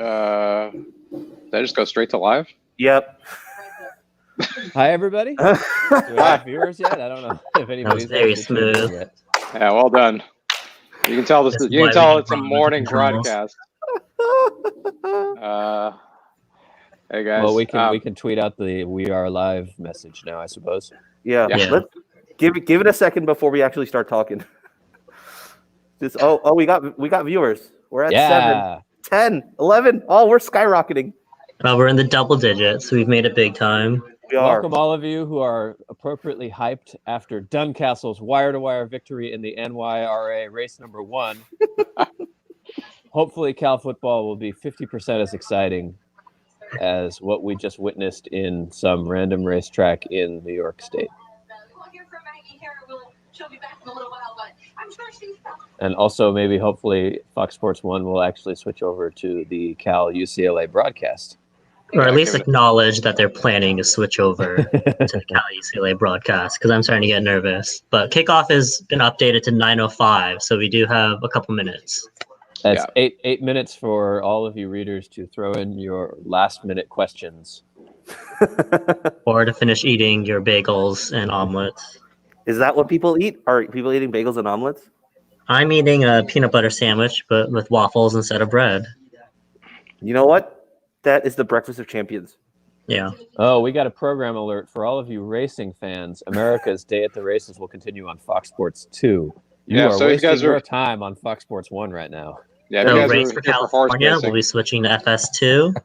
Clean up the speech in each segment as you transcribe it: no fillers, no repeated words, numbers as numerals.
Did I just go straight to live? Yep. Hi, everybody. Do we have viewers yet? I don't know if anybody's very smooth. yet. Yeah, well done. You can tell this. This is You why can tell we it's a need morning controls. broadcast. Hey guys. Well, we can tweet out the "We Are Live" message now, I suppose. Yeah. Yeah. Let's give it a second before we actually start talking. Just we got viewers. We're at 7, 10, 11. Oh, we're skyrocketing. We're in the double digits. We've made it big time. We are. Welcome all of you who are appropriately hyped after Duncastle's wire-to-wire victory in the NYRA race number 1. Hopefully, Cal football will be 50% as exciting as what we just witnessed in some random racetrack in New York State. And also, maybe, hopefully, Fox Sports 1 will actually switch over to the Cal UCLA broadcast. Or at least acknowledge that they're planning to switch over to the Cal UCLA broadcast, because I'm starting to get nervous. But kickoff has been updated to 9:05, so we do have a couple minutes. That's 8 minutes for all of you readers to throw in your last-minute questions. Or to finish eating your bagels and omelets. Is that what people eat? Are people eating bagels and omelets? I'm eating a peanut butter sandwich, but with waffles instead of bread. You know what? That is the breakfast of champions. Yeah. Oh, we got a program alert for all of you racing fans. America's Day at the Races will continue on Fox Sports 2. You are wasting your time on Fox Sports 1 right now. Yeah, So you guys race for California, we'll be switching to FS2.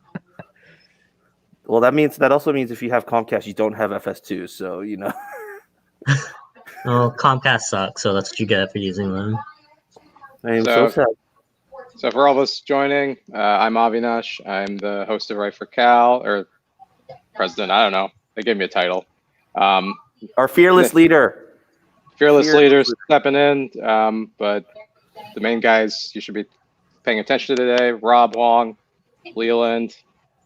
Well, that also means if you have Comcast, you don't have FS2. So Well, Comcast sucks, so that's what you get for using them. I am so sad. So for all of us joining, I'm Avinash. I'm the host of Right for Cal, or president. I don't know. They gave me a title. Our fearless leader. Fearless leader stepping in. But the main guys you should be paying attention to today: Rob Wong, Leland,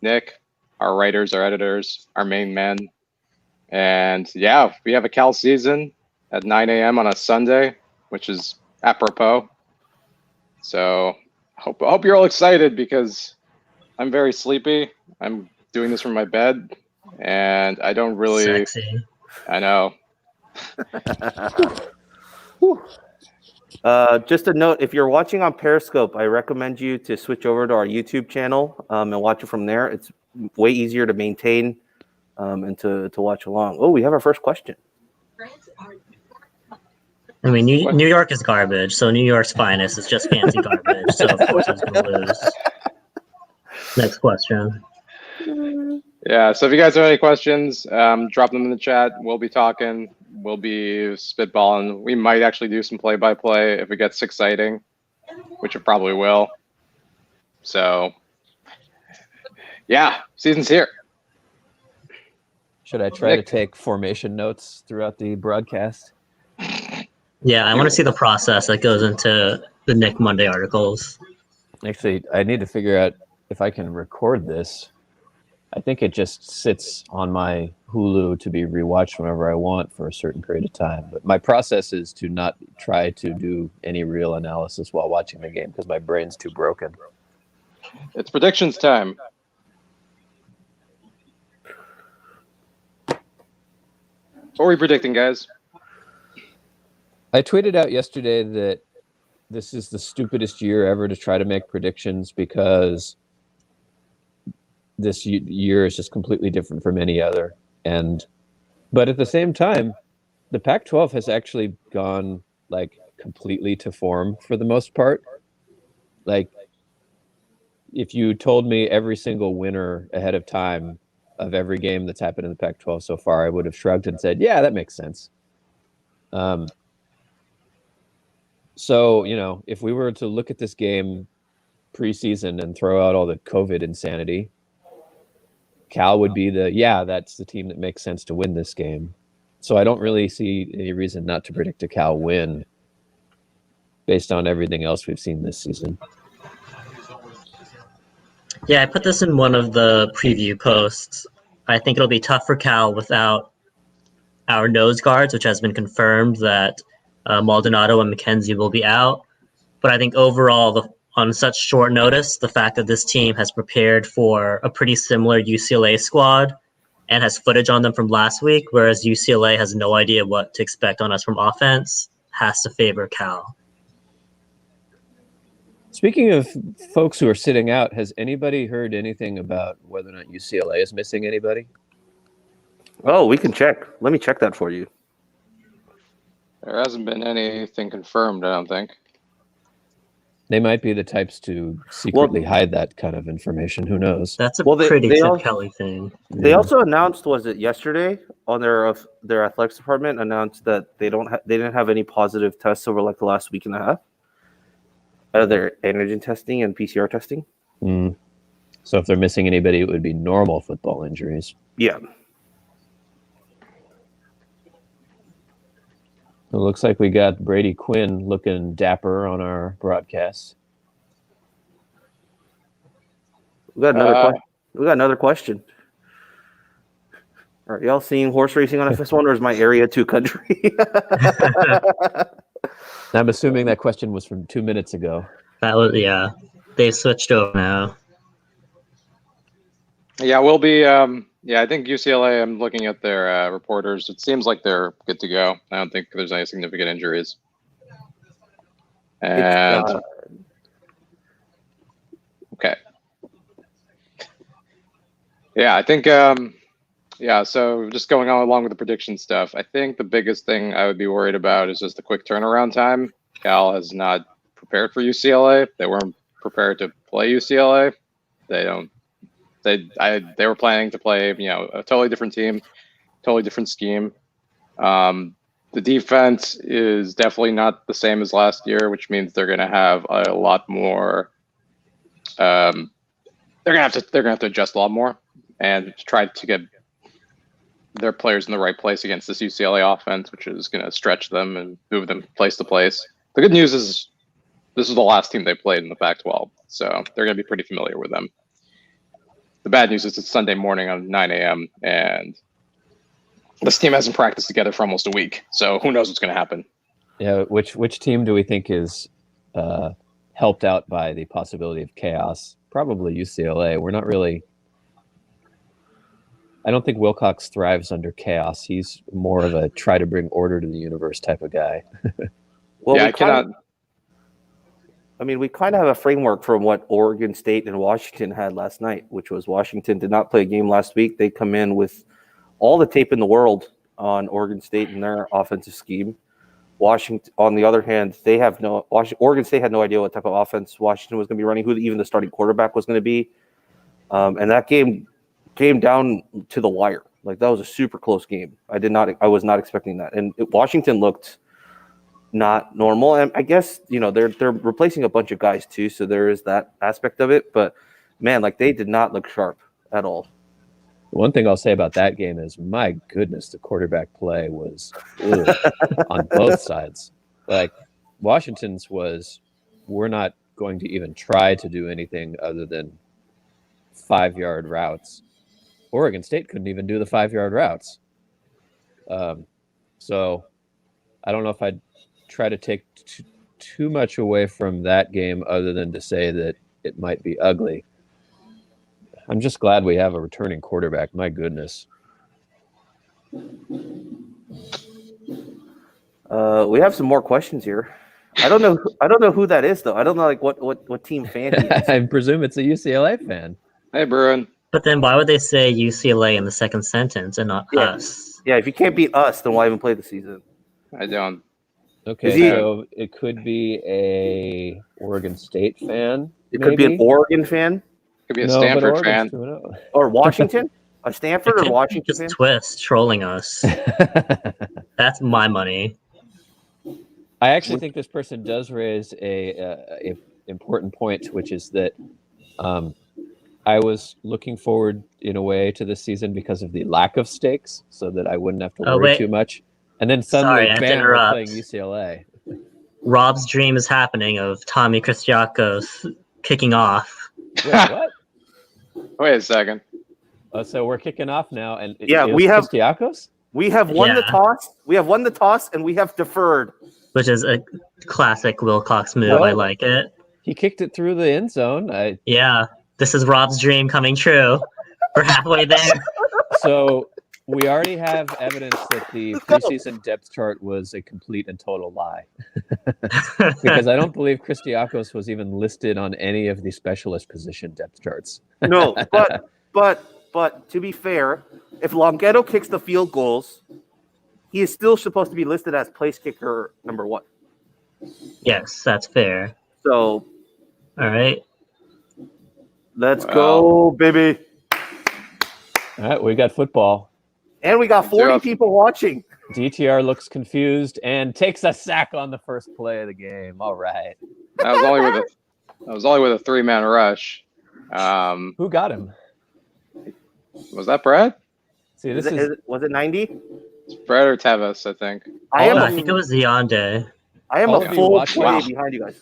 Nick, our writers, our editors, our main men. And yeah, we have a Cal season at 9 a.m. on a Sunday, which is apropos. So I hope you're all excited, because I'm very sleepy. I'm doing this from my bed, and I don't really. Sexy. I know. Just a note: if you're watching on Periscope, I recommend you to switch over to our YouTube channel and watch it from there. It's way easier to maintain and to watch along. Oh, we have our first question. I mean, New York is garbage, so New York's finest is just fancy garbage. So of course it's gonna lose. Next question. Yeah. So if you guys have any questions, drop them in the chat. We'll be talking. We'll be spitballing. We might actually do some play-by-play if it gets exciting, which it probably will. So yeah, season's here. Should I try to take formation notes throughout the broadcast? Yeah, I want to see the process that goes into the Nick Monday articles. Actually, I need to figure out if I can record this. I think it just sits on my Hulu to be rewatched whenever I want for a certain period of time. But my process is to not try to do any real analysis while watching the game, because my brain's too broken. It's predictions time. What are we predicting, guys? I tweeted out yesterday that this is the stupidest year ever to try to make predictions, because this year is just completely different from any other. But at the same time, the Pac-12 has actually gone completely to form for the most part. If you told me every single winner ahead of time of every game that's happened in the Pac-12 so far, I would have shrugged and said, yeah, that makes sense. So, if we were to look at this game preseason and throw out all the COVID insanity, Cal would be that's the team that makes sense to win this game. So I don't really see any reason not to predict a Cal win based on everything else we've seen this season. Yeah, I put this in one of the preview posts. I think it'll be tough for Cal without our nose guards, which has been confirmed that Maldonado and McKenzie will be out. But I think overall on such short notice, the fact that this team has prepared for a pretty similar UCLA squad and has footage on them from last week, whereas UCLA has no idea what to expect on us from offense, has to favor Cal. Speaking of folks who are sitting out, has anybody heard anything about whether or not UCLA is missing anybody? Oh, we can check. Let me check that for you. There hasn't been anything confirmed, I don't think. They might be the types to secretly hide that kind of information. Who knows? That's a Well, pretty they Chip all- Kelly thing. They also announced, was it yesterday, on their athletics department announced that they didn't have any positive tests over like the last week and a half out of their antigen testing and PCR testing. Mm. So if they're missing anybody, it would be normal football injuries. Yeah. It looks like we got Brady Quinn looking dapper on our broadcast. We got another question. Are y'all seeing horse racing on FS1, or is my area too country? I'm assuming that question was from 2 minutes ago. That was, yeah. They've switched over now. Yeah, we'll be. I think UCLA. I'm looking at their reporters. It seems like they're good to go. I don't think there's any significant injuries. And okay. Yeah, I think. So just going on along with the prediction stuff, I think the biggest thing I would be worried about is just the quick turnaround time. Cal has not prepared for UCLA. They weren't prepared to play UCLA. They were planning to play, a totally different team, totally different scheme. The defense is definitely not the same as last year, which means they're going to have a lot more. They're going to have to adjust a lot more and try to get their players in the right place against this UCLA offense, which is going to stretch them and move them place to place. The good news is this is the last team they played in the Pac-12, so they're going to be pretty familiar with them. The bad news is it's Sunday morning on 9 a.m. and this team hasn't practiced together for almost a week, so who knows what's going to happen. Yeah, which team do we think is helped out by the possibility of chaos? Probably UCLA. We're not really. I don't think Wilcox thrives under chaos. He's more of a try to bring order to the universe type of guy. Well, yeah, we I cannot. We kind of have a framework from what Oregon State and Washington had last night, which was Washington did not play a game last week. They come in with all the tape in the world on Oregon State and their offensive scheme. Washington, on the other hand, Oregon State had no idea what type of offense Washington was going to be running, who even the starting quarterback was going to be. And that game came down to the wire. Like, that was a super close game. I was not expecting that. And Washington looked not normal. And I guess, they're replacing a bunch of guys too, so there is that aspect of it. But man, they did not look sharp at all. One thing I'll say about that game is, my goodness, the quarterback play was on both sides. Like, Washington's was, we're not going to even try to do anything other than 5-yard routes. Oregon State couldn't even do the 5-yard routes. So I don't know if I'd try to take too much away from that game other than to say that it might be ugly. I'm just glad we have a returning quarterback. My goodness. We have some more questions here. I don't know who that is though. I don't know what team fan he is. I presume it's a UCLA fan. Hey, Bruin. But then why would they say UCLA in the second sentence and not us? Yeah, if you can't beat us, then why even play the season? I don't. Okay, so it could be a Oregon State fan. It could be an Oregon fan. Could be a Stanford fan. Or Washington. A Stanford or Washington Just fan? Twist trolling us. That's my money. I actually think this person does raise a important point, which is that I was looking forward in a way to this season because of the lack of stakes, so that I wouldn't have to worry too much. And then suddenly, bam, we're playing UCLA. Rob's dream is happening of Tommy Kristiakos kicking off. Wait, what? Wait a second. So we're kicking off now, and we have Kristiakos? We have won the toss. We have won the toss, and we have deferred. Which is a classic Wilcox move. I like it. He kicked it through the end zone. Yeah, this is Rob's dream coming true. We're halfway there. So we already have evidence that the preseason depth chart was a complete and total lie. Because I don't believe Christiakos was even listed on any of the specialist position depth charts. No, but to be fair, if Longhetto kicks the field goals, he is still supposed to be listed as place kicker number 1. Yes, that's fair. So, all right. Let's go, baby. All right, we got football. And we got 40 people watching. DTR looks confused and takes a sack on the first play of the game. All right. That was only with a 3-man rush. Who got him? Was that Brad? See, was it 90? It's Brad or Tevis, I think. I think it was Zionde. I am a full play behind you guys.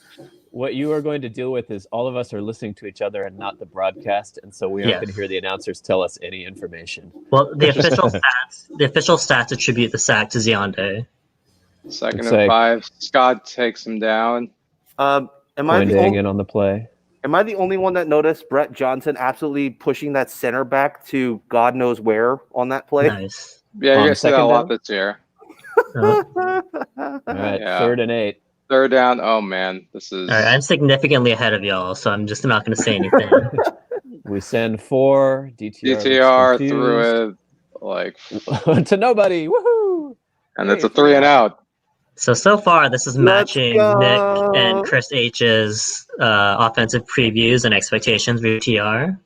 What you are going to deal with is all of us are listening to each other and not the broadcast, and so we aren't going to hear the announcers tell us any information. Well, the official stats attribute the sack to Zionde. 2nd and 5. Scott takes him down. Am I in on the play? Am I the only one that noticed Brett Johnson absolutely pushing that center back to God knows where on that play? Nice. Yeah, you're going to see that a lot this year. All right, 3rd and 8. 3rd down. Oh, man. This is... All right, I'm significantly ahead of y'all, so I'm just not going to say anything. We send 4. DTR threw it like... to nobody. Woohoo! And it's a 3 and out. So far, this is matching Nick and Chris H's offensive previews and expectations for TR.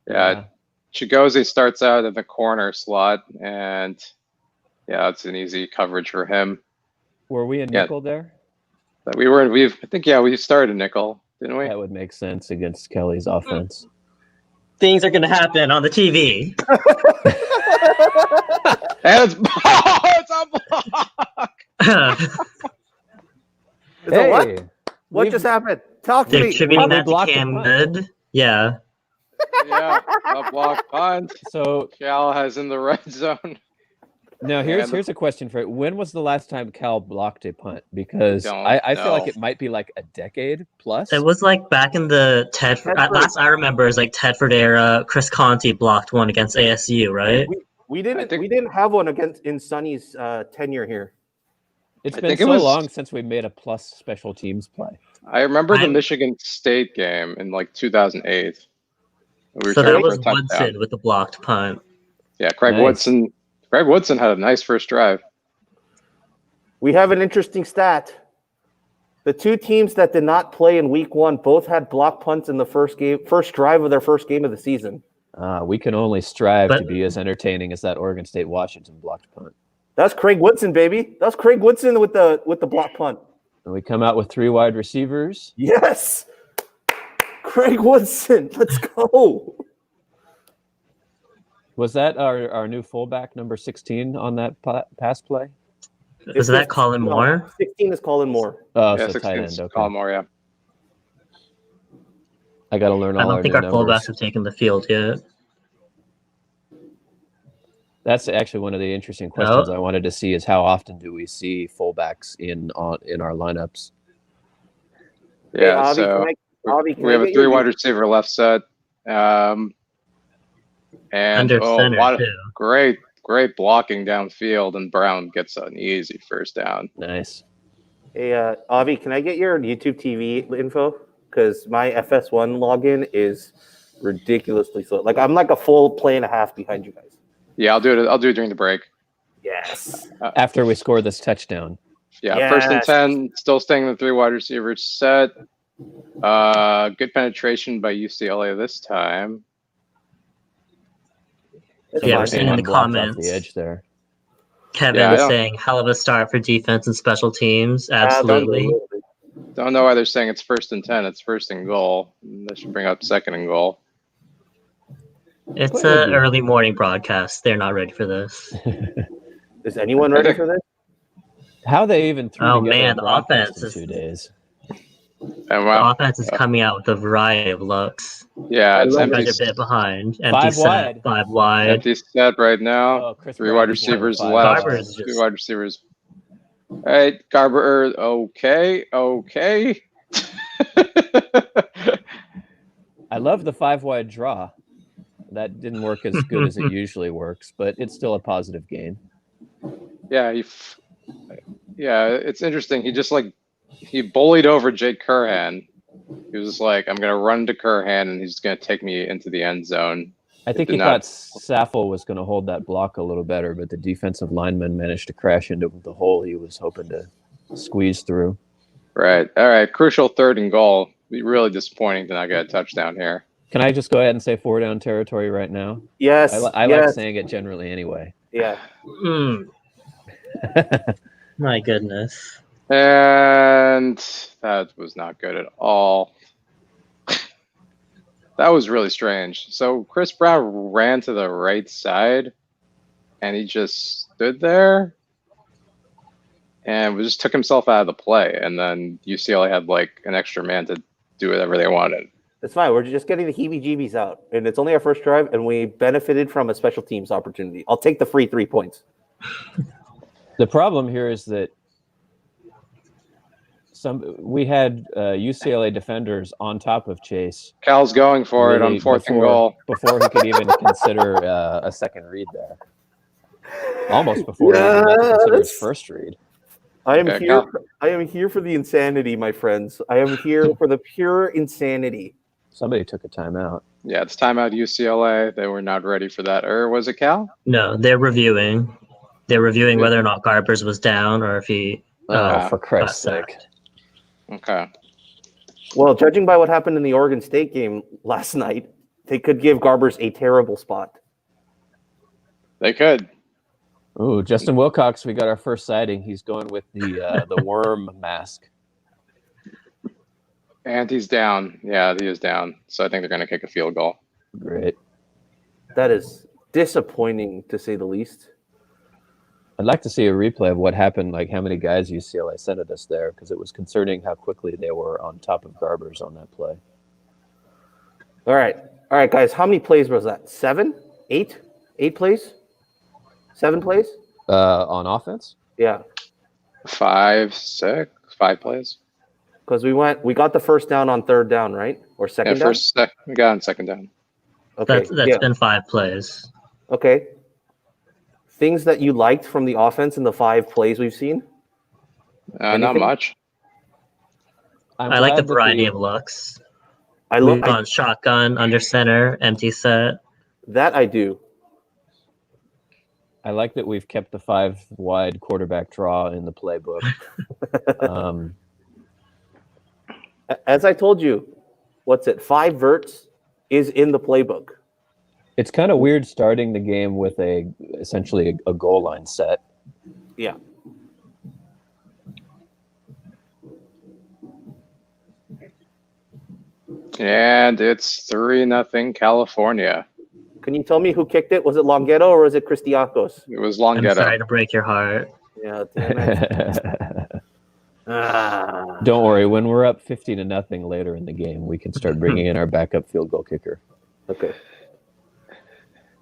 Yeah, Chigozie starts out in the corner slot, and yeah, it's an easy coverage for him. Were we in nickel there? We started nickel, didn't we? That would make sense against Kelly's offense. Things are going to happen on the TV. And it's a block. What? What just happened? Talk to They're me. attributing that to Cam Good. Yeah. Yeah, a block punt. So Cal has in the red zone. Now here's a question for you. When was the last time Cal blocked a punt? Because I feel like it might be like a decade plus. It was like back in the Tedford. Last I remember is like Tedford era. Chris Conti blocked one against ASU, right? We didn't have one in Sonny's tenure here. It's been so long since we made a plus special teams play. I remember the Michigan State game in like 2008. So that was Woodson with the blocked punt. Yeah, Craig Woodson. Craig Woodson had a nice first drive. We have an interesting stat. The 2 teams that did not play in week 1 both had block punts in the first drive of their first game of the season. We can only strive to be as entertaining as that Oregon State Washington blocked punt. That's Craig Woodson, baby. That's Craig Woodson with the block punt. And we come out with 3 wide receivers. Yes. Craig Woodson. Let's go. Was that our new fullback, number 16, on that pass play? Is that Colin Moore? 16 is Colin Moore. Oh, yeah, so tight end. Okay. Colin Moore, yeah. I got to learn all I don't think our numbers. fullbacks have taken the field yet. That's actually one of the interesting questions I wanted to see is how often do we see fullbacks in our lineups? Yeah, so we have a 3 wide receiver left set. And under center, a lot of too. great blocking downfield, and Brown gets an easy first down. Nice. Hey, Avi, can I get your YouTube TV info? Because my FS1 login is ridiculously slow. Like I'm like a full play and a half behind you guys. Yeah, I'll do it during the break. Yes. After we score this touchdown. Yeah, yes. 1st and 10, still staying in the 3 wide receivers set. Good penetration by UCLA this time. Yeah, we're seeing in the comments. The edge there. Kevin is saying hell of a start for defense and special teams. Absolutely. Don't know why they're saying it's 1st and 10. It's 1st and goal. They should bring up 2nd and goal. It's an early morning broadcast. They're not ready for this. Is anyone ready for this? How they even threw together the offense in 2 days. And the offense is coming out with a variety of looks. Yeah, it's empty. A bit behind. Empty 5 wide. Empty set right now. 3 wide receivers left. 2 wide receivers. All right, Garber. Okay. I love the 5-wide draw. That didn't work as good as it usually works, but it's still a positive gain. Yeah, it's interesting. He bullied over Jake Curhan. He was like, I'm gonna run to Curhan and he's gonna take me into the end zone. I think he thought Saffold was going to hold that block a little better, but the defensive lineman managed to crash into the hole he was hoping to squeeze through. Right. All right. Crucial 3rd and goal. Be really disappointing to not get a touchdown here. Can I just go ahead and say 4 down territory right now? Yes. I like saying it generally anyway. Yeah. My goodness. And that was not good at all. That was really strange. So Chris Brown ran to the right side and he just stood there and just took himself out of the play. And then UCLA had like an extra man to do whatever they wanted. It's fine. We're just getting the heebie-jeebies out. And it's only our first drive, and we benefited from a special teams opportunity. I'll take the free 3 points. The problem here is that we had UCLA defenders on top of Chase. Cal's going for it on 4th and goal. Before he could even consider a second read there. Almost before he even had to consider his first read. I am here for the insanity, my friends. I am here for the pure insanity. Somebody took a timeout. Yeah, it's timeout UCLA. They were not ready for that. Or was it Cal? No, they're reviewing. They're reviewing whether or not Garbers was down or if he. For Christ's sake. Okay. Well, judging by what happened in the Oregon State game last night, they could give Garbers a terrible spot. They could. Ooh, Justin Wilcox, we got our first sighting. He's going with the worm mask. And he's down. Yeah, he is down. So I think they're going to kick a field goal. Great. That is disappointing, to say the least. I'd like to see a replay of what happened, like how many guys UCLA sent at us there, because it was concerning how quickly they were on top of Garbers on that play. All right, guys. How many plays was that? 7? 8? 8 plays? 7 plays? On offense? Yeah. 5, 6, 5 plays. Because we got the first down on 3rd down, right? Or second down? We got on 2nd down. Okay. That's been 5 plays. Okay. Things that you liked from the offense in the 5 plays we've seen? Not much. I like the variety of looks. We've gone shotgun, under center, empty set. That I do. I like that we've kept the 5-wide quarterback draw in the playbook. As I told you, 5 verts is in the playbook. It's kind of weird starting the game with essentially a goal line set. Yeah. And it's 3-0 California. Can you tell me who kicked it? Was it Longhetto or was it Christiakos? It was I'm Longhetto. sorry to break your heart. Yeah, damn it. Don't worry. When we're up 50-0 later in the game, we can start bringing in our backup field goal kicker. Okay.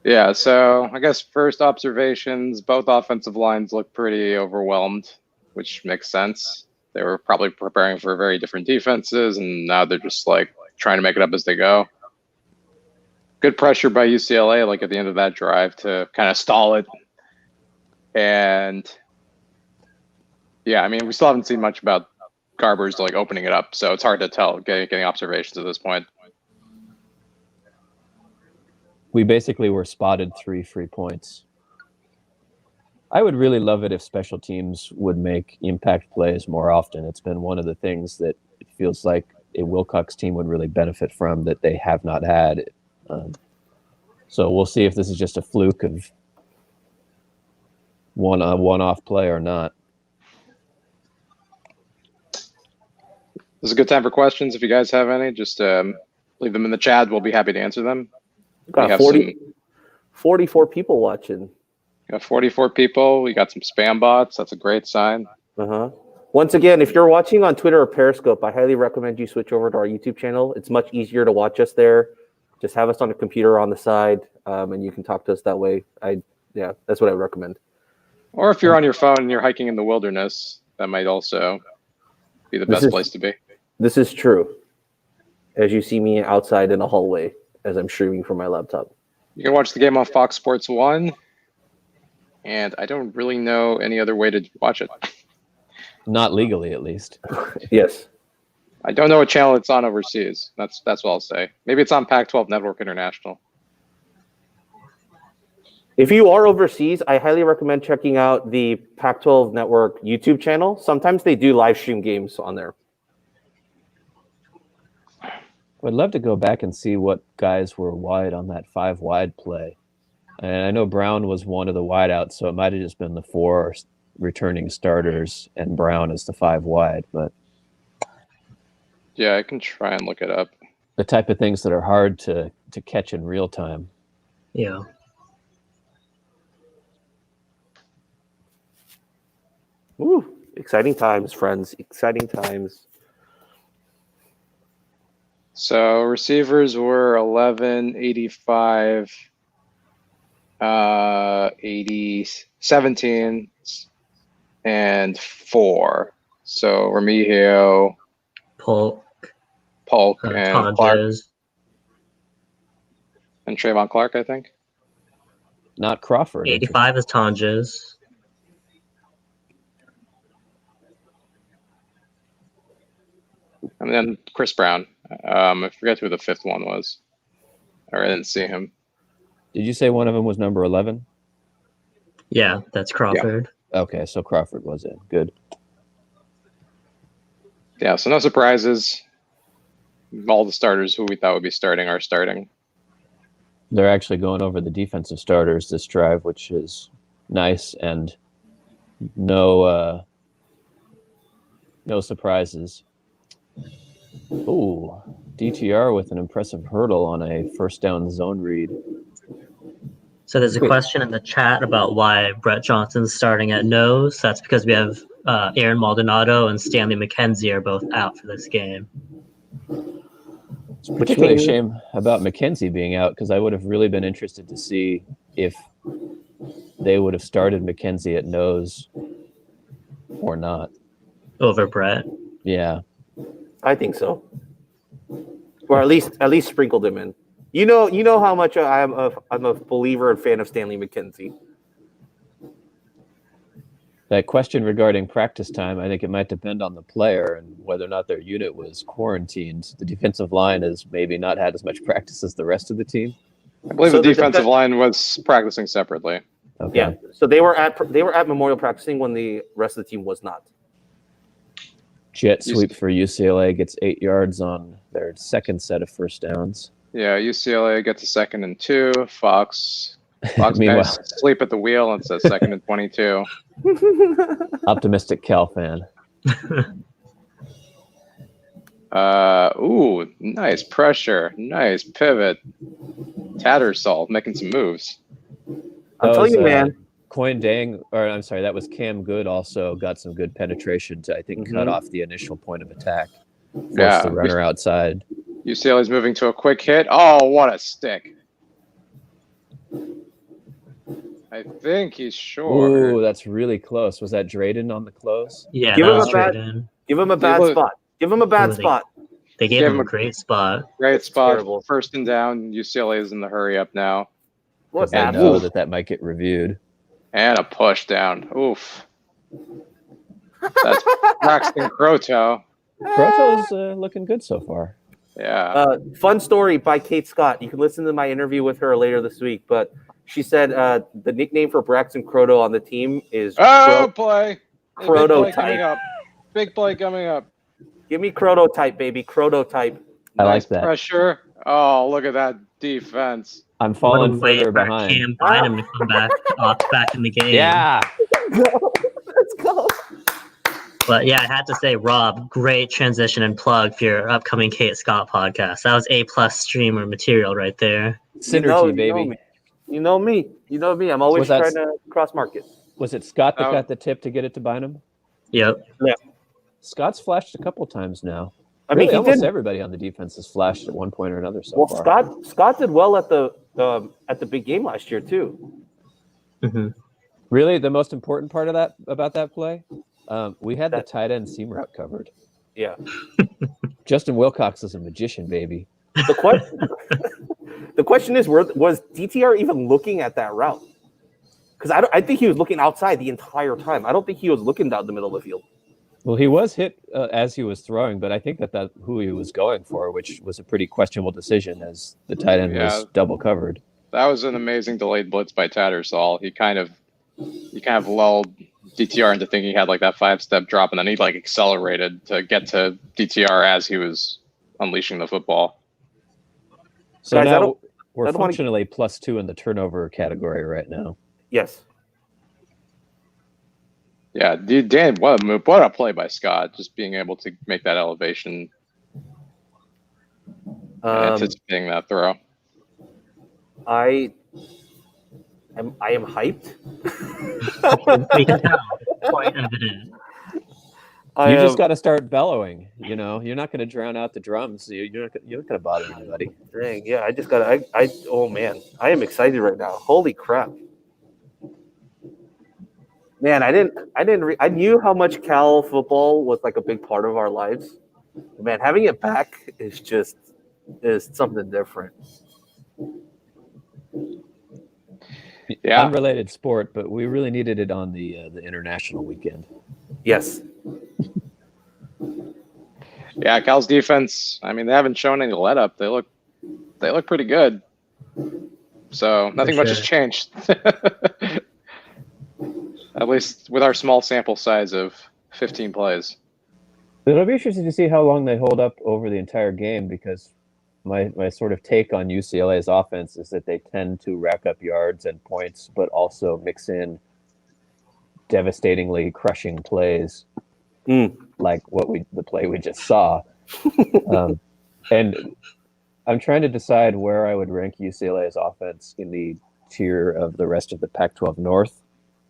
Yeah, so I guess first observations, both offensive lines look pretty overwhelmed, which makes sense. They were probably preparing for very different defenses, and now they're just like trying to make it up as they go. Good pressure by UCLA, like at the end of that drive, to kind of stall it. And yeah, I mean, we still haven't seen much about Garbers like opening it up, so it's hard to tell getting observations at this point. We basically were spotted 3 free points. I would really love it if special teams would make impact plays more often. It's been one of the things that it feels like a Wilcox team would really benefit from that they have not had. So we'll see if this is just a fluke of one-off play or not. This is a good time for questions. If you guys have any, just leave them in the chat. We'll be happy to answer them. We've got 44 people watching. Got 44 people. We got some spam bots. That's a great sign. Once again, if you're watching on Twitter or Periscope, I highly recommend you switch over to our YouTube channel. It's much easier to watch us there. Just have us on a computer on the side, and you can talk to us that way. That's what I recommend. Or if you're on your phone and you're hiking in the wilderness, that might also be the best place to be. This is true. As you see me outside in a hallway as I'm streaming from my laptop. You can watch the game on Fox Sports 1, and I don't really know any other way to watch it. Not legally, at least. Yes. I don't know what channel it's on overseas. That's what I'll say. Maybe it's on Pac-12 Network International. If you are overseas, I highly recommend checking out the Pac-12 Network YouTube channel. Sometimes they do live stream games on there. I'd love to go back and see what guys were wide on that 5 wide play. And I know Brown was one of the wideouts, so it might have just been the 4 returning starters and Brown as the 5 wide. But Yeah, I can try and look it up. the type of things that are hard to catch in real time. Yeah. Woo. Exciting times, friends. Exciting times. So receivers were 11, 85, 80, 17, and 4. So Remigio, Polk, and Clark, Tonjes. and Trayvon Clark, I think. Not Crawford. 85 is Tonjes. And then Chris Brown. I forget who the 5th one was. Or I didn't see him. Did you say one of them was number 11? Yeah, that's Crawford. Okay, so Crawford was in. Good. Yeah, so no surprises. All the starters who we thought would be starting are starting. They're actually going over the defensive starters this drive, which is nice, and no surprises. Ooh, DTR with an impressive hurdle on a first down zone read. So there's a question in the chat about why Brett Johnson's starting at nose. That's because we have Aaron Maldonado and Stanley McKenzie are both out for this game. It's particularly a shame about McKenzie being out, because I would have really been interested to see if they would have started McKenzie at nose or not. Over Brett. Yeah. I think so. Or at least sprinkled him in. You know how much I'm a believer and fan of Stanley McKenzie. That question regarding practice time, I think it might depend on the player and whether or not their unit was quarantined. The defensive line has maybe not had as much practice as the rest of the team. I believe the defensive line was practicing separately. Okay. Yeah. So they were at Memorial practicing when the rest of the team was not. Jet sweep for UCLA gets 8 yards on their second set of first downs. Yeah, UCLA gets a 2nd and 2. Fox Meanwhile, guys sleep at the wheel and says 2nd and 22. optimistic Cal fan. Ooh, nice pressure, nice pivot. Tattersall making some moves. I'm telling you, man. Coin Dang, or I'm sorry, that was Cam Good. Also got some good penetration to, I think, cut off the initial point of attack. Force the runner outside. UCLA's moving to a quick hit. Oh, what a stick! I think he's short. Ooh, that's really close. Was that Drayden on the close? Yeah, Give that him was a bad- Jordan. Give him a bad spot. Give him a bad spot. They gave him a great spot. Great spot. Terrible. First and down. UCLA is in the hurry up now. What They know that might get reviewed. And a push down. Oof. That's Braxton Croto. Croto's looking good so far. Yeah. Fun story by Kate Scott. You can listen to my interview with her later this week, but she said the nickname for Braxton Croto on the team is play. Crototype. Big play coming up. Give me Crototype, baby. Crototype. I Nice like that. pressure. Oh, look at that defense. I'm falling What a way further for behind. Cam Bynum to come back in the game. Yeah. Let's go. But yeah, I had to say, Rob, great transition and plug for your upcoming Kate Scott podcast. That was A+ streamer material right there. Synergy, baby. You know me. I'm always trying to cross market. Was it Scott that got the tip to get it to Bynum? Yep. Yeah. Scott's flashed a couple times now. I mean, Really, he almost did. everybody on the defense has flashed at one point or another so far. Scott did well at the big game last year too. Mm-hmm. Really, the most important part of that about that play, we had the tight end seam route covered. Yeah. Justin Wilcox is a magician, baby. The question, the question is, was DTR even looking at that route? Because I think he was looking outside the entire time. I don't think he was looking down the middle of the field. Well, he was hit as he was throwing, but I think that who he was going for, which was a pretty questionable decision as the tight end was double covered. That was an amazing delayed blitz by Tattersall. He kind of lulled DTR into thinking he had like that 5-step drop, and then he like accelerated to get to DTR as he was unleashing the football. So Guys, now we're functionally +2 in the turnover category right now. Yes. Yeah, dude, Dan, what a move! What a play by Scott, just being able to make that elevation, and anticipating that throw. I am hyped. We can tell. It's quite evident. You just got to start bellowing. You know, you're not going to drown out the drums. You're not going to bother anybody. Dang, yeah, I just got to. Oh man, I am excited right now. Holy crap! Man, I knew how much Cal football was like a big part of our lives. Man, having it back is something different. Yeah, unrelated sport, but we really needed it on the international weekend. Yes. Yeah, Cal's defense. I mean, they haven't shown any let up. They look pretty good. So nothing much has changed. At least with our small sample size of 15 plays. It'll be interesting to see how long they hold up over the entire game, because my sort of take on UCLA's offense is that they tend to rack up yards and points, but also mix in devastatingly crushing plays, like the play we just saw. And I'm trying to decide where I would rank UCLA's offense in the tier of the rest of the Pac-12 North.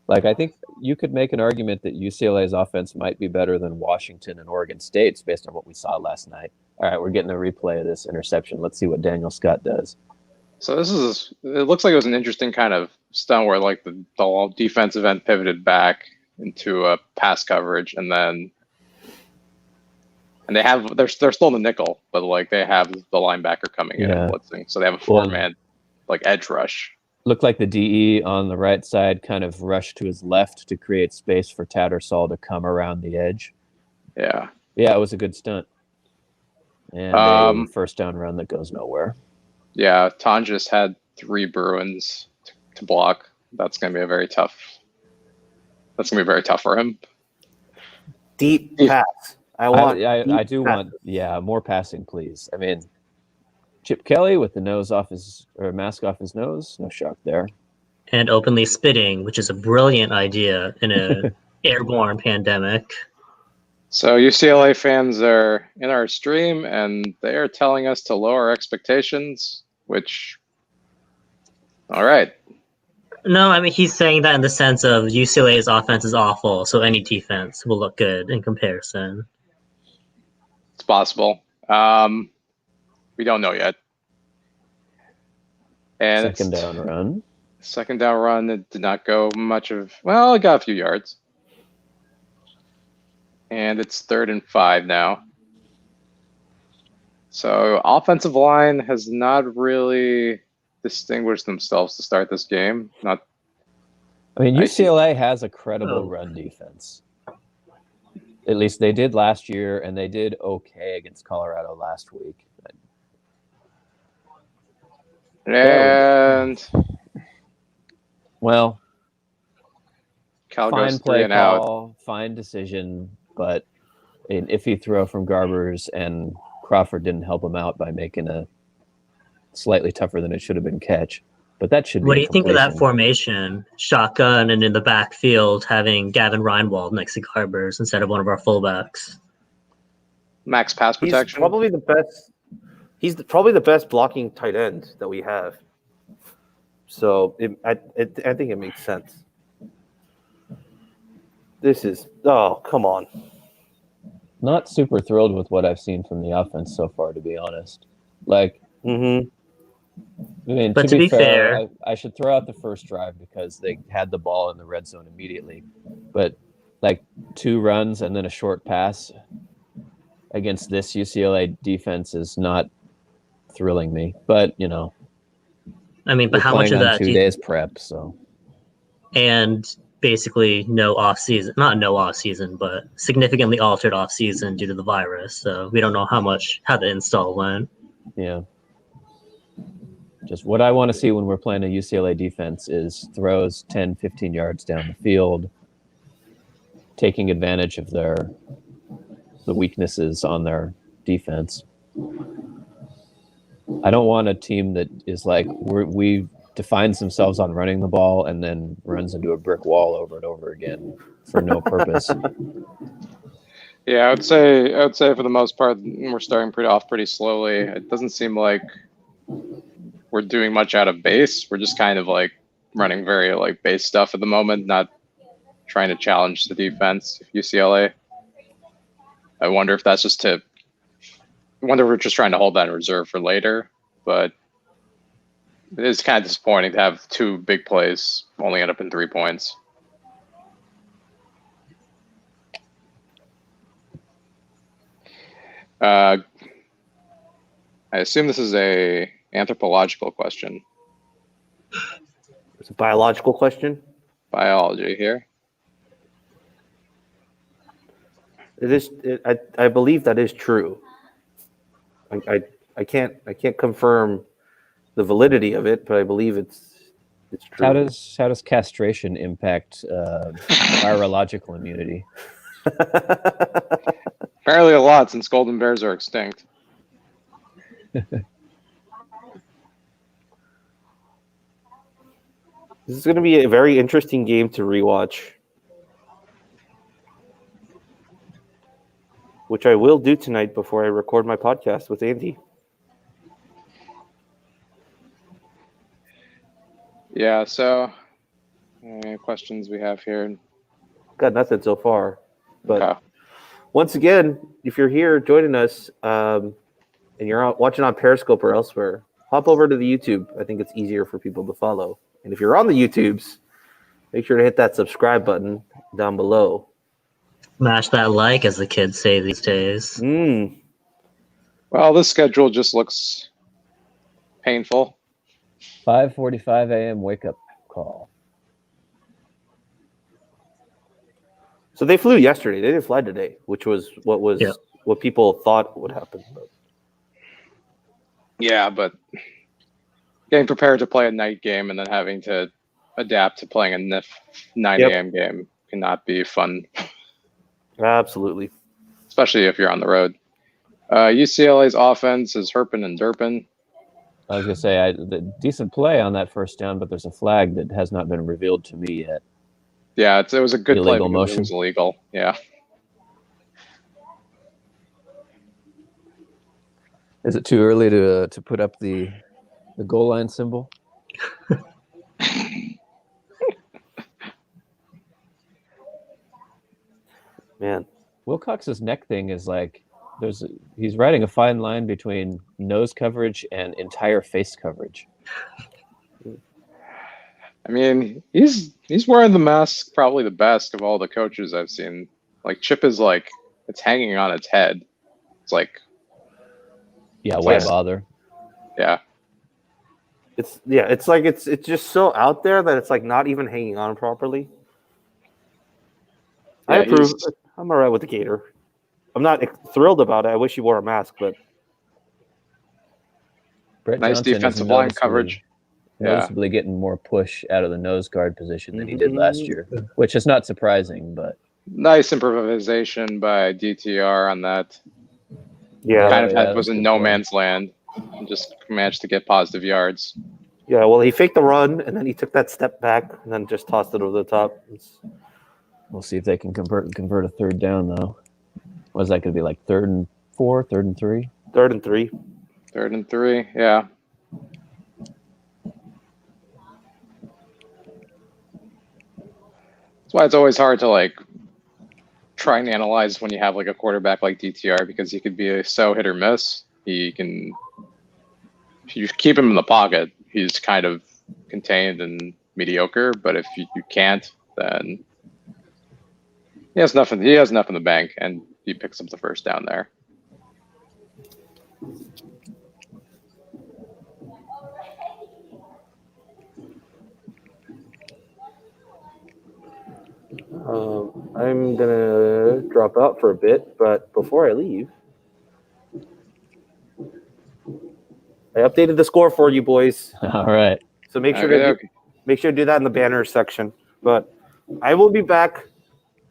Like, I think you could make an argument that UCLA's offense might be better than Washington and Oregon State's based on what we saw last night. All right, we're getting a replay of this interception. Let's see what Daniel Scott does. So it looks like it was an interesting kind of stunt where like the whole defensive end pivoted back into a pass coverage, and they're still in the nickel, but like they have the linebacker coming in and blitzing. So they have a 4-man like edge rush. Looked like the DE on the right side kind of rushed to his left to create space for Tattersall to come around the edge. Yeah. Yeah, it was a good stunt. And a first down run that goes nowhere. Yeah, Tonjes had 3 Bruins to block. That's going to be very tough for him. Deep pass. I do want more passing, please. I mean, Chip Kelly with the mask off his nose. No shock there. And openly spitting, which is a brilliant idea in an airborne pandemic. So UCLA fans are in our stream, and they are telling us to lower expectations, which, all right. No, I mean, he's saying that in the sense of UCLA's offense is awful, so any defense will look good in comparison. It's possible. We don't know yet. And Second down run. It did not go much of. Well, it got a few yards. And it's 3rd and 5 now. So offensive line has not really distinguished themselves to start this game. UCLA has a credible run defense. At least they did last year, and they did okay against Colorado last week. And fine Cal goes play 3 and call, out. fine decision, but an iffy throw from Garbers, and Crawford didn't help him out by making a slightly tougher than it should have been catch. But that should be. What do you think of that formation? Shotgun, and in the backfield having Gavin Reinwald next to Garbers instead of one of our fullbacks. Max pass protection. He's probably the best blocking tight end that we have. So I think it makes sense. Come on. Not super thrilled with what I've seen from the offense so far, to be honest. But to be fair, I should throw out the first drive because they had the ball in the red zone immediately. But like 2 runs and then a short pass, against this UCLA defense is not thrilling me. But I mean, we're but how much playing of on that 2 days prep, so and basically no off season, not no off season, but significantly altered off season due to the virus. So we don't know how the install went. yeah. Just what I want to see when we're playing a UCLA defense is throws 10, 15 yards down the field, taking advantage of the weaknesses on their defense. I don't want a team that is like we defines themselves on running the ball and then runs into a brick wall over and over again for no purpose. Yeah, I would say for the most part we're starting pretty slowly. It doesn't seem like we're doing much out of base. We're just kind of like running very like base stuff at the moment, not trying to challenge the defense. UCLA. I wonder if that's just I wonder if we're just trying to hold that in reserve for later. But it is kind of disappointing to have 2 big plays only end up in 3 points. I assume this is a anthropological question. It's a biological question. Biology here. It is. I believe that is true. I can't confirm the validity of it, but I believe it's true. How does castration impact virological immunity? Apparently a lot, since golden bears are extinct. This is going to be a very interesting game to rewatch, which I will do tonight before I record my podcast with Andy. Yeah, so any questions we have here? Got nothing so far. But Okay. once again, if you're here joining us and you're watching on Periscope or elsewhere, hop over to the YouTube. I think it's easier for people to follow. And if you're on the YouTubes, make sure to hit that subscribe button down below. Smash that like, as the kids say these days. Well, this schedule just looks painful. 5:45 a.m. wake up call. So they flew yesterday. They didn't fly today, which was what people thought would happen. But. Yeah, but getting prepared to play a night game and then having to adapt to playing a 9 a.m. game cannot be fun. Absolutely. Especially if you're on the road. UCLA's offense is herping and derping. I was going to say, the decent play on that first down, but there's a flag that has not been revealed to me yet. Yeah, it was a good play Illegal because motion. it was illegal. Yeah. Is it too early to put up the goal line symbol? Man. Wilcox's neck thing is like he's riding a fine line between nose coverage and entire face coverage. I mean, he's wearing the mask probably the best of all the coaches I've seen. Like Chip is like it's hanging on its head. It's like why bother? Yeah. It's like it's just so out there that it's like not even hanging on properly. I approve. I'm all right with the gator. I'm not thrilled about it. I wish he wore a mask, but Brett nice Johnson defensive line coverage. Noticeably getting more push out of the nose guard position than he did last year, which is not surprising, but nice improvisation by DTR on that. Yeah, Was in no man's land and just managed to get positive yards. Yeah, well, he faked the run and then he took that step back and then just tossed it over the top. We'll see if they can convert a third down though. Was that going to be like 3rd and 4, 3rd and 3? 3rd and 3. 3rd and 3, yeah. That's why it's always hard to like try and analyze when you have like a quarterback like DTR because he could be so hit or miss. He can, if you keep him in the pocket, he's kind of contained and mediocre. But if you can't, then he has enough in the bank, and he picks up the first down there. I'm gonna drop out for a bit, but before I leave, I updated the score for you boys. All right. So make sure Okay. to do that in the banner section. But I will be back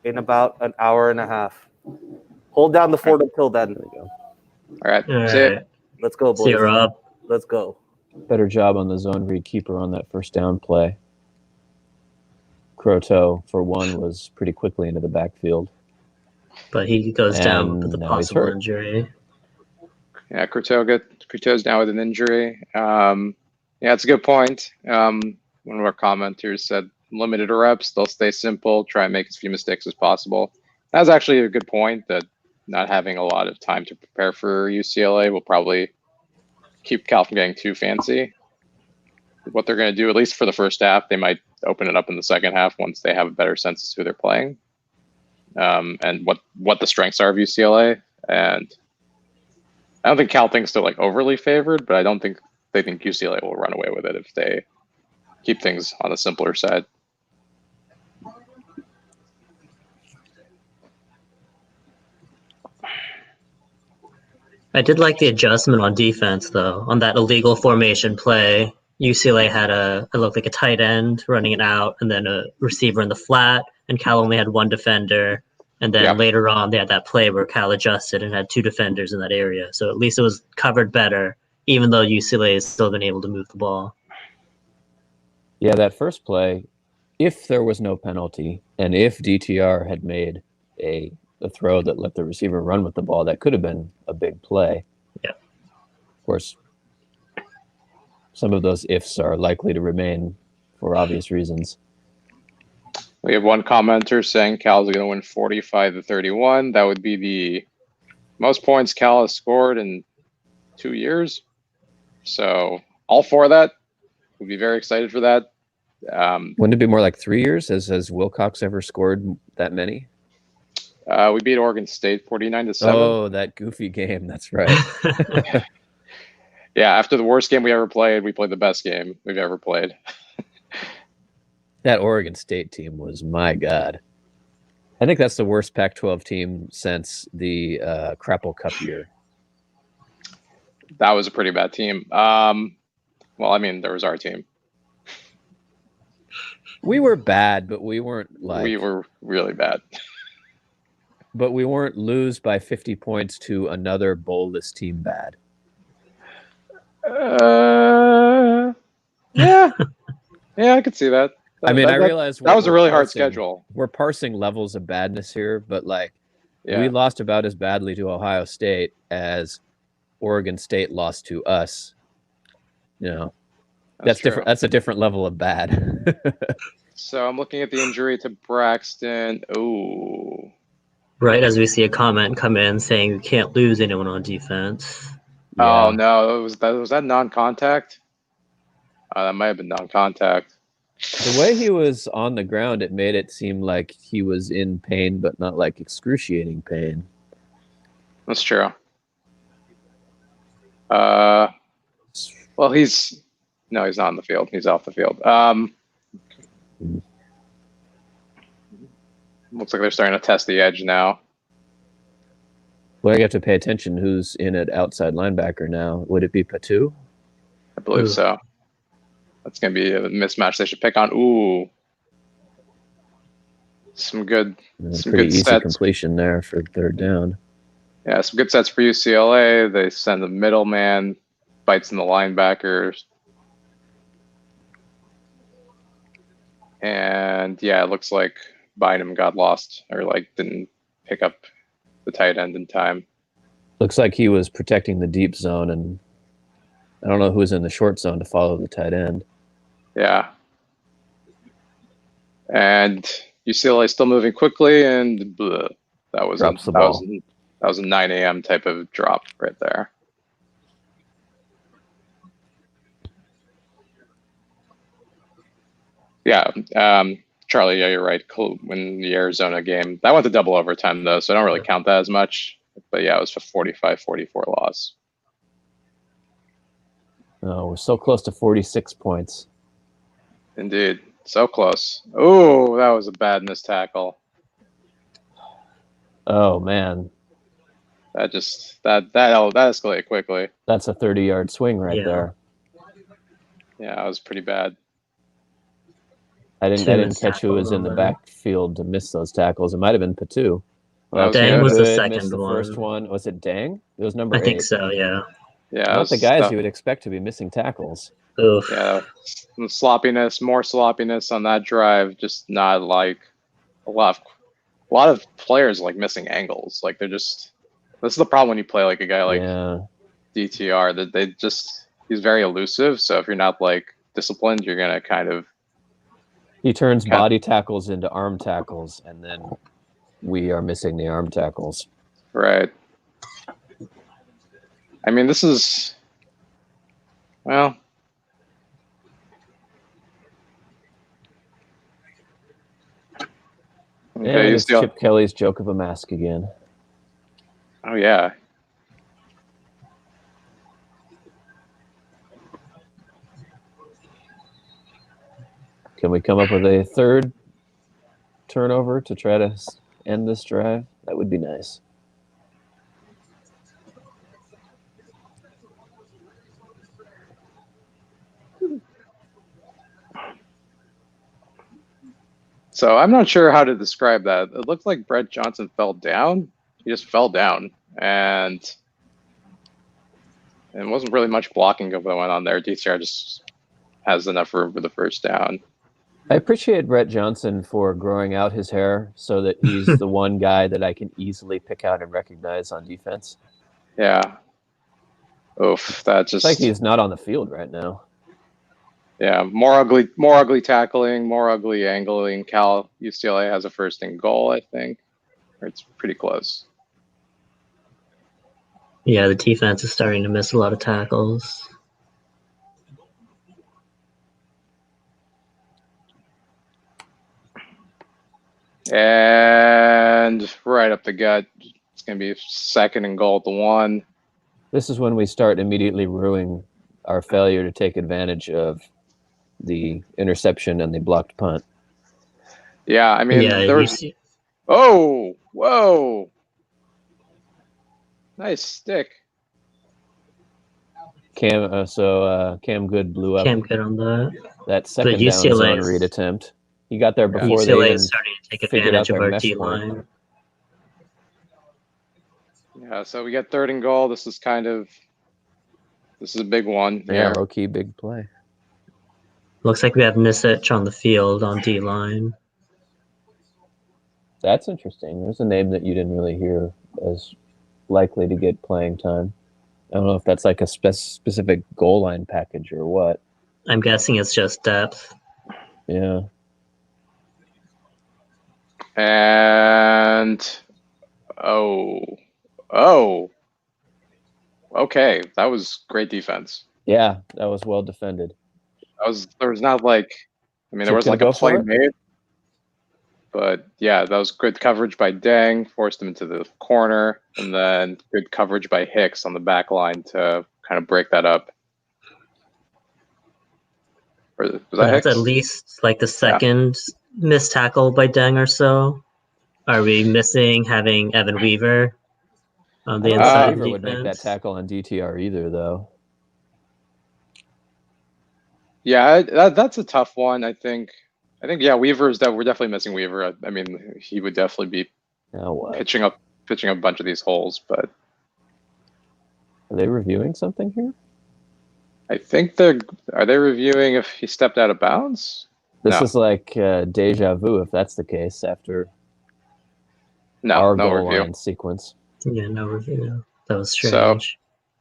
in about an hour and a half. Hold down the fort until then. There we go. All right. All See ya. right. Let's go, See you, boys. Rob. Let's go. Better job on the zone read keeper on that first down play. Croteau, for one, was pretty quickly into the backfield. But he goes down And with a now he's possible hurt. injury. Yeah, Courteau's down with an injury. Yeah, it's a good point. One of our commenters said limited reps, they'll stay simple, try and make as few mistakes as possible. That's actually a good point, that not having a lot of time to prepare for UCLA will probably keep Cal from getting too fancy. What they're going to do, at least for the first half, they might open it up in the second half once they have a better sense as to who they're playing, and what the strengths are of UCLA. And I don't think Cal thinks they're like overly favored, but I don't think they think UCLA will run away with it if they keep things on the simpler side. I did like the adjustment on defense, though. On that illegal formation play, UCLA had it looked like a tight end running it out, and then a receiver in the flat, and Cal only had one defender. And then later on, they had that play where Cal adjusted and had two defenders in that area. So at least it was covered better, even though UCLA has still been able to move the ball. Yeah, that first play, if there was no penalty, and if DTR had made a throw that let the receiver run with the ball, that could have been a big play. Yeah. Of course, some of those ifs are likely to remain for obvious reasons. We have one commenter saying Cal's going to win 45-31. That would be the most points Cal has scored in 2 years. So all for that. We'd be very excited for that. Wouldn't it be more like 3 years? Has Wilcox ever scored that many? We beat Oregon State 49-7. Oh, that goofy game. That's right. Yeah, after the worst game we ever played, we played the best game we've ever played. That Oregon State team was, my God. I think that's the worst Pac-12 team since the Crapple Cup year. That was a pretty bad team. Well, I mean, there was our team. We were bad, but we weren't like... We were really bad. But we weren't lose by 50 points to another bowlless team bad. Yeah. Yeah, I could see that. I mean, I realize that was a really hard schedule. We're parsing levels of badness here, but like Yeah. we lost about as badly to Ohio State as Oregon State lost to us. You know, that's different. That's a different level of bad. So I'm looking at the injury to Braxton. Oh. Right as we see a comment come in saying we can't lose anyone on defense. Oh Yeah. no, was that non-contact? That might have been non-contact. The way he was on the ground, it made it seem like he was in pain, but not like excruciating pain. That's true. Well, he's not on the field. He's off the field. Looks like they're starting to test the edge now. Well, you have to pay attention who's in at outside linebacker now. Would it be Patu? I believe so. That's going to be a mismatch they should pick on. Ooh. Some good Pretty easy sets. completion there for third down. Yeah, some good sets for UCLA. They send the middleman, bites in the linebackers. And yeah, it looks like Bynum got lost or like didn't pick up the tight end in time. Looks like he was protecting the deep zone, and I don't know who was in the short zone to follow the tight end. Yeah. And UCLA still moving quickly, and that was a 9 a.m. type of drop right there. Yeah, Charlie, yeah, you're right. When the Arizona game, that went to double overtime though, so I don't really count that as much. But yeah, it was a 45-44 loss. Oh, we're so close to 46 points. Indeed. So close. Oh, that was a bad missed tackle. Oh man, That escalated quickly. that's a 30-yard swing right Yeah. there. Yeah, that was pretty bad. I Two didn't missed catch who was tackles in the on that. backfield to miss those tackles. It might have been Patu. That was Dang good. was the Good, second missed the first one. Was it Dang? It was number I think 8. so, yeah. Yeah, Not the guys you would expect to be missing tackles. Oof. Yeah, some sloppiness, more sloppiness on that drive. Just not like a lot of players like missing angles. Like they're just. This is the problem when you play like a guy like Yeah. DTR. That he's very elusive. So if you're not like disciplined, you're gonna kind of. He turns body tackles into arm tackles, and then we are missing the arm tackles. Right. I mean, this is. Well. And it's Chip Kelly's joke of a mask again. Oh yeah. Can we come up with a third turnover to try to end this drive? That would be nice. So I'm not sure how to describe that. It looked like Brett Johnson fell down. He just fell down, and wasn't really much blocking going on there. DTR just has enough room for the first down. I appreciate Brett Johnson for growing out his hair so that he's the one guy that I can easily pick out and recognize on defense. Yeah. Oof, that just. It's like he's not on the field right now. Yeah, more ugly tackling, more ugly angling. UCLA has a first and goal, I think. Or it's pretty close. Yeah, the defense is starting to miss a lot of tackles. And right up the gut. It's going to be second and goal at the 1. This is when we start immediately ruining our failure to take advantage of the interception and the blocked punt. Yeah, I mean, Yeah, there was. Oh, whoa. Nice stick. Cam Good blew up Cam Good on that second down zone read attempt. He got there before UCLA they even is starting to take figured out advantage of their our mesh D point. line. Yeah, so we get third and goal. This is a big one. Yeah, Here. low key big play. Looks like we have Nisich on the field on D line. That's interesting. There's a name that you didn't really hear as likely to get playing time. I don't know if that's like a specific goal line package or what. I'm guessing it's just depth. Yeah. And okay, that was great defense. Yeah, that was well defended. There was not like, I mean, there was like a play made, but yeah, that was good coverage by Dang, forced him into the corner, and then good coverage by Hicks on the back line to kind of break that up. Was that That's Hicks? at least like the second missed tackle by Deng or so. Are we missing having Evan Weaver on the inside of Weaver the would make that tackle on DTR either, though. Yeah, that's a tough one. I think Weaver is that we're definitely missing Weaver. I mean, he would definitely be pitching up a bunch of these holes. But are they reviewing something here? I think are they reviewing if he stepped out of bounds? This is like deja vu if that's the case after our goal line sequence. Yeah, no review. That was strange. So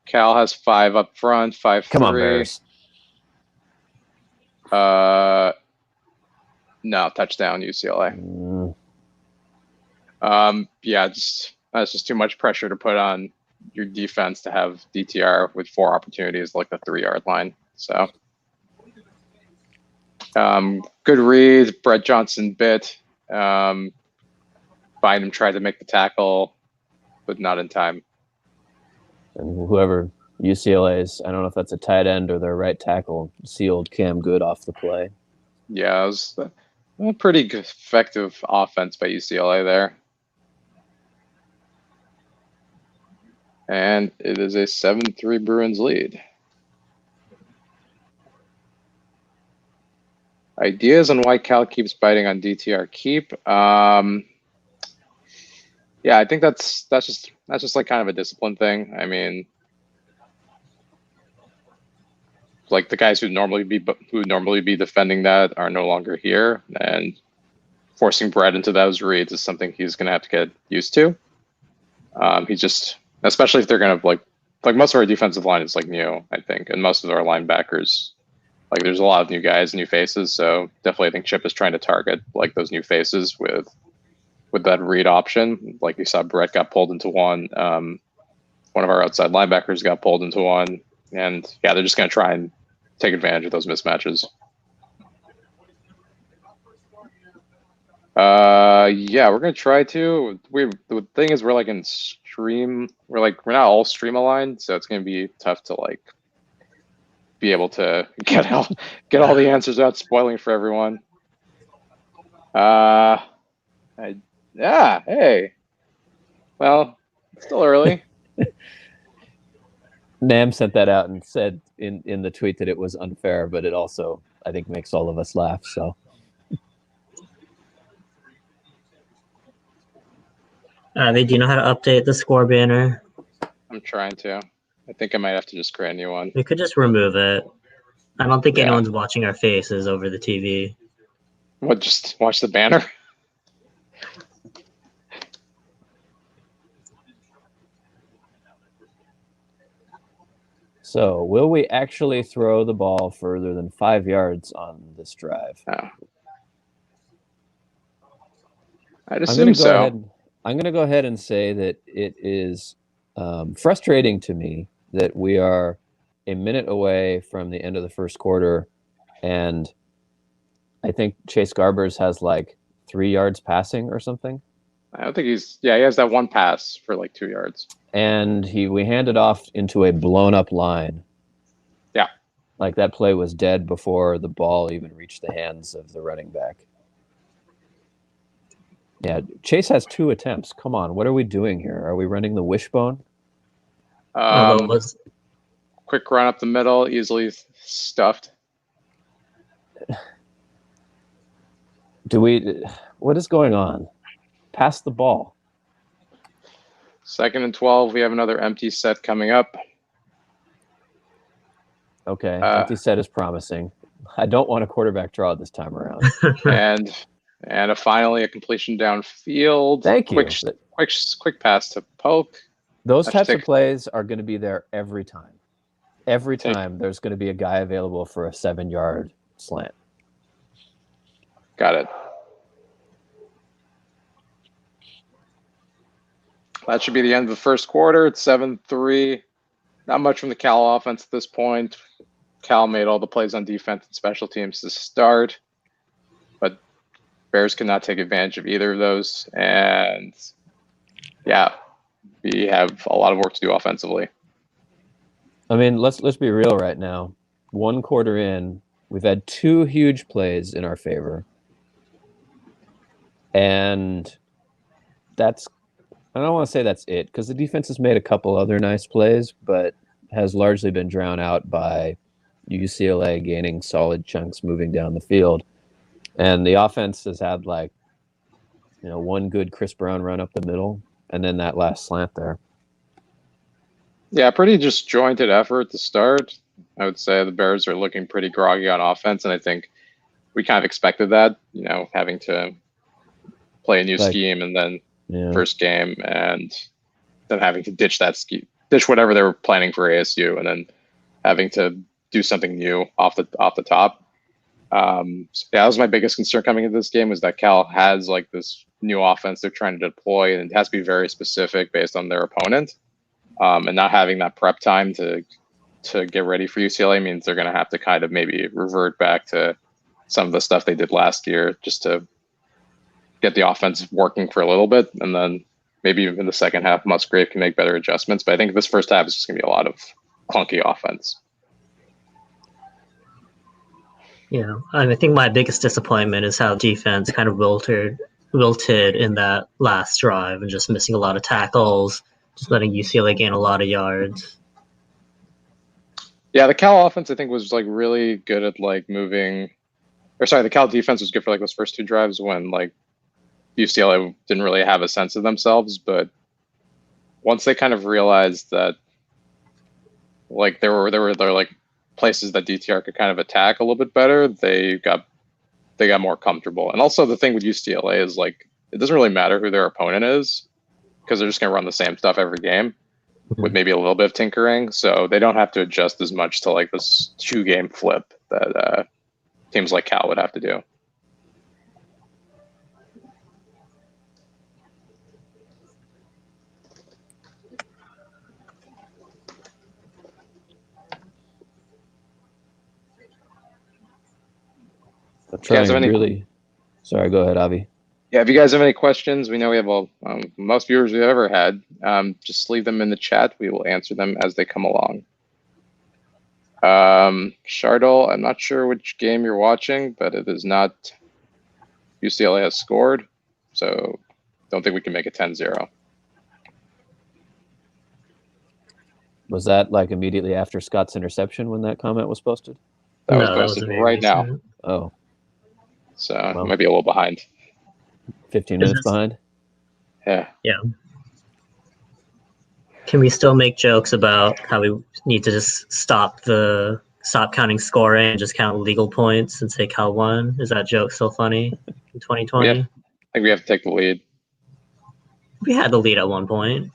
Cal has 5 up front, 5-3. Come on, Bears. No, touchdown UCLA. Yeah, that's just too much pressure to put on your defense to have DTR with 4 opportunities like the 3-yard line. So good read. Brett Johnson bit. Bynum tried to make the tackle, but not in time. And whoever UCLA's, I don't know if that's a tight end or their right tackle, sealed Cam Good off the play. Yeah, it was a pretty good, effective offense by UCLA there. And it is a 7-3 Bruins lead. Ideas on why Cal keeps biting on DTR keep. Yeah, I think that's just like kind of a discipline thing. I mean, like the guys who normally be defending that are no longer here, and forcing Brett into those reads is something he's going to have to get used to. He's just, especially if they're going to like most of our defensive line is like new, I think, and most of our linebackers, like there's a lot of new guys, new faces. So definitely, I think Chip is trying to target like those new faces with that read option. Like you saw, Brett got pulled into one. One of our outside linebackers got pulled into one, and yeah, they're just going to try and take advantage of those mismatches. Yeah, we're gonna try to. The thing is, we're like in stream. We're not all stream aligned, so it's gonna be tough to like be able to get all the answers without spoiling for everyone. Yeah. Hey. Well, it's still early. Nam sent that out and said in the tweet that it was unfair, but it also, I think, makes all of us laugh. So. Do you know how to update the score banner? I'm trying to. I think I might have to just create a new one. We could just remove it. I don't think Yeah. anyone's watching our faces over the TV. What? Just watch the banner? So, will we actually throw the ball further than 5 yards on this drive? Oh. I'd assume so. I'm going to go ahead and say that it is frustrating to me that we are a minute away from the end of the first quarter, and I think Chase Garbers has like 3 yards passing or something. I don't think he has that one pass for like 2 yards. And we handed off into a blown up line. Yeah. Like that play was dead before the ball even reached the hands of the running back. Yeah, Chase has 2 attempts. Come on, what are we doing here? Are we running the wishbone? Quick run up the middle, easily stuffed. What is going on? Pass the ball. 2nd and 12. We have another empty set coming up. Okay, empty set is promising. I don't want a quarterback draw this time around. and finally a completion downfield. Thank you. Quick pass to Polk. Those types of plays are going to be there every time. Every time there's going to be a guy available for a 7-yard slant. Got it. That should be the end of the first quarter. It's 7-3. Not much from the Cal offense at this point. Cal made all the plays on defense and special teams to start, but Bears could not take advantage of either of those. And yeah, we have a lot of work to do offensively. I mean, let's be real right now. 1 quarter in, we've had 2 huge plays in our favor. And I don't want to say that's it, because the defense has made a couple other nice plays, but has largely been drowned out by UCLA gaining solid chunks moving down the field. And the offense has had 1 good Chris Brown run up the middle, and then that last slant there. Yeah, pretty disjointed effort to start. I would say the Bears are looking pretty groggy on offense, and I think we kind of expected that, having to play a new scheme and then first game, and then having to ditch whatever they were planning for ASU, and then having to do something new off the top. That was my biggest concern coming into this game, was that Cal has this new offense they're trying to deploy, and it has to be very specific based on their opponent. And not having that prep time to get ready for UCLA means they're going to have to kind of maybe revert back to some of the stuff they did last year just to get the offense working for a little bit. And then maybe in the second half, Musgrave can make better adjustments. But I think this first half is just going to be a clunky offense. Yeah, I think my biggest disappointment is how defense kind of wilted in that last drive and just missing a lot of tackles, just letting UCLA gain a lot of yards. Yeah, the Cal offense I think was like really good at like moving, or sorry, the Cal defense was good for like those first two drives when like UCLA didn't really have a sense of themselves, but once they kind of realized that like there were like places that DTR could kind of attack a little bit better, they got more comfortable. And also the thing with UCLA is like it doesn't really matter who their opponent is because they're just going to run the same stuff every game with maybe a little bit of tinkering. So they don't have to adjust as much to like this 2-game flip that teams like Cal would have to do. Sorry, go ahead, Avi. Yeah, if you guys have any questions, we know we have most viewers we've ever had. Just leave them in the chat. We will answer them as they come along. Shardle, I'm not sure which game you're watching, but it is not UCLA has scored, so don't think we can make it 10-0. Was that like immediately after Scott's interception when that comment was posted? That was posted right now. Oh. So well, might be a little behind. 15 minutes behind? Yeah. Yeah. Can we still make jokes about how we need to just stop counting scoring and just count legal points and say Cal won? Is that joke still funny in 2020? I think we have to take the lead. We had the lead at one point.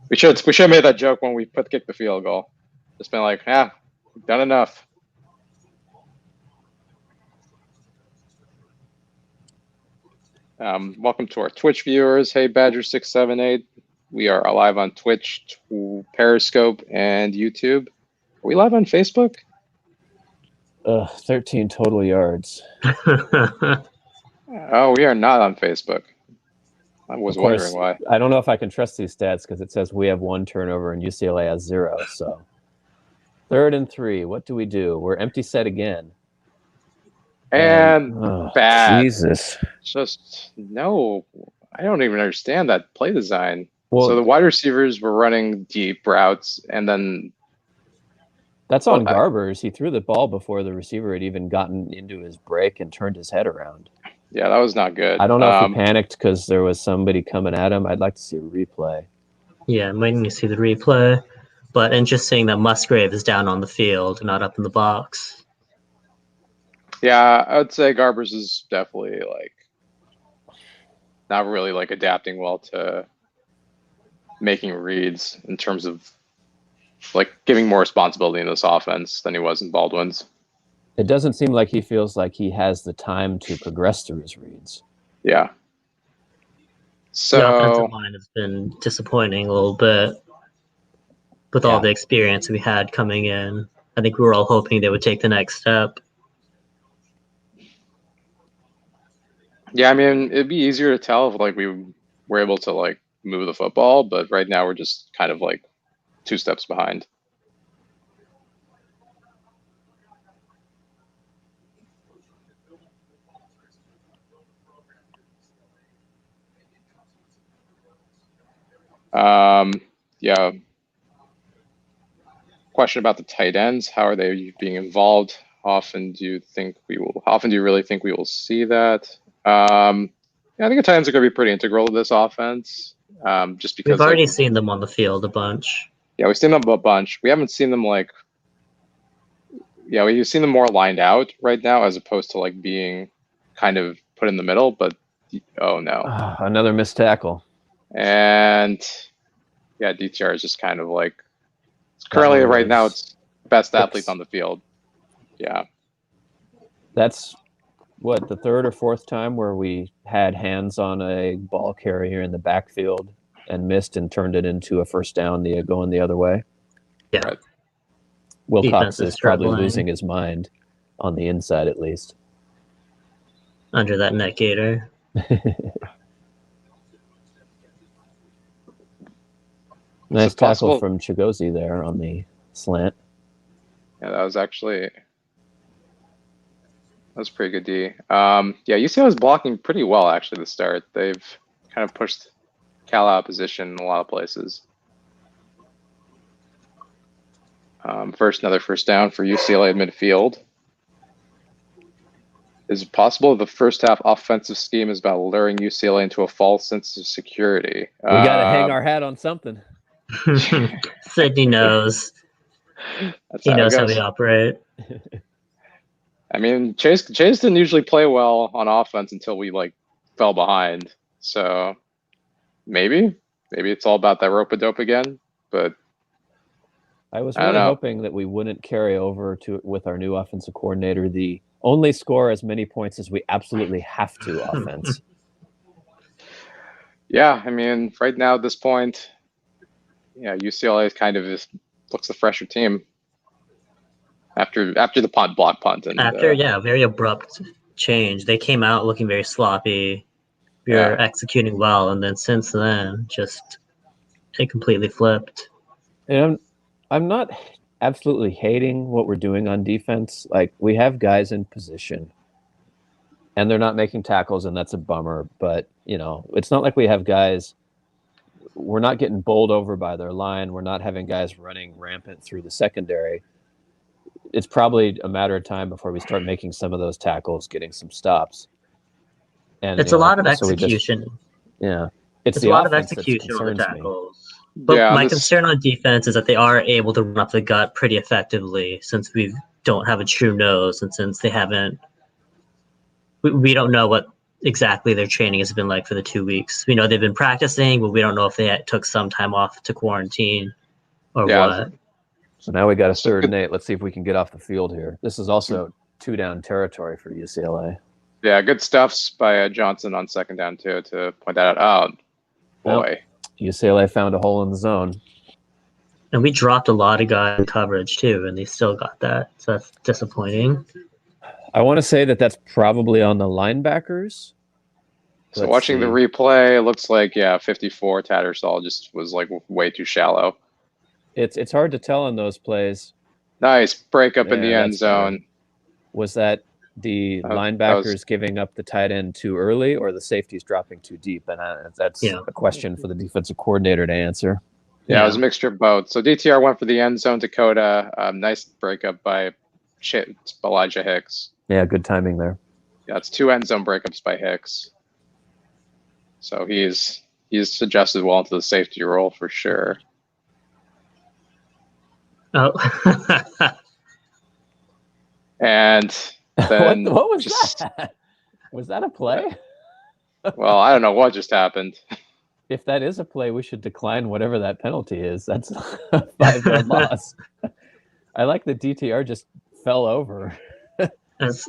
We should have made that joke when we kicked the field goal. Just been like, we've done enough. Welcome to our Twitch viewers. Hey, Badger678. We are live on Twitch, Periscope, and YouTube. Are we live on Facebook? 13 total yards. Oh, we are not on Facebook. I was wondering why. I don't know if I can trust these stats because it says we have 1 turnover and UCLA has 0. So 3rd and 3. What do we do? We're empty set again. And bad. Jesus. Just no. I don't even understand that play design. Well, so the wide receivers were running deep routes, and then that's on Garbers. He threw the ball before the receiver had even gotten into his break and turned his head around. Yeah, that was not good. I don't know if he panicked because there was somebody coming at him. I'd like to see a replay. Yeah, I might need to see the replay. But interesting that Musgrave is down on the field, not up in the box. Yeah, I would say Garbers is definitely like not really like adapting well to making reads in terms of like giving more responsibility in this offense than he was in Baldwin's. It doesn't seem like he feels like he has the time to progress through his reads. Yeah. So the offensive line has been disappointing a little bit with all the experience we had coming in. I think we were all hoping they would take the next step. Yeah, I mean, it'd be easier to tell if like we were able to like move the football, but right now we're just kind of like 2 steps behind. Yeah. Question about the tight ends. How are they being involved? How often do you really think we will see that? I think the tight ends are going to be pretty integral to this offense. Just because we've already seen them on the field a bunch. Yeah, we've seen them a bunch. We haven't seen them like. Yeah, we've seen them more lined out right now as opposed to like being kind of put in the middle. But oh no, another missed tackle. And yeah, DTR is just kind of like currently right now it's best athlete on the field. Yeah. That's what, the 3rd or 4th time where we had hands on a ball carrier in the backfield and missed and turned it into a first down going the other way. Yeah. Right. Wilcox is probably losing his mind on the inside at least. Under that net gator. Nice it tackle possible? from Chigozie there on the slant. Yeah, that was pretty good D. Yeah, UCLA was blocking pretty well actually to start. They've kind of pushed Cal out of position in a lot of places. Another first down for UCLA midfield. Is it possible the first half offensive scheme is about luring UCLA into a false sense of security? We got to hang our hat on something. Sydney knows. That's He how it knows how goes. we operate. I mean, Chase didn't usually play well on offense until we fell behind. So maybe it's all about that rope-a-dope again. But I was I don't really know. hoping that we wouldn't carry over with our new offensive coordinator the only score as many points as we absolutely have to offense. Yeah, I mean, right now at this point, yeah, UCLA looks the fresher team after the block punt and Very abrupt change. They came out looking very sloppy. We were executing well, and then since then, it completely flipped. And I'm not absolutely hating what we're doing on defense. Like, we have guys in position and they're not making tackles, and that's a bummer. But, it's not like we have guys, we're not getting bowled over by their line. We're not having guys running rampant through the secondary. It's probably a matter of time before we start making some of those tackles, getting some stops. And it's a lot of execution. It's a lot of execution on the tackles. But my concern on defense is that they are able to run up the gut pretty effectively since we don't have a true nose, and since they haven't. We don't know what exactly their training has been like for the 2 weeks. We know they've been practicing, but we don't know if they took some time off to quarantine or what. So now we got a 3rd and 8. Let's see if we can get off the field here. This is also 2-down territory for UCLA. Yeah, good stuffs by Johnson on 2nd down too to point that out. Oh boy, UCLA found a hole in the zone. And we dropped a lot of guys in coverage too, and they still got that. So that's disappointing. I want to say that that's probably on the linebackers. So watching the replay, it looks like 54 Tattersall just was way too shallow. It's hard to tell in those plays. Nice break up in the end zone. Better. Was that the linebackers giving up the tight end too early, or the safeties dropping too deep? And that's a question for the defensive coordinator to answer. Yeah, it was a mixture of both. So DTR went for the end zone. Dakota, nice breakup by Elijah Hicks. Yeah, good timing there. Yeah, it's 2 end zone breakups by Hicks. So he's suggested well into the safety role for sure. Oh. And then what was that? Was that a play? Well, I don't know what just happened. If that is a play, we should decline whatever that penalty is. That's a 5-yard loss. I like that DTR just fell over. That's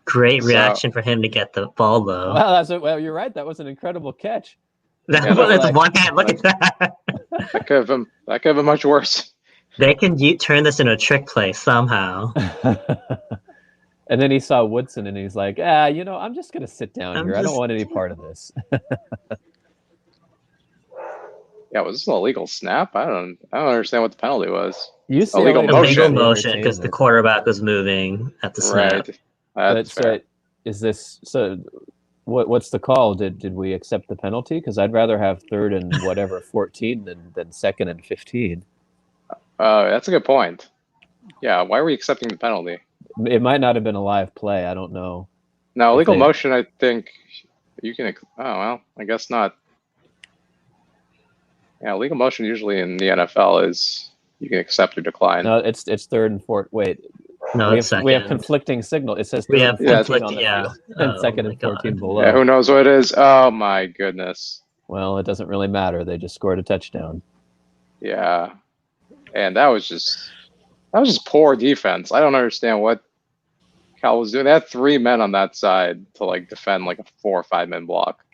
great reaction for him to get the ball, though. Well, you're right. That was an incredible catch. That's one hand. Look at that. That could have been much worse. They can turn this into a trick play somehow. And then he saw Woodson, and he's like, I'm just going to sit down here. I don't want any part of this. Yeah, was this an illegal snap? I don't understand what the penalty was. Illegal motion because the quarterback was moving at the snap. Right. Is this so? What's the call? Did we accept the penalty? Because I'd rather have 3rd and 14 than 2nd and 15. That's a good point. Yeah, why are we accepting the penalty? It might not have been a live play. I don't know. No, illegal motion. I think you can. Oh well, I guess not. Yeah, legal motion usually in the NFL is you can accept or decline. No, it's 3rd and 4th. Wait, no, we have conflicting signal. It says 3rd and 14 on the field, and 2nd and 14 below. Yeah, who knows what it is? Oh my goodness. Well, it doesn't really matter. They just scored a touchdown. Yeah, and that was just poor defense. I don't understand what Cal was doing. They had 3 men on that side to defend a 4 or 5 man block.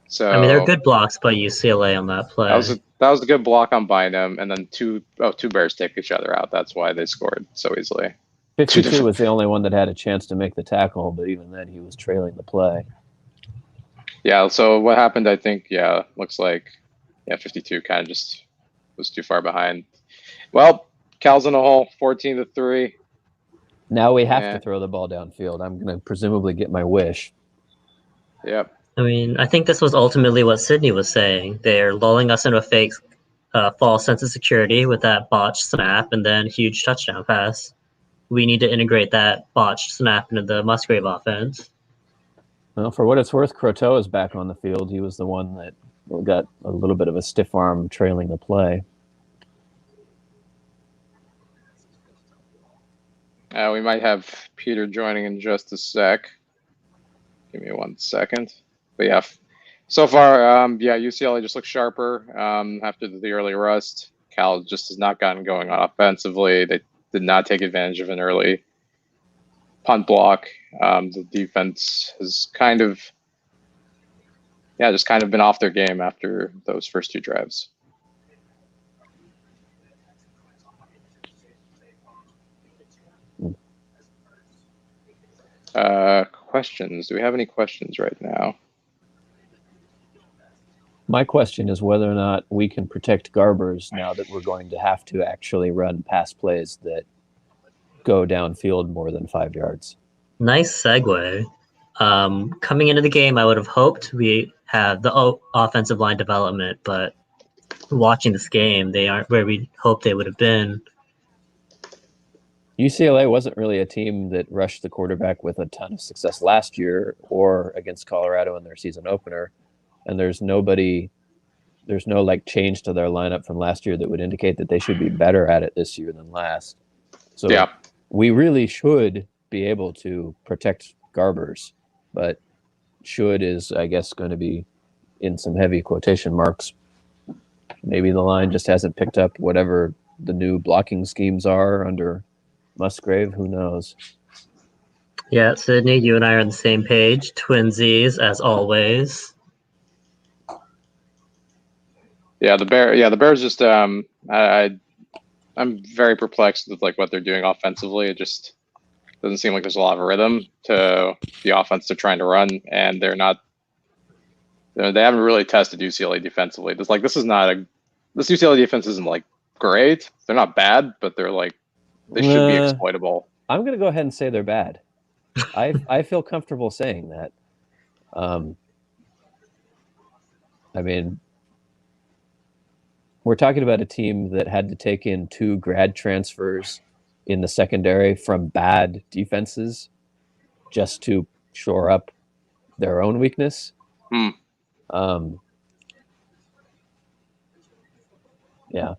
So I mean, there are good blocks by UCLA on that play. That was a good block on Bynum, and then two Bears take each other out. That's why they scored so easily. 52 was the only one that had a chance to make the tackle, but even then he was trailing the play. Yeah, so what happened, I think, looks like 52 kind of just was too far behind. Well, Cal's in a hole, 14-3. Now we have Yeah. to throw the ball downfield. I'm going to presumably get my wish. Yep. I mean, I think this was ultimately what Sydney was saying. They're lulling us into a fake false sense of security with that botched snap and then huge touchdown pass. We need to integrate that botched snap into the Musgrave offense. Well, for what it's worth, Croteau is back on the field. He was the one that got a little bit of a stiff arm trailing the play. We might have Peter joining in just a sec. Give me 1 second. But yeah, so far, UCLA just looks sharper after the early rust. Cal just has not gotten going offensively. They did not take advantage of an early punt block. The defense has just kind of been off their game after those first 2 drives. Questions? Do we have any questions right now? My question is whether or not we can protect Garbers now that we're going to have to actually run pass plays that go downfield more than 5 yards. Nice segue. Coming into the game, I would have hoped we had the offensive line development, but watching this game, they aren't where we hoped they would have been. UCLA wasn't really a team that rushed the quarterback with a ton of success last year or against Colorado in their season opener. And there's no like change to their lineup from last year that would indicate that they should be better at it this year than last. So yeah, we really should be able to protect Garbers, but should is, I guess, going to be in some heavy quotation marks. Maybe the line just hasn't picked up whatever the new blocking schemes are under Musgrave. Who knows? Yeah, Sydney, you and I are on the same page. Twinsies, as always. Yeah, the Bears just I'm very perplexed with like what they're doing offensively. It just doesn't seem like there's a lot of rhythm to the offense they're trying to run, and they haven't really tested UCLA defensively. This UCLA defense isn't like great. They're not bad, but they should be exploitable. I'm going to go ahead and say they're bad. I feel comfortable saying that. I mean, we're talking about a team that had to take in 2 grad transfers in the secondary from bad defenses just to shore up their own weakness. Yeah.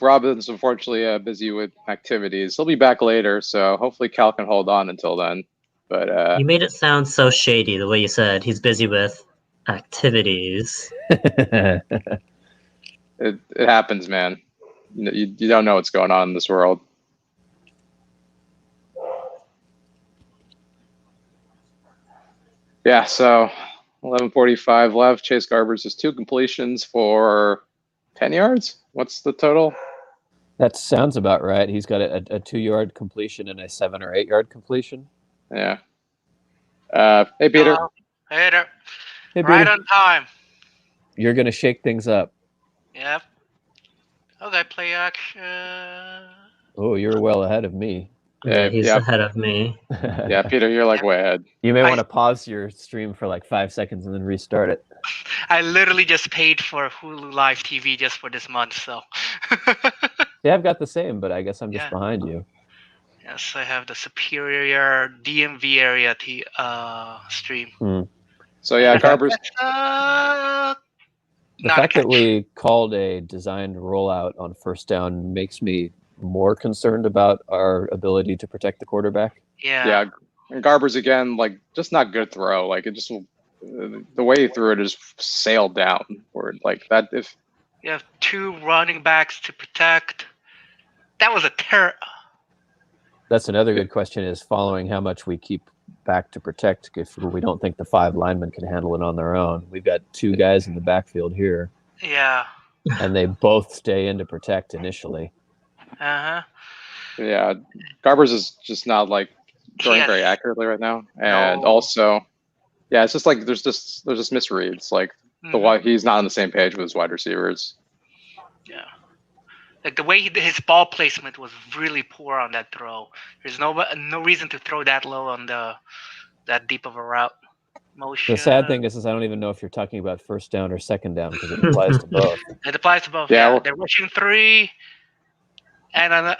Robin's unfortunately busy with activities. He'll be back later, so hopefully Cal can hold on until then. But you made it sound so shady the way you said he's busy with activities. it happens, man. You don't know what's going on in this world. Yeah, so 11:45 left. Chase Garbers has 2 completions for 10 yards. What's the total? That sounds about right. He's got a 2-yard completion and a 7 or 8 yard completion. Yeah. Hey, Peter. Hey there. Hey, Right Peter. on time. You're going to shake things up. Yep. Okay, play action. Oh, you're well ahead of me. Yeah, he's ahead of me. Yeah, Peter, you're like way ahead. You may want to pause your stream for like 5 seconds and then restart it. I literally just paid for Hulu Live TV just for this month, so. Yeah, I've got the same, but I guess I'm just behind you. Yes, I have the superior DMV area stream. So yeah, Garbers. The fact that we called a designed rollout on first down makes me more concerned about our ability to protect the quarterback. Yeah. And Garbers again, like just not good throw. Like it just the way he threw it just sailed down. Or like that if you have 2 running backs to protect. That was a terror. That's another good question, is following how much we keep back to protect if we don't think the 5 linemen can handle it on their own. We've got 2 guys in the backfield here. Yeah. And they both stay in to protect initially. Uh-huh. Yeah. Garbers is just not like throwing very accurately right now. And also, yeah, it's just like there's just misreads. Like He's not on the same page with his wide receivers. Yeah. Like the way his ball placement was really poor on that throw. There's no reason to throw that low on that deep of a route motion. The sad thing is I don't even know if you're talking about first down or second down because it applies to both. It applies to both. Yeah, Yeah, well- they're rushing 3, and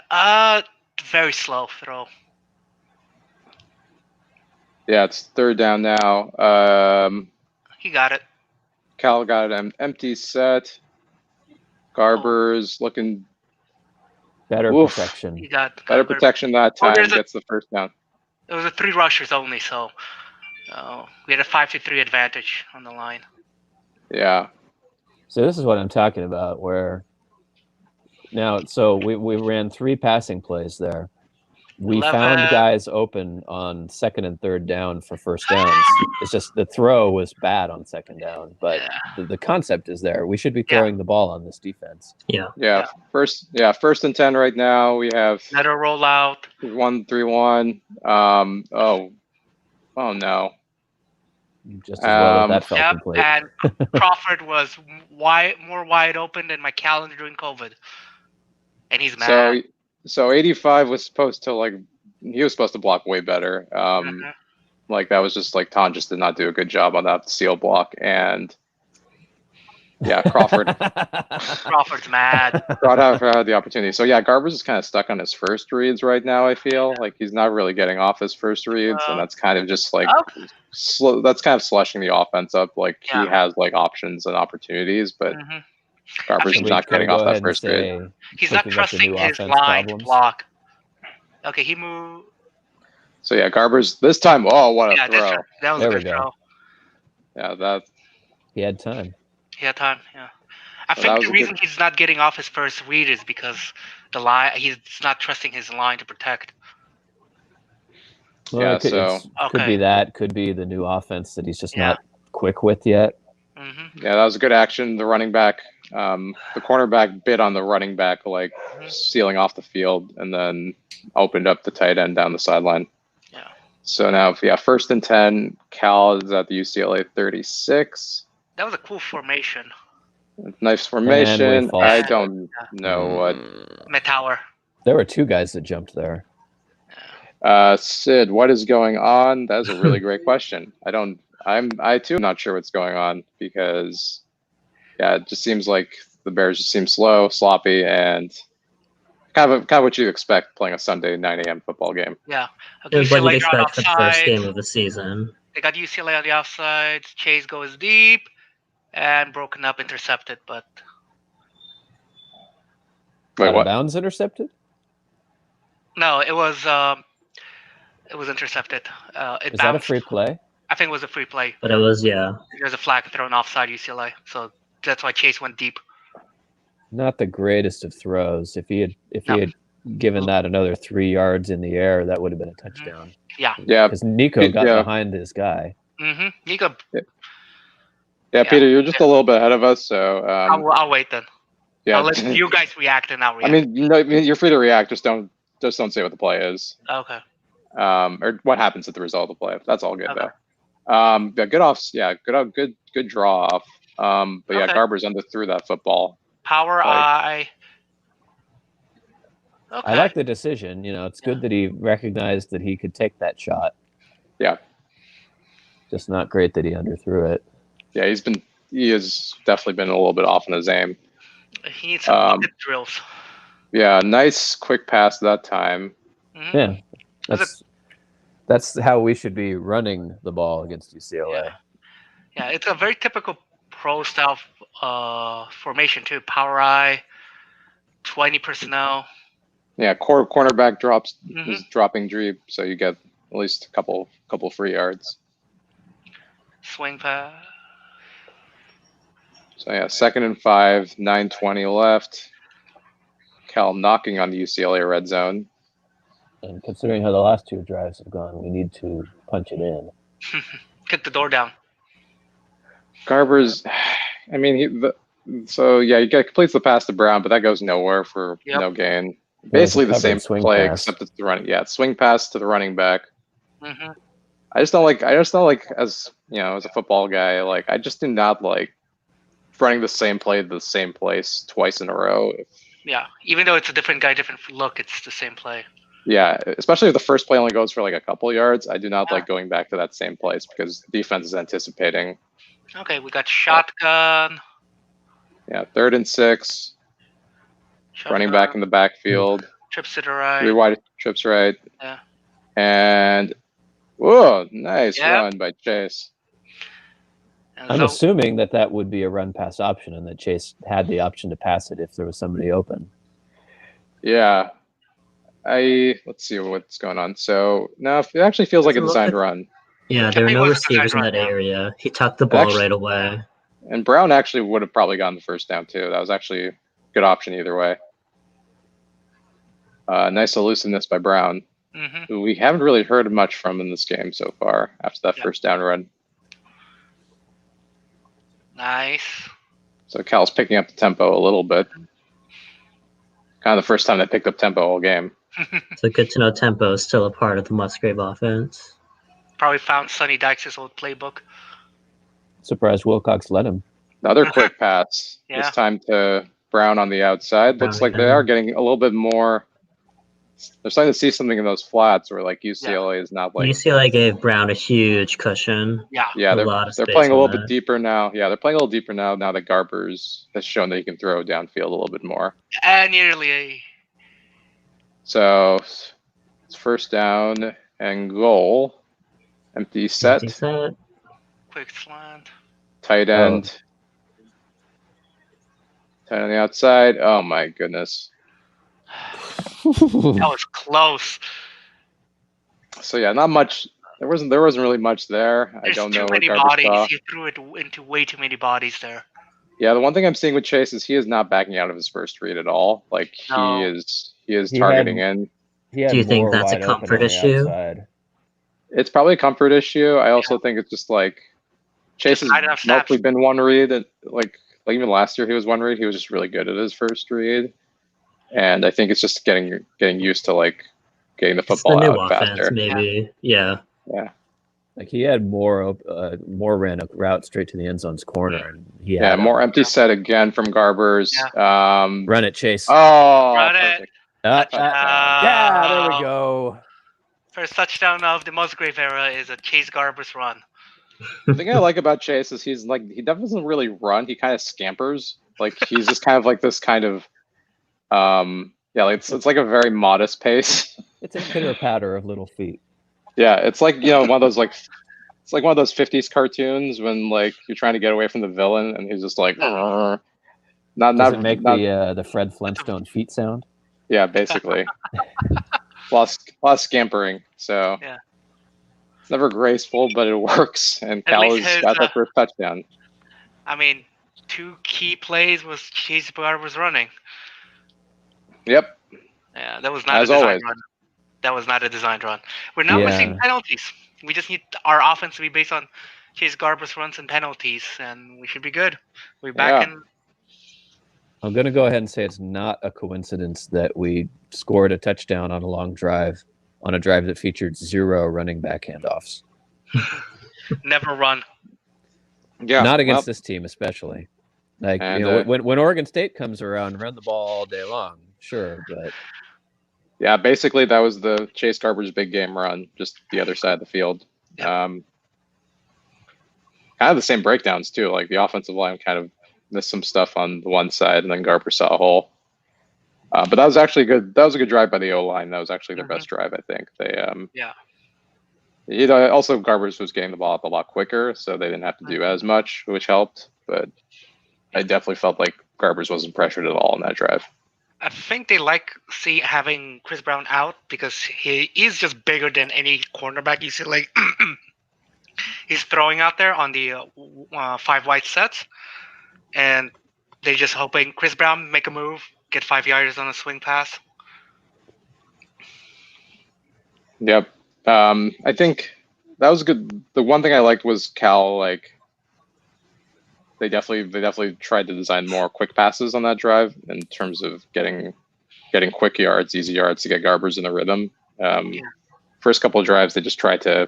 very slow throw. Yeah, it's third down now. He got it. Cal got an empty set. Garber's looking Better Oof. protection. He got better good. protection that time. there's a- Gets the first down. It was a 3 rushers only, so we had a 5-3 advantage on the line. Yeah. So this is what I'm talking about. Where now, so we ran 3 passing plays there. We 11. found guys open on second and third down for first downs. It's just the throw was bad on second down, but the concept is there. We should be throwing the ball on this defense. Yeah. First and 10 right now. We have Another rollout. 1-3-1. Oh no. Just as well as that Falcon Yep, plate. and Crawford was more wide open than my calendar during COVID, and he's mad. So 85 was supposed to he was supposed to block way better. Like that was just Ton just did not do a good job on that seal block, and yeah, Crawford's mad. Crawford had the opportunity. So yeah, Garber's is kind of stuck on his first reads right now. I feel like he's not really getting off his first reads, and that's kind of just that's kind of slushing the offense up. He has options and opportunities, but Garber's not getting off that first read. He's not trusting his line to block. Okay, he moved. So yeah, Garber's this time. Oh, what a throw! That was a good throw. Yeah, he had time. He had time. Yeah, I think the reason he's not getting off his first read is because he's not trusting his line to protect. Well, could be that. Could be the new offense that he's just not quick with yet. Yeah, that was a good action. The running back, the cornerback bit on the running back, sealing off the field, and then opened up the tight end down the sideline. Yeah. So now, first and 10. Cal is at the UCLA 36. That was a cool formation. Nice formation. I don't know what. Metower. There were 2 guys that jumped there. Sid, what is going on? That is a really great question. I too am not sure what's going on because, it just seems like the Bears just seem slow, sloppy, and kind of what you expect playing a Sunday 9 a.m. football game. Yeah. Okay, what you'd expect for the first game of the season. They got UCLA on the outside. Chase goes deep and broken up, intercepted, but. Wait, Out what? of bounds intercepted? No, it was intercepted. Is that a free play? I think it was a free play. But it was, There's a flag thrown offside UCLA, so that's why Chase went deep. Not the greatest of throws. If he had given that another 3 yards in the air, that would have been a touchdown. Yeah. Yeah. Because Nico got behind his guy. Nico. Yeah, Peter, you're just a little bit ahead of us, so. I'll wait then. Yeah. I'll let you guys react and I'll react. I mean, you're free to react. Just don't say what the play is. Okay. Or what happens at the result of the play. That's all good though. Good draw off. But yeah, Garber's underthrew that football. Power eye. Okay. I like the decision. It's good that he recognized that he could take that shot. Yeah. Just not great that he underthrew it. Yeah, he has definitely been a little bit off in his aim. He needs some bucket drills. Yeah, nice quick pass that time. Yeah. That's how we should be running the ball against UCLA. Yeah, it's a very typical pro style formation too. Power eye, 20 personnel. Yeah, cornerback is dropping deep, so you get at least a couple free yards. Swing pass. So yeah, 2nd and 5, 9:20 left. Cal knocking on the UCLA red zone. And considering how the last 2 drives have gone, we need to punch it in. Kick the door down. Garber's, I mean, he completes the pass to Brown, but that goes nowhere for no gain. Basically the same play, except it's the running. Yeah, swing pass to the running back. I just don't like as a football guy, I just do not like running the same play the same place twice in a row. Yeah, even though it's a different guy, different look, it's the same play. Yeah, especially if the first play only goes for like a couple yards. I do not like going back to that same place because defense is anticipating. Okay, we got shotgun. Yeah, 3rd and 6. Shotgun, Running back in the backfield. trips to the right. 3 wide trips right. Yeah. And whoa, nice Yeah. run by Chase. And I'm so, assuming that would be a run pass option and that Chase had the option to pass it if there was somebody open. Yeah. Let's see what's going on. So now it actually feels like a designed run. Yeah, there were no was a receivers in designed that run, yeah. area. He tucked the ball Actually- right away. And Brown actually would have probably gotten the first down too. That was actually a good option either way. Nice elusiveness by Brown, who we haven't really heard much from in this game so far after that first down run. nice. So Cal's picking up the tempo a little bit. Kind of the first time they picked up tempo all game. So good to know tempo is still a part of the Musgrave offense. Probably found Sonny Dykes' old playbook. Surprised Wilcox let him. Another quick pass. Yeah. This time to Brown on the outside. Looks Brown like they again. are getting a little bit more. They're starting to see something in those flats where like UCLA is not like. UCLA gave Brown a huge cushion. Yeah. Yeah, a lot of they're space playing a on little bit that. deeper now. Yeah, they're playing a little deeper now. Now that Garbers has shown that he can throw downfield a little bit more. And nearly. So it's first down and goal. Empty set. Empty set. Quick slant. Tight end. Tight on the outside. Oh my goodness. That was close. So yeah, not much. There wasn't really much there. There's I don't too know what many Garbers bodies. saw. He threw it into way too many bodies there. Yeah, the one thing I'm seeing with Chase is he is not backing out of his first read at all. Like No. he is He targeting had- in. He had Do you think more that's a wide open comfort on the issue? outside. It's probably a comfort issue. I also think it's just like Chase Just not enough has snaps. mostly been one read. And like even last year he was one read. He was just really good at his first read. And I think it's just getting used to like getting the It's the football new out offense, faster. maybe. Yeah. Like he had more ran a route straight to the end zone's corner, and he Yeah, had more empty set again from Garbers. run it, Chase. Oh, Run it. perfect. Yeah, there we go. First touchdown of the Musgrave era is a Chase Garbers run. The thing I like about Chase is he doesn't really run. He kind of scampers. Like he's just kind of like this kind of like it's like a very modest pace. It's a pitter patter of little feet. Yeah, it's like one of those like it's like one of those 50s cartoons when like you're trying to get away from the villain and he's just like Does it make the Fred Flintstone feet sound? Yeah, basically. plus scampering. So Yeah. it's never graceful, but it works. And At least Cal his, got that first touchdown. I mean, 2 key plays was Chase Garbers running. Yep. Yeah, that was not As a designed always. run. That was not a designed run. We're not Yeah. missing penalties. We just need our offense to be based on Chase Garbers runs and penalties, and we should be good. We're back Yeah. in. I'm going to go ahead and say it's not a coincidence that we scored a touchdown on a long drive, on a drive that featured 0 running back handoffs. Never run. Yeah. Not against well, this team, especially. Like And, when Oregon State comes around, run the ball all day long, sure, but yeah, basically that was the Chase Garbers big game run, just the other side of the field. Yep. Kind of the same breakdowns too. Like the offensive line kind of missed some stuff on the one side, and then Garber saw a hole. But that was actually good. That was a good drive by the O line. That was actually their best drive, I think. They Yeah. Also Garbers was getting the ball up a lot quicker, so they didn't have to do as much, which helped. But I definitely felt like Garbers wasn't pressured at all in that drive. I think they like having Chris Brown out because he is just bigger than any cornerback you see. Like he's throwing out there on the 5 wide sets, and they're just hoping Chris Brown make a move, get 5 yards on a swing pass. Yep. I think that was good. The one thing I liked was Cal, like they definitely tried to design more quick passes on that drive in terms of getting quick yards, easy yards to get Garbers in a rhythm. First couple of drives, they just tried to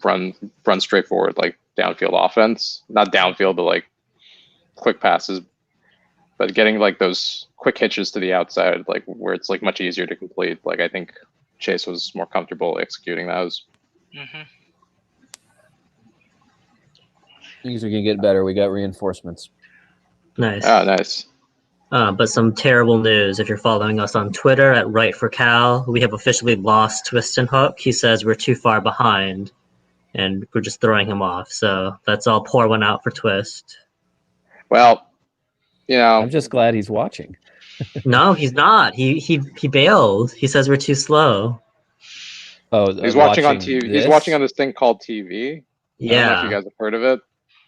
run straightforward, like downfield offense. Not downfield, but like quick passes, but getting like those quick hitches to the outside, like where it's like much easier to complete. Like I think Chase was more comfortable executing those. Mm-hmm. Things are gonna get better. We got reinforcements. Nice. Oh, nice. But some terrible news if you're following us on Twitter at Right for Cal. We have officially lost Twist and Hook. He says we're too far behind and we're just throwing him off. So let's all pour one out for Twist. Well, you know, I'm just glad he's watching. No, he's not. He bailed. He says we're too slow. Oh, he's watching on TV. He's watching on this thing called TV. I don't know if you Yeah. guys have heard of it,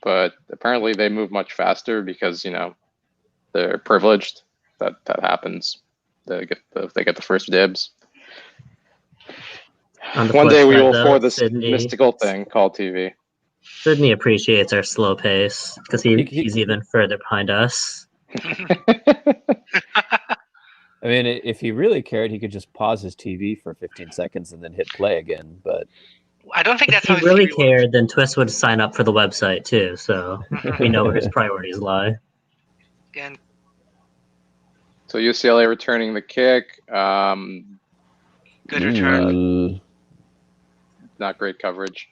but apparently they move much faster because they're privileged. That happens. If they get the first dibs. On the One flip day we side, will though, for this Sydney- mystical thing called TV. Sydney appreciates our slow pace because he's even further behind us. I mean, if he really cared, he could just pause his TV for 15 seconds and then hit play again. But I don't think If that's he how his really TV works. cared, then Twist would sign up for the website too. So we know where his priorities lie. And So UCLA returning the kick. good return. Not great coverage.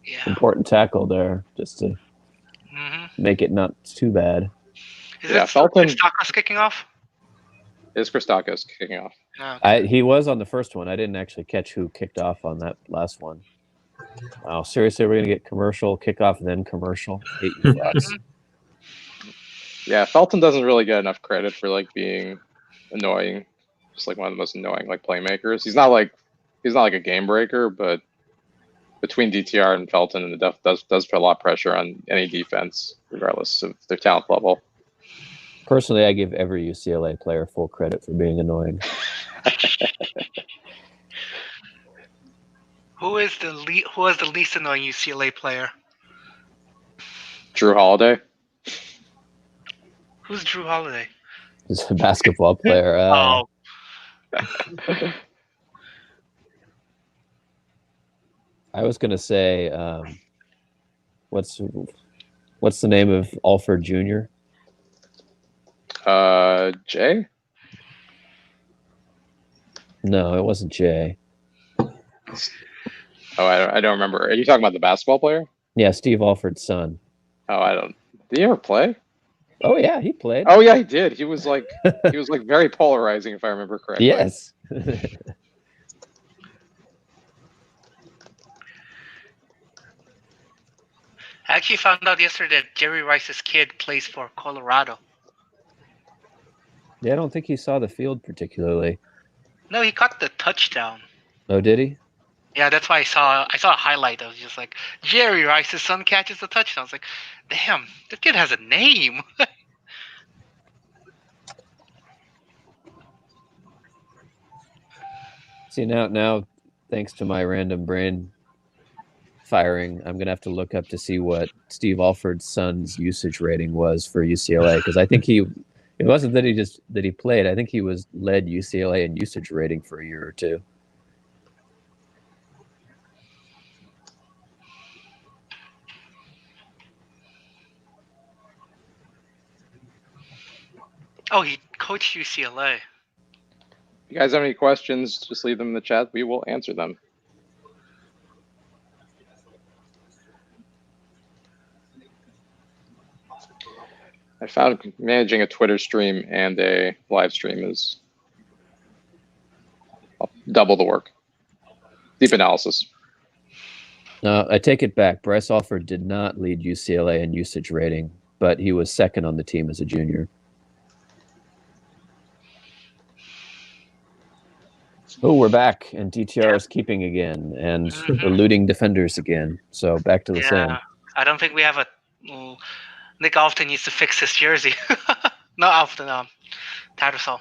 Yeah. Important tackle there, just to Mm-hmm. make it not too bad. Is Yeah, it Felton- Christakis kicking off? Is Christakis kicking off? Oh, He was on the first one. I didn't actually catch who kicked off on that last one. Wow, seriously, we're gonna get commercial kickoff then commercial. Hate you, Fox. Yeah, Felton doesn't really get enough credit for like being annoying. Just like one of the most annoying like playmakers. He's not like a game breaker, but between DTR and Felton, it does put a lot of pressure on any defense, regardless of their talent level. Personally, I give every UCLA player full credit for being annoying. who is the least annoying UCLA player? Drew Holiday. Who's Drew Holiday? He's a basketball player. Oh, I was gonna say, what's the name of Alford Jr.? Jay. No, it wasn't Jay. Oh, I don't remember. Are you talking about the basketball player? Yeah, Steve Alford's son. Oh, I don't. Did he ever play? Oh yeah, he played. Oh yeah, he did. He was like very polarizing, if I remember correctly. Yes. I actually found out yesterday that Jerry Rice's kid plays for Colorado. Yeah, I don't think he saw the field particularly. No, he caught the touchdown. Oh, did he? Yeah, that's why I saw a highlight. I was just like, Jerry Rice's son catches the touchdown. I was like, damn, that kid has a name. See now, thanks to my random brain firing, I'm gonna have to look up to see what Steve Alford's son's usage rating was for UCLA, because I think it wasn't that he played. I think he led UCLA in usage rating for a year or two. Oh, he coached UCLA. If you guys have any questions, just leave them in the chat. We will answer them. I found managing a Twitter stream and a live stream is double the work. Deep analysis. No, I take it back. Bryce Alford did not lead UCLA in usage rating, but he was second on the team as a junior. Oh, we're back, and DTR is keeping again, and eluding defenders again. So back to the same. I don't think we have a. Nick Alfton needs to fix his jersey. Not Alfton, Tattersall.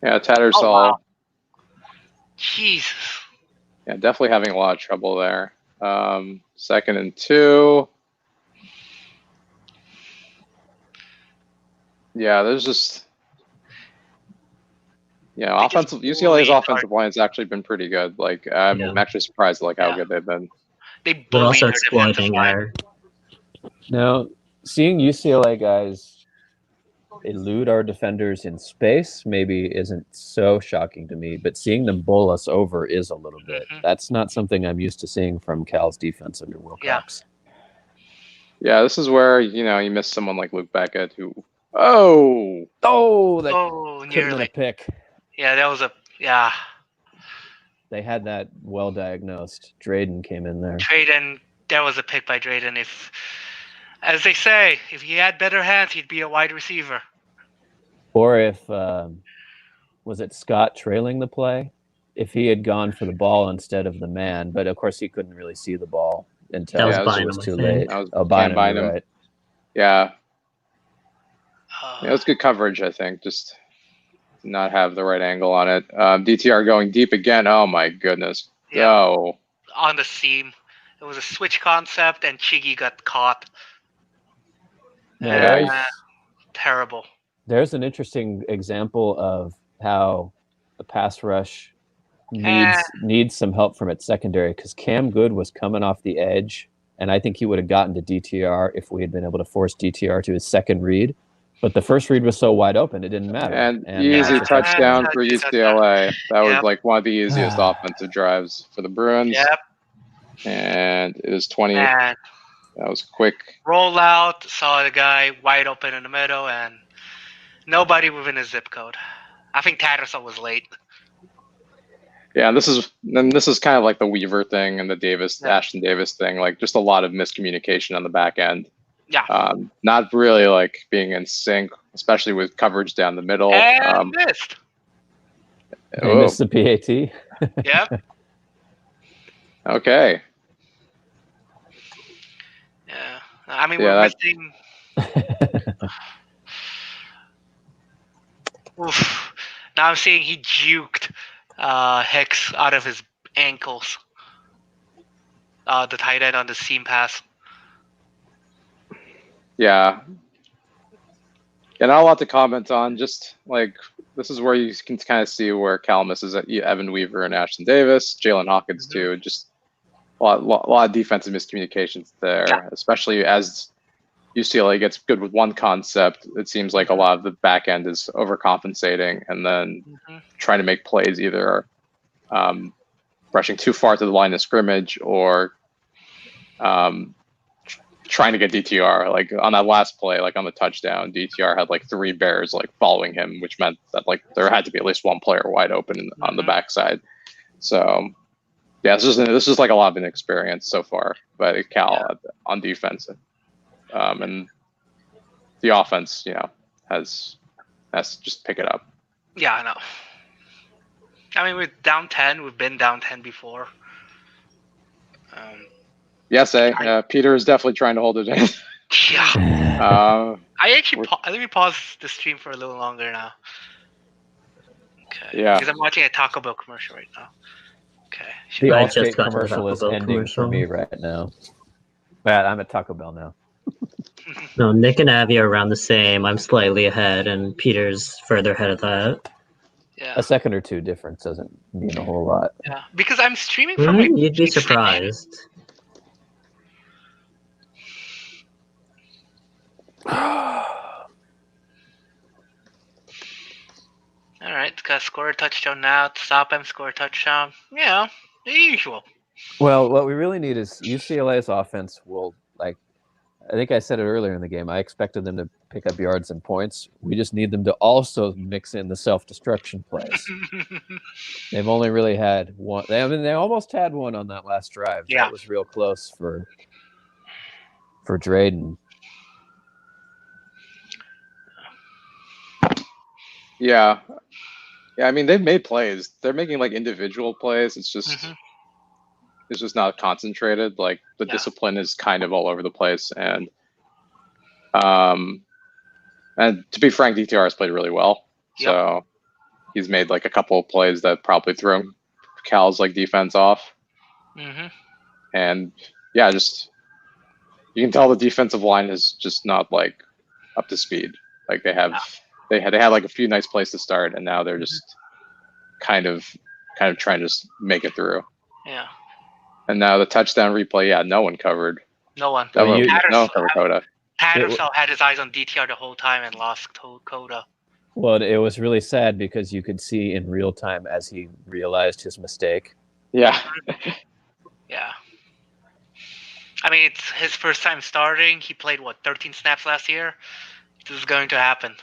Yeah, Tattersall. Oh, wow. Jesus. Yeah, definitely having a lot of trouble there. 2nd and 2. Yeah, there's just. Yeah, offensive UCLA's offensive line has actually been pretty good. Like I'm actually surprised at how good they've been. They're also exploiting our. Now, seeing UCLA guys elude our defenders in space maybe isn't so shocking to me, but seeing them bowl us over is a little bit. That's not something I'm used to seeing from Cal's defense under Wilcox. Yeah, this is where, you miss someone like Luke Beckett who, that That could have been nearly. a pick. Yeah, that was They had that well diagnosed. Drayden came in there. Drayden, that was a pick by Drayden. If, as they say, if he had better hands, he'd be a wide receiver. Or if, was it Scott trailing the play? If he had gone for the ball instead of the man, but of course he couldn't really see the ball until That was it was Bynum, too I think. late. That was Bynum, Bynum. you're right. Yeah. It was good coverage, I think. Just not have the right angle on it. DTR going deep again. Oh my goodness. Yeah. Go. On the seam. It was a switch concept, and Chigi got caught. Terrible. There's an interesting example of how the pass rush needs some help from its secondary, because Cam Good was coming off the edge, and I think he would have gotten to DTR if we had been able to force DTR to his second read. But the first read was so wide open, it didn't matter. And easy touchdown for UCLA. That was like one of the easiest offensive drives for the Bruins. Yep. And it is 20. And that was quick. Roll out, saw the guy wide open in the middle, and nobody within his zip code. I think Tatterson was late. Yeah, and this is kind of like the Weaver thing and the Ashton Davis thing, like just a lot of miscommunication on the back end. Yeah. Not really like being in sync, especially with coverage down the middle. And missed. They missed the PAT. Yep. Okay. Yeah. I mean, we're missing. Oof. Now I'm seeing he juked Hicks out of his ankles. The tight end on the seam pass. Yeah. Yeah, not a lot to comment on. Just like this is where you can kind of see where Cal misses at Evan Weaver and Ashton Davis, Jalen Hawkins too. Just a lot of defensive miscommunications there, especially as UCLA gets good with one concept. It seems like a lot of the back end is overcompensating and then trying to make plays, either rushing too far to the line of scrimmage or trying to get DTR. Like on that last play, like on the touchdown, DTR had like 3 Bears like following him, which meant that like there had to be at least one player wide open on the backside. So yeah, this is like a lot of inexperience so far, but Cal on defense, and the offense, has to just pick it up. Yeah, I know. I mean, we're down 10. We've been down 10 before. Yes, Peter is definitely trying to hold it in. Yeah. Let me pause the stream for a little longer now. Okay. Yeah. Because I'm watching a Taco Bell commercial right now. Okay. The Allstate commercial is ending for me right now. But I'm at Taco Bell now. No, Nick and Avi are around the same. I'm slightly ahead, and Peter's further ahead of that. Yeah. A second or two difference doesn't mean a whole lot. Yeah, because I'm streaming from my. You'd be surprised. All right, got to score a touchdown now. Stop him, score a touchdown. Yeah, the usual. Well, what we really need is UCLA's offense will, like, I think I said it earlier in the game, I expected them to pick up yards and points. We just need them to also mix in the self-destruction plays. They've only really had one. They almost had one on that last drive. Yeah. That was real close for Drayden. Yeah. I mean, they've made plays. They're making like individual plays. It's just it's just not concentrated. Like the discipline is kind of all over the place, and to be frank, DTR has played really well. Yep. So he's made like a couple of plays that probably threw Cal's like defense off. And yeah, just you can tell the defensive line is just not like up to speed. Like they had like a few nice plays to start, and now they're just kind of trying to just make it through. Yeah. And now the touchdown replay, no one covered. No one. No one covered Coda. Tattersall had his eyes on DTR the whole time and lost to Coda. Well, it was really sad because you could see in real time as he realized his mistake. Yeah. Yeah. I mean, it's his first time starting. He played, 13 snaps last year? This is going to happen.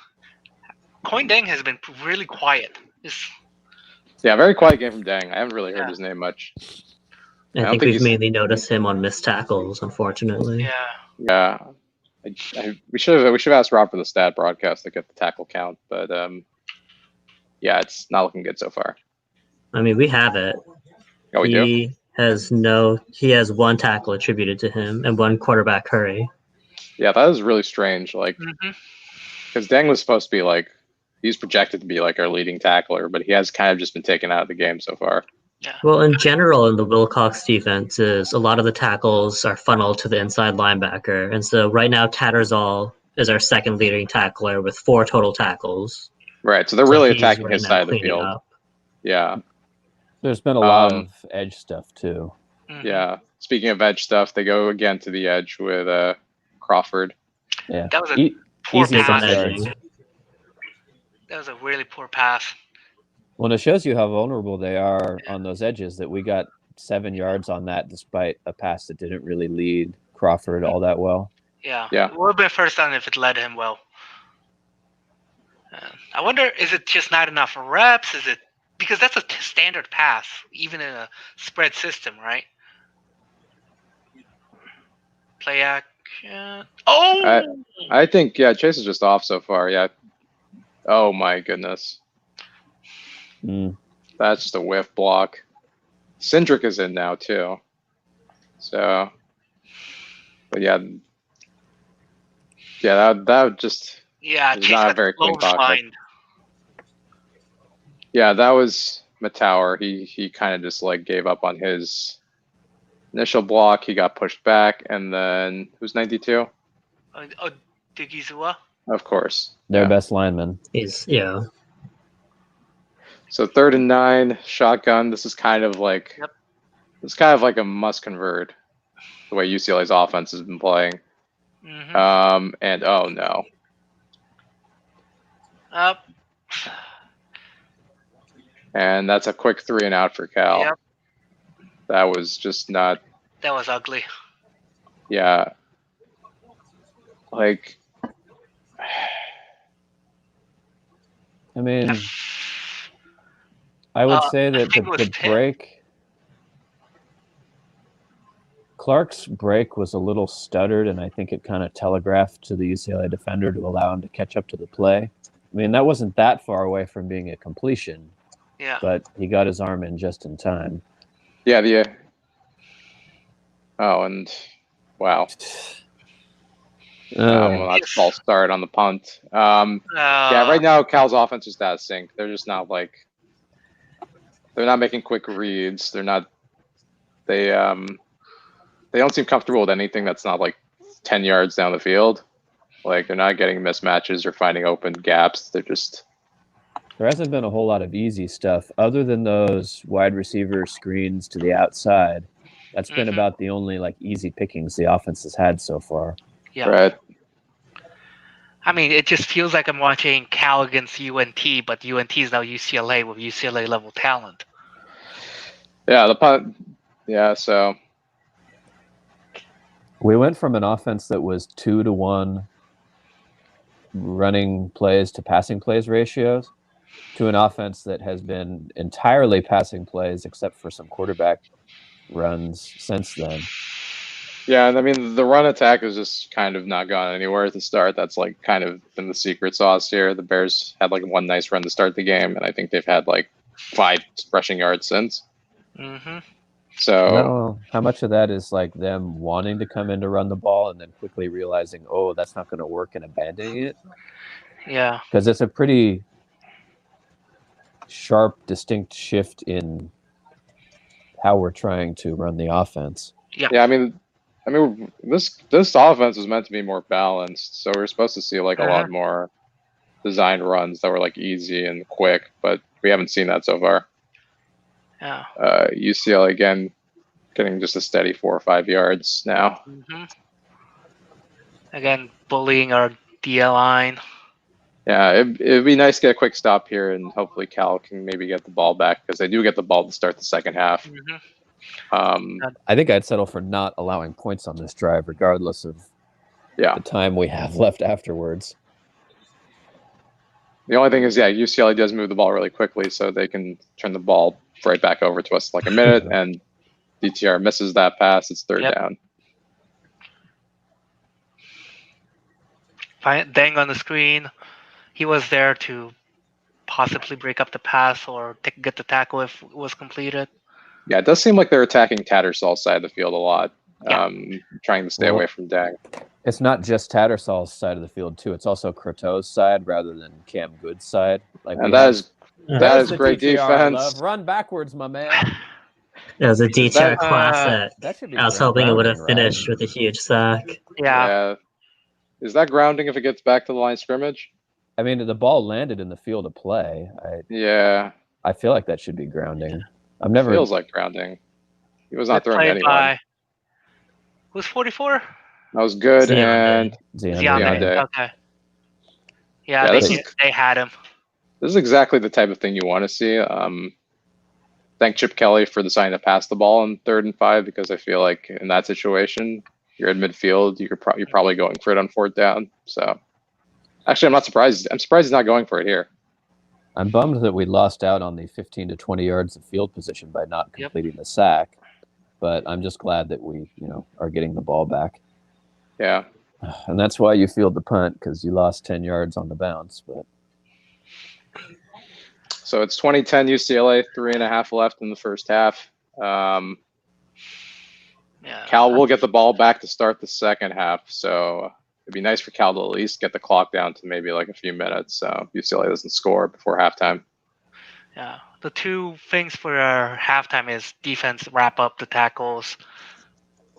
Coin Deng has been really quiet. Yeah, very quiet game from Dang. I haven't really heard his name much. I don't think think we've he's- mainly noticed him on missed tackles, unfortunately. Yeah. Yeah. We should have asked Rob for the stat broadcast to get the tackle count, but yeah, it's not looking good so far. I mean, we have it. Oh, we do? He has one tackle attributed to him and one quarterback hurry. Yeah, that is really strange. Like, Mm-hmm. because Deng was supposed to be like, he's projected to be like our leading tackler, but he has kind of just been taken out of the game so far. Yeah. Well, in general, in the Wilcox defense, a lot of the tackles are funneled to the inside linebacker, and so right now Tattersall is our second leading tackler with 4 total tackles. Right, so they're So really he's attacking right his now side of the cleaning field. up. Yeah, There's been a lot of edge stuff too. Mhm. yeah. Speaking of edge stuff, they go again to the edge with Crawford. Yeah, That was a poor easy pass. 6 yards. Edging. That was a really poor pass. Well, it shows you how vulnerable they are on those edges. That we got 7 yards on that, despite a pass that didn't really lead Crawford all that well. Yeah. Yeah. It would have been first down if it led him well. I wonder, is it just not enough reps? Is it because that's a standard pass, even in a spread system, right? Play action. Oh! I think, yeah, Chase is just off so far. Yeah. Oh my goodness. Mm. That's just a whiff block. Cindric is in now too. So, but yeah. Yeah, that would just, Yeah, It's Chase not a got very clean low pocket. line. yeah, that was Matauer. He kind of just like gave up on his initial block. He got pushed back, and then who's 92? Digizua. Of course. Their Yeah. best lineman. So 3rd and 9, shotgun. This is kind of like Yep. it's kind of like a must convert. The way UCLA's offense has been playing. Mm-hmm. And oh no. Up. And that's a quick 3 and out for Cal. Yep. That was just not. That was ugly. Yeah. Like. I mean, I would say that think it was the 10. break, Clark's break was a little stuttered, and I think it kind of telegraphed to the UCLA defender to allow him to catch up to the play. I mean, that wasn't that far away from being a completion, Yeah. but he got his arm in just in time. Yeah. Oh, and wow. Well, that's a false start on the punt. Yeah, right now Cal's offense is out of sync. They're just not like. They're not making quick reads. They're not. They don't seem comfortable with anything that's not like 10 yards down the field. Like they're not getting mismatches or finding open gaps. They're just. There hasn't been a whole lot of easy stuff other than those wide receiver screens to the outside. That's been Mhm. about the only like easy pickings the offense has had so far. Yeah. Right. I mean, it just feels like I'm watching Cal against UNT, but UNT is now UCLA with UCLA level talent. Yeah, the punt. Yeah, so We went from an offense that was 2-to-1 running plays to passing plays ratios to an offense that has been entirely passing plays except for some quarterback runs since then. yeah, and I mean the run attack is just kind of not gone anywhere at the start. That's like kind of been the secret sauce here. The Bears had like one nice run to start the game, and I think they've had like 5 rushing yards since. Mm-hmm. So No, how much of that is like them wanting to come in to run the ball and then quickly realizing, oh, that's not going to work and abandoning it? Yeah. Because it's a pretty sharp, distinct shift in how we're trying to run the offense. yeah, I mean this offense was meant to be more balanced. So we're supposed to see like a lot more designed runs that were like easy and quick, but we haven't seen that so far. Yeah. UCLA again getting just a steady 4 or 5 yards now. Mm-hmm. Again, bullying our DL line. Yeah, it'd be nice to get a quick stop here, and hopefully Cal can maybe get the ball back because they do get the ball to start the second half. I think I'd settle for not allowing points on this drive, regardless of Yeah. the time we have left afterwards. The only thing is, yeah, UCLA does move the ball really quickly, so they can turn the ball right back over to us in like a minute, and DTR misses that pass. It's third down. Dang on the screen. He was there to possibly break up the pass or get the tackle if it was completed. Yeah, it does seem like they're attacking Tattersall's side of the field a lot, Yeah. trying to stay away from Dang. It's not just Tattersall's side of the field too. It's also Croteau's side rather than Cam Good's side. Like, and that is the great DTR I defense. love. Run backwards, my man. It was a DTR that- classic. That should be I was hoping it would have grounding, finished with a huge sack. Yeah. Is that grounding if it gets back to the line of scrimmage? I mean, the ball landed in the field of play. I feel like that should be grounding. I've never Feels like grounding. He was not throwing to anyone. By, who's 44? That was good. Zion And Zion. Okay. Yeah, they had him. This is exactly the type of thing you want to see. Thank Chip Kelly for deciding to pass the ball in 3rd and 5, because I feel like in that situation, you're at midfield, you're probably going for it on 4th down. So actually, I'm not surprised. I'm surprised he's not going for it here. I'm bummed that we lost out on the 15 to 20 yards of field position by not completing the sack, but I'm just glad that we, are getting the ball back. Yeah. And that's why you field the punt, because you lost 10 yards on the bounce. But so it's 2010 UCLA, 3.5 left in the first half. Cal will get the ball back to start the second half, so it'd be nice for Cal to at least get the clock down to maybe like a few minutes, so UCLA doesn't score before halftime. Yeah, the two things for our halftime is defense wrap up the tackles,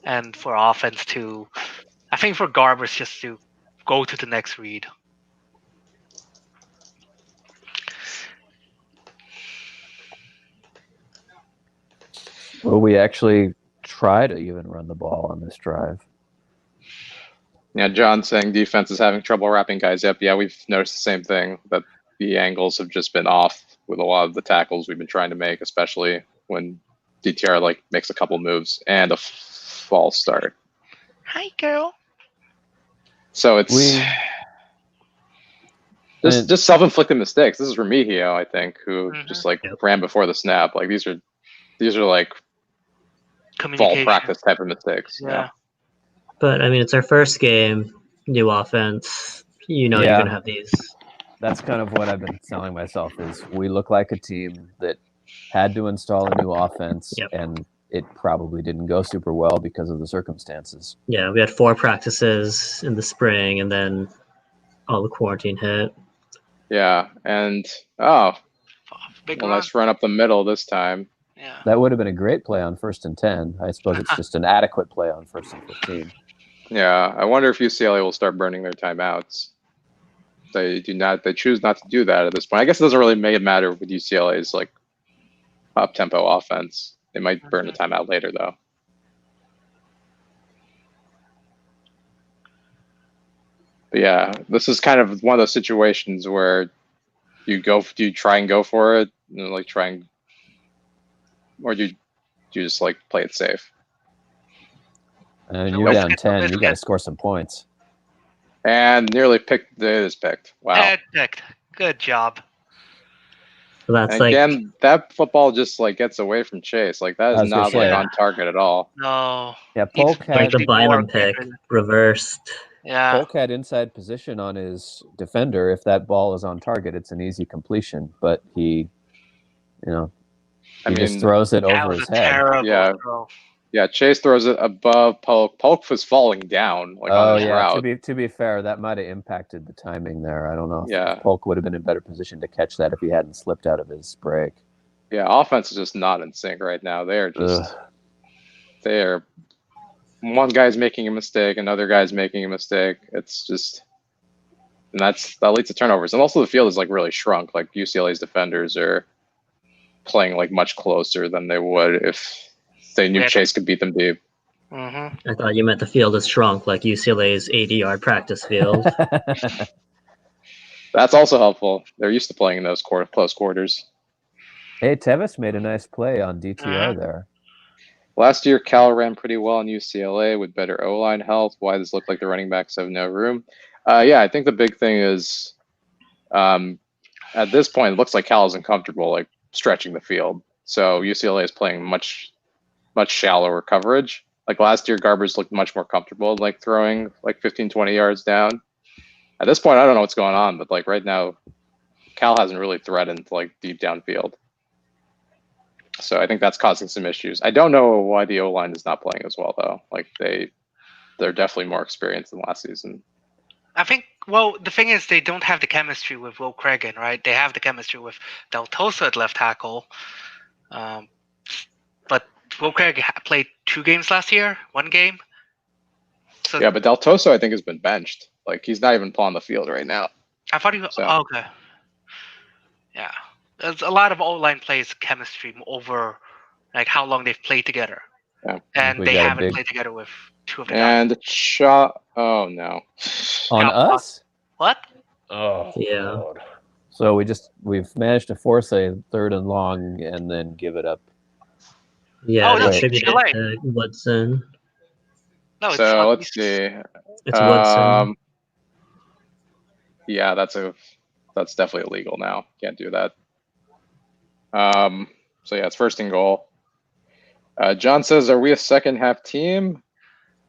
and for offense to, I think for Garbers just to go to the next read. will we actually try to even run the ball on this drive? Yeah, John saying defense is having trouble wrapping guys up. Yeah, we've noticed the same thing, that the angles have just been off with a lot of the tackles we've been trying to make, especially when DTR makes a couple moves and a false start. Hi, girl. So it's just self-inflicted mistakes. This is Remigio, I think, who just ran before the snap. Like these are like fall practice type of mistakes. Yeah. But I mean, it's our first game, new offense. You're gonna have these. That's kind of what I've been telling myself, is we look like a team that had to install a new offense, and it probably didn't go super well because of the circumstances. Yeah, we had 4 practices in the spring, and then all the quarantine hit. Yeah, and nice run up the middle this time. Yeah, that would have been a great play on 1st and 10. I suppose it's just an adequate play on 1st and 15. Yeah, I wonder if UCLA will start burning their timeouts. They do not. They choose not to do that at this point. I guess it doesn't really matter with UCLA's up tempo offense. They might burn the timeout later though. But yeah, this is kind of one of those situations where you try and go for it, or do you just play it safe? And you're down 10. You got to score some points. And nearly picked. It is picked. Wow. Picked. Good job. So that's again, that football just gets away from Chase. That is not on target at all. No. Yeah, Polk had the Bynum pick reversed. Yeah. Polk had inside position on his defender. If that ball is on target, it's an easy completion. But he just throws it over his head. Throw. Yeah, Chase throws it above Polk. Polk was falling down on his route. To be fair, that might have impacted the timing there. I don't know if Polk would have been in better position to catch that if he hadn't slipped out of his break. Yeah, offense is just not in sync right now. One guy's making a mistake, another guy's making a mistake. It's just, and that leads to turnovers. And also the field is really shrunk. UCLA's defenders are playing much closer than they would if they knew Chase could beat them deep. Mm-hmm. I thought you meant the field is shrunk like UCLA's 80-yard practice field. That's also helpful. They're used to playing in those close quarters. Hey, Tevis made a nice play on DTR there. Last year, Cal ran pretty well in UCLA with better O-line health. Why does it look like the running backs have no room? Yeah, I think the big thing is at this point, it looks like Cal isn't comfortable like stretching the field. So UCLA is playing much shallower coverage. Like last year, Garbers looked much more comfortable like throwing like 15, 20 yards down. At this point, I don't know what's going on, but like right now, Cal hasn't really threatened like deep downfield. So I think that's causing some issues. I don't know why the O-line is not playing as well though. Like they're definitely more experienced than last season. I think, well, the thing is they don't have the chemistry with Will Cregan, right? They have the chemistry with Del Tosa at left tackle. But Will Cregan played 2 games last year, 1 game. So Yeah, but Del Toso I think has been benched. Like he's not even on the field right now. I thought he was, So. okay. Yeah. There's a lot of O-line plays chemistry over like how long they've played together. Yeah. And We they got a haven't big- played together with 2 of the guys. And the shot. Oh no. On Cal- us? What? Oh, Yeah. Lord. So we've managed to force a 3rd and long and then give it up. Yeah, Oh, they that's attribute UCLA. it to Woodson. No, it's So not. let's see. It's Woodson. Yeah, that's definitely illegal now. Can't do that. So yeah, it's 1st and goal. John says, "Are we a second half team?"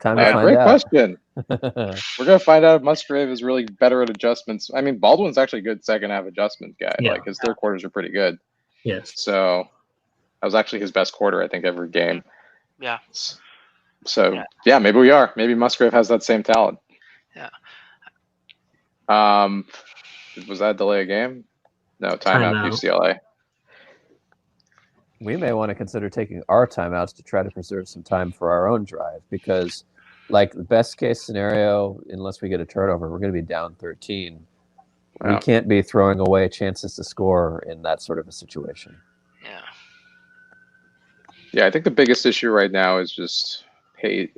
Time to find Great out. question. We're gonna find out if Musgrave is really better at adjustments. I mean, Baldwin's actually a good second half adjustment guy. Yeah. Like his 3rd quarters are pretty good. Yes. So that was actually his best quarter, I think, every game. Yeah. So yeah, maybe we are. Maybe Musgrave has that same talent. Yeah. Was that delay a game? No, timeout. Timeout. UCLA. We may want to consider taking our timeouts to try to preserve some time for our own drive because, like, the best case scenario, unless we get a turnover, we're going to be down 13. We Wow. can't be throwing away chances to score in that sort of a situation. Yeah. Yeah, I think the biggest issue right now is just the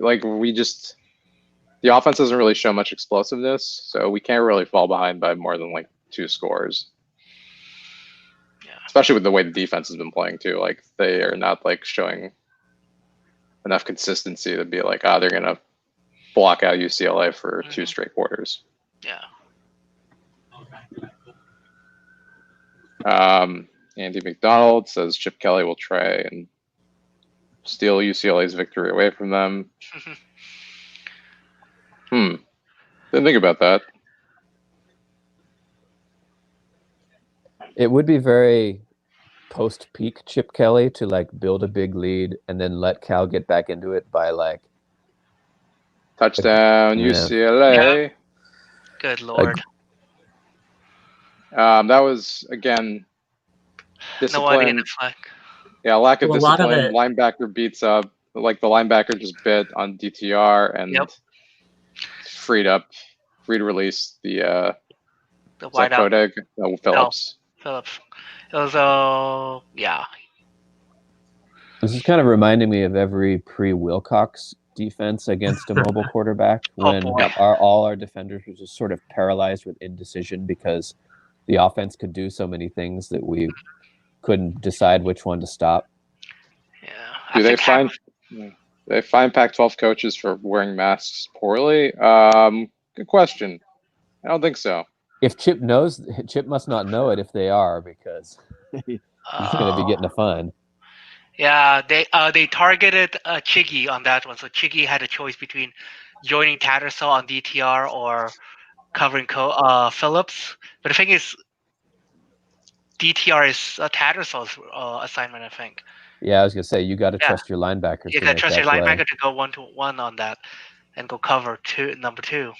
offense doesn't really show much explosiveness, so we can't really fall behind by more than like 2 scores. Yeah. Especially with the way the defense has been playing too. Like they are not like showing enough consistency to be like, they're gonna block out UCLA for 2 straight quarters. Yeah. Andy McDonald says Chip Kelly will try and steal UCLA's victory away from them. Didn't think about that. It would be very post-peak Chip Kelly to like build a big lead and then let Cal get back into it by like Touchdown Yeah. UCLA. Good Lord. That was again No idea discipline. the flag. Yeah, lack of Well, a lot of discipline. it- Linebacker beats up. Like the linebacker just bit on DTR and Yep. free to release the The is that wideout. Kodak? No, Phillips. Phillips. It was yeah. This is kind of reminding me of every pre-Wilcox defense against a mobile quarterback when boy. all our defenders were just sort of paralyzed with indecision because the offense could do so many things that we couldn't decide which one to stop. Yeah. Do they find Pac-12 coaches for wearing masks poorly? Good question. I don't think so. If Chip knows, Chip must not know it if they are because he's going to be getting a fine. Yeah, they targeted Chiggy on that one. So Chiggy had a choice between joining Tattersall on DTR or covering Phillips. But the thing is, DTR is Tattersall's assignment, I think. Yeah, I was going to say, you got to Yeah. trust your linebackers. You to gotta make trust that your play. linebacker to go 1-to-1 on that and go cover number 2.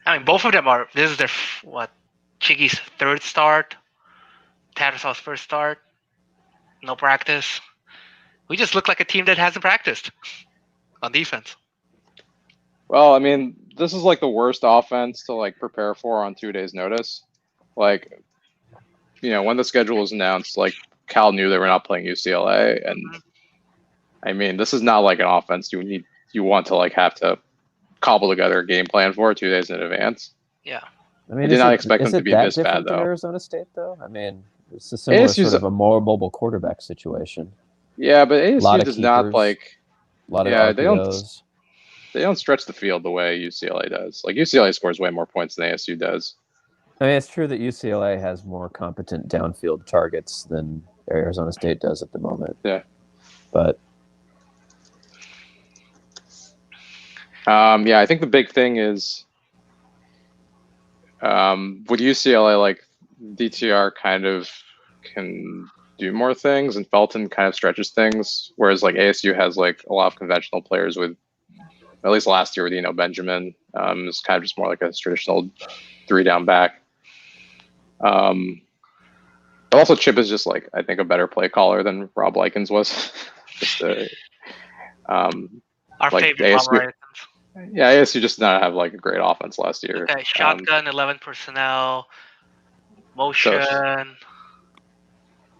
I mean, both of them are. This is their Chiggy's 3rd start, Tattersall's 1st start. No practice. We just look like a team that hasn't practiced on defense. Well, I mean, this is like the worst offense to like prepare for on 2 days' notice. Like, when the schedule was announced, like Cal knew they were not playing UCLA, and I mean, this is not like an offense you want to like have to cobble together a game plan for 2 days in advance. Yeah. I mean, I did not expect them to be this bad, different though. than Arizona State, though? I mean, it's a similar ASU's sort of a more mobile quarterback situation. Yeah, but A lot ASU of does not keepers, like. A lot of Yeah, RPOs. they don't stretch the field the way UCLA does. Like UCLA scores way more points than ASU does. I mean, it's true that UCLA has more competent downfield targets than Arizona State does at the moment. Yeah. But yeah, I think the big thing is with UCLA, like DTR kind of can do more things, and Felton kind of stretches things, whereas like ASU has like a lot of conventional players with, at least last year with Benjamin, is kind of just more like a traditional 3-down back. But also Chip is just like, I think, a better play caller than Rob Likens was. Just Our like favorite ASU. Americans. Yeah, ASU just did not have like a great offense last year. Okay, shotgun, 11 personnel, motion.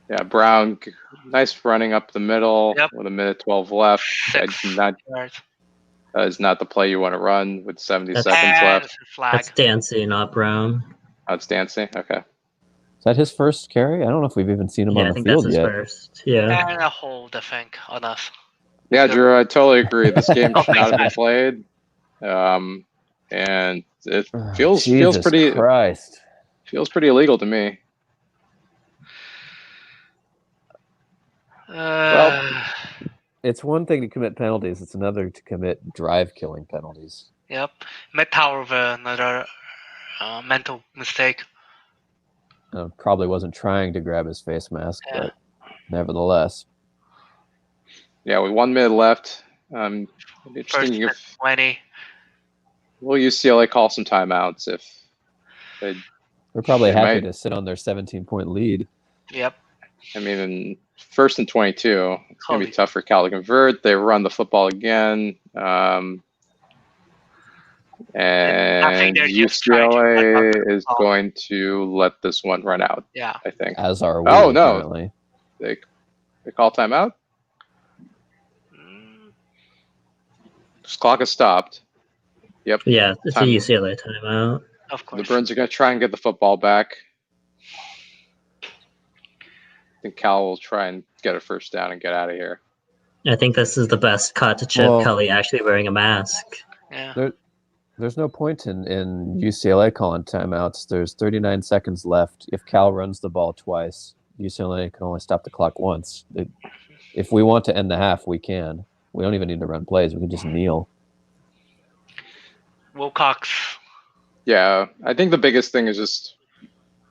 Yeah, Brown, nice running up the middle with 1:12 left. 6 yards. That is not the play you want to run with 70 That's- seconds left. Flag. That's Dancy, not Brown. Oh, it's Dancy. Okay. is that his first carry? I don't know if we've even seen him Yeah, on I the think that's field his yet. first. Yeah. And a hold, I think, on us. Yeah, Drew, I totally agree. This game Oh, should not have been thanks, played. And it feels Jesus pretty Christ. feels pretty illegal to me. It's one thing to commit penalties; it's another to commit drive-killing penalties. Yep. Met power of another mental mistake. Probably wasn't trying to grab his face mask, Yeah. but nevertheless. Yeah, with 1 minute left. First Interesting and if 20. will UCLA call some timeouts if they. They're probably They happy might. to sit on their 17-point lead. Yep. I mean, in 1st and 22, it's going to Holy. be tough for Cal to convert. They run the football again. think And they're just trying to run UCLA the is ball. going to let this one run out, Yeah. I think. As are we, Oh, no. apparently. They call timeout. Mm, This clock is stopped. Yep. Yeah, it's a Time. UCLA timeout. of The course. Bruins are going to try and get the football back. I think Cal will try and get a first down and get out of here. I think this is the best cut to Chip Well- Kelly actually wearing a mask. Yeah. There's no point in UCLA calling timeouts. There's 39 seconds left. If Cal runs the ball twice, UCLA can only stop the clock once. If we want to end the half, we can. We don't even need to run plays. We can just kneel. Wilcox. Yeah, I think the biggest thing is just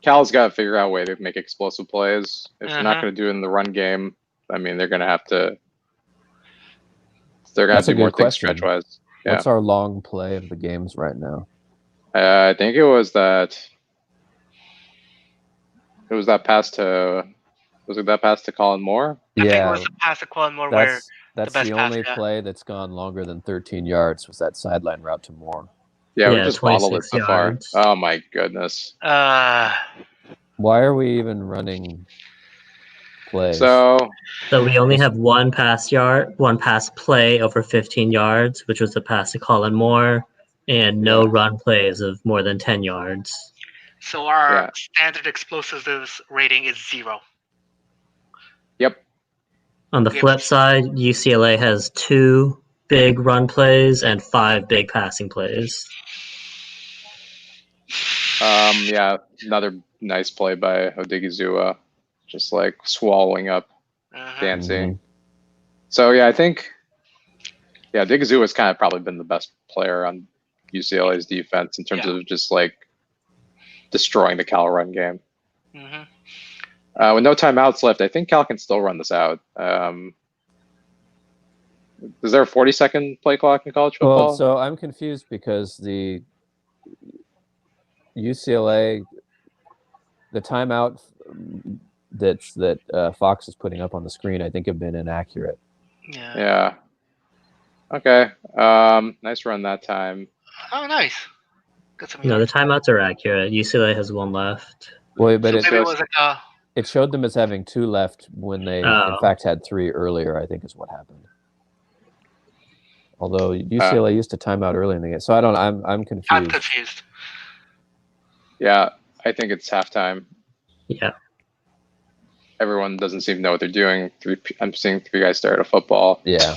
Cal's got to figure out a way to make explosive plays. If they're not Uh-huh. going to do it in the run game, I mean, they're going to have to. They're going That's to a do more good things question. stretch-wise. Yeah. What's our long play of the games right now? I think it was that. It was that pass to. Was it that pass to Colin Moore? I think it Yeah, was a pass to Colin Moore where that's best the pass, only yeah. play that's gone longer than 13 yards was that sideline route to Moore. Yeah, we Yeah, just bottled it 26 so far. yards. Oh my goodness. Why are we even running plays? So So we only have one pass play over 15 yards, which was the pass to Colin Moore, and no run plays of more than 10 yards. so our Yeah. standard explosiveness rating is 0. yep. On the Yep. flip side, UCLA has 2 big run plays and 5 big passing plays. Yeah, another nice play by Odigizua, just like swallowing up Uh-huh. Dancy. Mhm. So yeah, I think Odigizua has kind of probably been the best player on UCLA's defense in terms Yeah. of just like destroying the Cal run game. Mhm. With no timeouts left, I think Cal can still run this out. Is there a 40-second play clock in college football? Well, so I'm confused because the UCLA, the timeout that Fox is putting up on the screen, I think have been inaccurate. Yeah. Yeah. Okay. Nice run that time. Oh, nice. Got some No, the yards. timeouts are accurate. UCLA has 1 left. Well, but So it, maybe it was like a It showed them as having 2 left when they, in fact, had 3 earlier, I think is what happened. Although UCLA used to timeout early in the game. So I'm confused. I'm confused. Yeah, I think it's halftime. Yeah. Everyone doesn't seem to know what they're doing. I'm seeing 3 guys stare at a football. Yeah.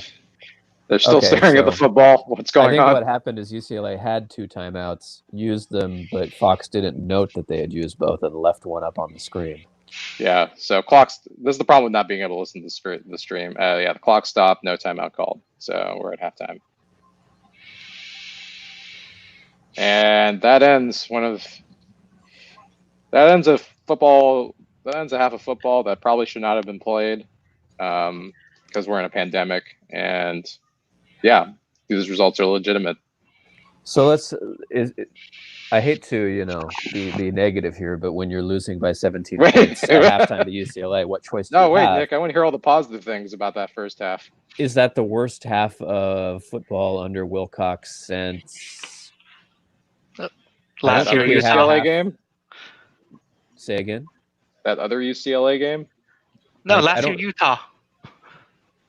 They're still staring at the football. What's going on? I think what happened is UCLA had 2 timeouts, used them, but Fox didn't note that they had used both and left one up on the screen. Yeah, so clocks. This is the problem with not being able to listen to the stream. Yeah, the clock stopped, no timeout called. So we're at halftime. And that ends a football. That ends a half of football that probably should not have been played because we're in a pandemic. And yeah, these results are legitimate. So I hate to, be negative here, but when you're losing by 17 points at halftime to UCLA, what choice do you have? Nick, I want to hear all the positive things about that first half. Is that the worst half of football under Wilcox since last year UCLA game? Say again? That other UCLA game? No, last year Utah.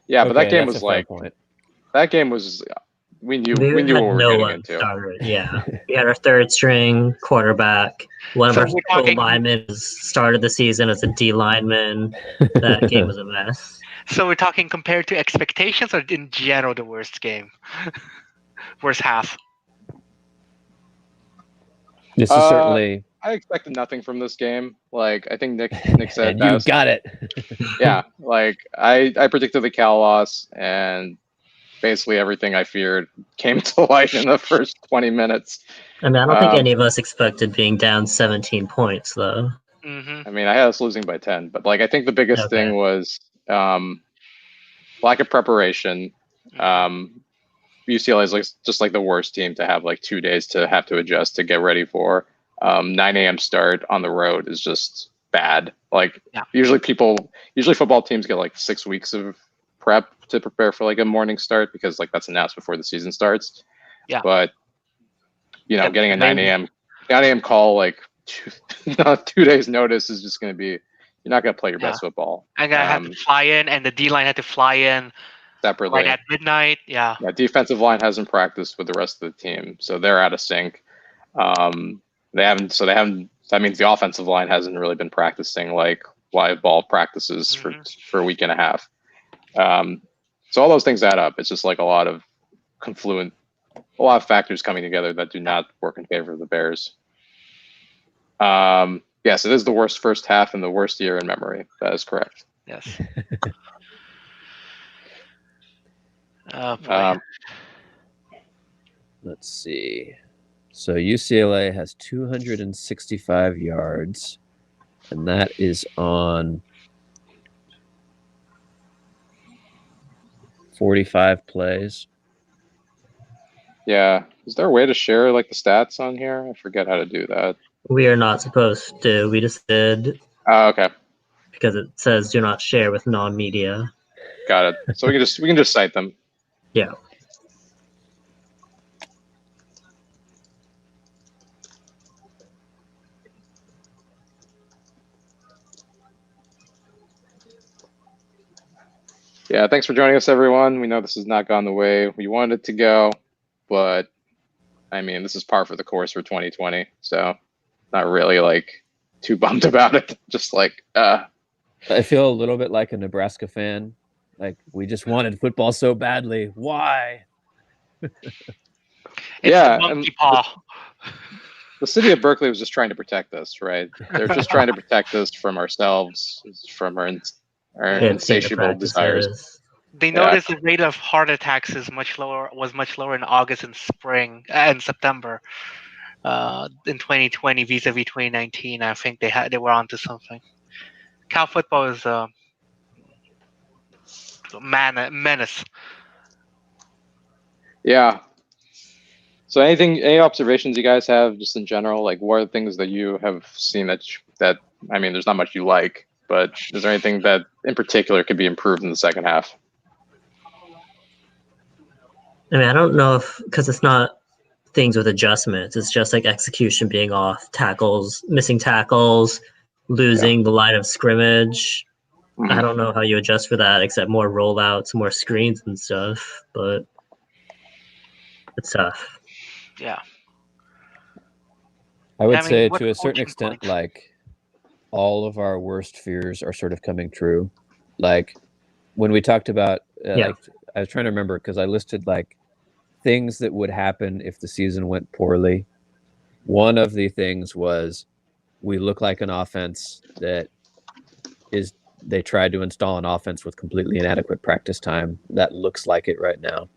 Yeah, but that game was that game was we knew what we were getting into. Started. Yeah, we had our 3rd string quarterback. One of our goal linemen started the season as a D lineman. That game was a mess. So we're talking compared to expectations, or in general the worst game, worst half. This is certainly. I expected nothing from this game. Like I think Nick said, and you got it. Yeah, like I predicted the Cal loss, and basically everything I feared came to light in the first 20 minutes. I mean, I don't think any of us expected being down 17 points, though. Mm-hmm. I mean, I had us losing by 10, but like I think the biggest thing was lack of preparation. UCLA is just like the worst team to have like 2 days to have to adjust to get ready for. 9 a.m. start on the road is just bad. Like usually football teams get like 6 weeks of prep to prepare for like a morning start because like that's announced before the season starts. Yeah. But getting a 9 a.m. call like 2 days notice is just going to be, you're not going to play your best football. And I had to fly in, and the D line had to fly in separately right at midnight. Yeah. Defensive line hasn't practiced with the rest of the team, so they're out of sync. They haven't. That means the offensive line hasn't really been practicing like live ball practices for a week and a half. So all those things add up. It's just like a lot of factors coming together that do not work in favor of the Bears. Yes, it is the worst first half and the worst year in memory. That is correct. Yes. Oh, boy. Let's see. So UCLA has 265 yards, and that is on 45 plays. Yeah. Is there a way to share like the stats on here? I forget how to do that. We are not supposed to. We just did. Oh, okay. Because it says do not share with non-media. Got it. So we can just cite them. Yeah. Yeah, thanks for joining us, everyone. We know this has not gone the way we wanted it to go, but I mean, this is par for the course for 2020. So not really like too bummed about it. Just like, I feel a little bit like a Nebraska fan. Like we just wanted football so badly. Why? Yeah. The city of Berkeley was just trying to protect us, right? They're just trying to protect us from ourselves, from our insatiable desires. They noticed the rate of heart attacks was much lower in August and spring and September in 2020 vis-a-vis 2019. I think they were onto something. Cal football is a menace. Yeah. So any observations you guys have just in general? Like what are the things that you have seen that I mean, there's not much you like, but is there anything that in particular could be improved in the second half? I mean, I don't know because it's not things with adjustments. It's just like execution being off, tackles, missing tackles, losing the line of scrimmage. Mhm. I don't know how you adjust for that, except more rollouts, more screens and stuff. But it's tough. Yeah. I would I mean, say what to a certain coaching extent, point? like all of our worst fears are sort of coming true. Like when we talked about, Yeah. like I was trying to remember because I listed like things that would happen if the season went poorly. One of the things was we look like an offense that is they tried to install an offense with completely inadequate practice time. That looks like it right now.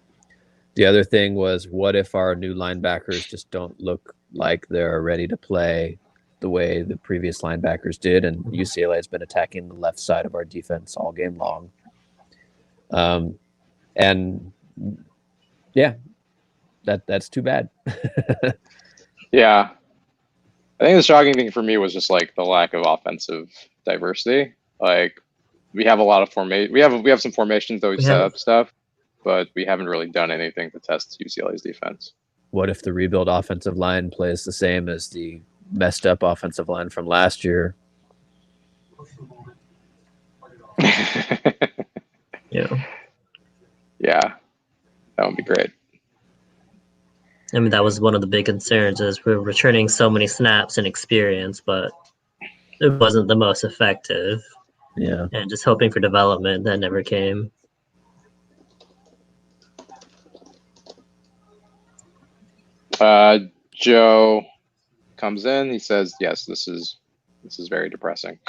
The other thing was, what if our new linebackers just don't look like they're ready to play the way the previous linebackers did? And UCLA has been attacking the left side of our defense all game long. And yeah, that's too bad. Yeah. I think the shocking thing for me was just like the lack of offensive diversity. Like we have a lot of formation. We have some formations that we've We set have- up stuff, but we haven't really done anything to test UCLA's defense. What if the rebuild offensive line plays the same as the messed up offensive line from last year? Yeah. Yeah, that would be great. I mean, that was one of the big concerns is we're returning so many snaps and experience, but it wasn't the most effective. Yeah. And just hoping for development that never came. Joe comes in. He says, "Yes, this is very depressing."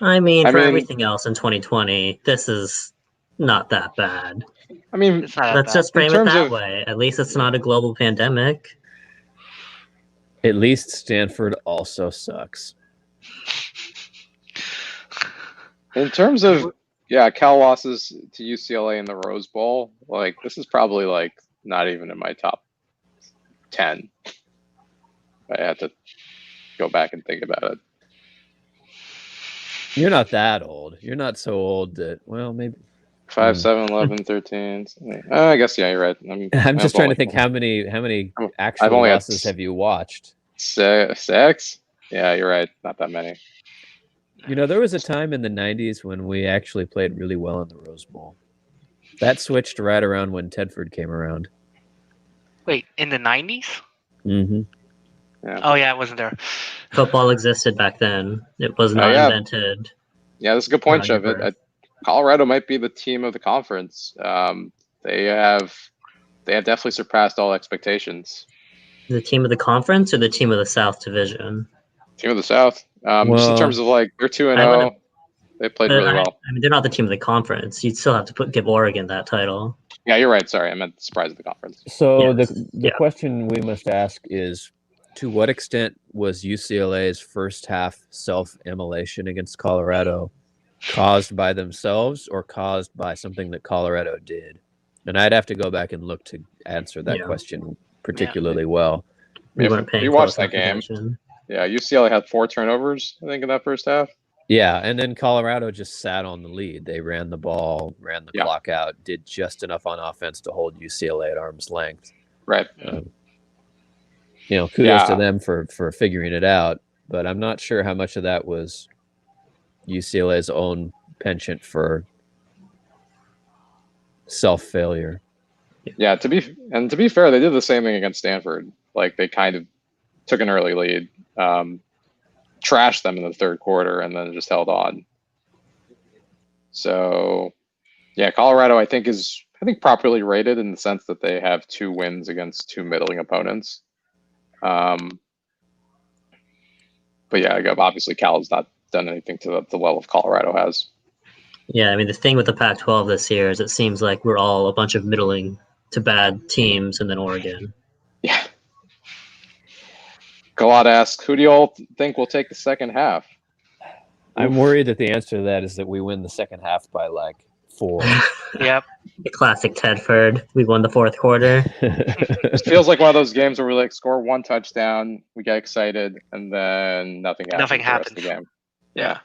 I mean, I for mean- everything else in 2020, this is not that bad. I mean, It's not that Let's bad. just frame it terms that of- way. At least it's not a global pandemic. At least Stanford also sucks. in terms of Cal losses to UCLA in the Rose Bowl, like this is probably like not even in my top 10. I had to go back and think about it. You're not that old. You're not so old that, well, maybe. 5, 7, 11, 13. I guess yeah, you're right. I'm just trying to only think how many I've actual only had losses have you watched? 6. Yeah, you're right. Not that many. You know, there was a time in the 90s when we actually played really well in the Rose Bowl. That switched right around when Tedford came around. Wait, in the 90s? Mm-hmm. Yeah. Oh yeah, I wasn't there. Football existed back then. It was not yeah. invented. Yeah, that's a good point, Around your Shove. birth. Colorado might be the team of the conference. They have definitely surpassed all expectations. The team of the conference or the team of the South Division? Team of the South. Just in Well, terms of like they're 2-0. I wouldn't- They played really well. I mean, they're not the team of the conference. You'd still have to give Oregon that title. Yeah, you're right. Sorry, I meant surprise of the conference. So Yes. the Yeah. question we must ask is, to what extent was UCLA's first half self-immolation against Colorado caused by themselves or caused by something that Colorado did? And I'd have to go back and look to answer that Yeah. question particularly well. We If weren't paying you watched close that enough game, attention. yeah, UCLA had 4 turnovers, I think, in that first half. Yeah, and then Colorado just sat on the lead. They ran the ball, ran the Yeah. clock out, did just enough on offense to hold UCLA at arm's length. Right. Kudos to Yeah. them for figuring it out, but I'm not sure how much of that was UCLA's own penchant for self-failure. Yeah, to be fair, they did the same thing against Stanford. Like they kind of took an early lead, trashed them in the third quarter, and then just held on. So, yeah, Colorado I think properly rated in the sense that they have 2 wins against 2 middling opponents. But yeah, obviously Cal has not done anything to the level of Colorado has. Yeah, I mean, the thing with the Pac-12 this year is it seems like we're all a bunch of middling to bad teams, and then Oregon. Yeah. Galad asks, who do you all think will take the second half? I'm worried that the answer to that is that we win the second half by like 4. Yep. The classic Tedford. We won the fourth quarter. It feels like one of those games where we like score 1 touchdown, we get excited, and then nothing happens. Nothing the rest of the happens. game. Yeah.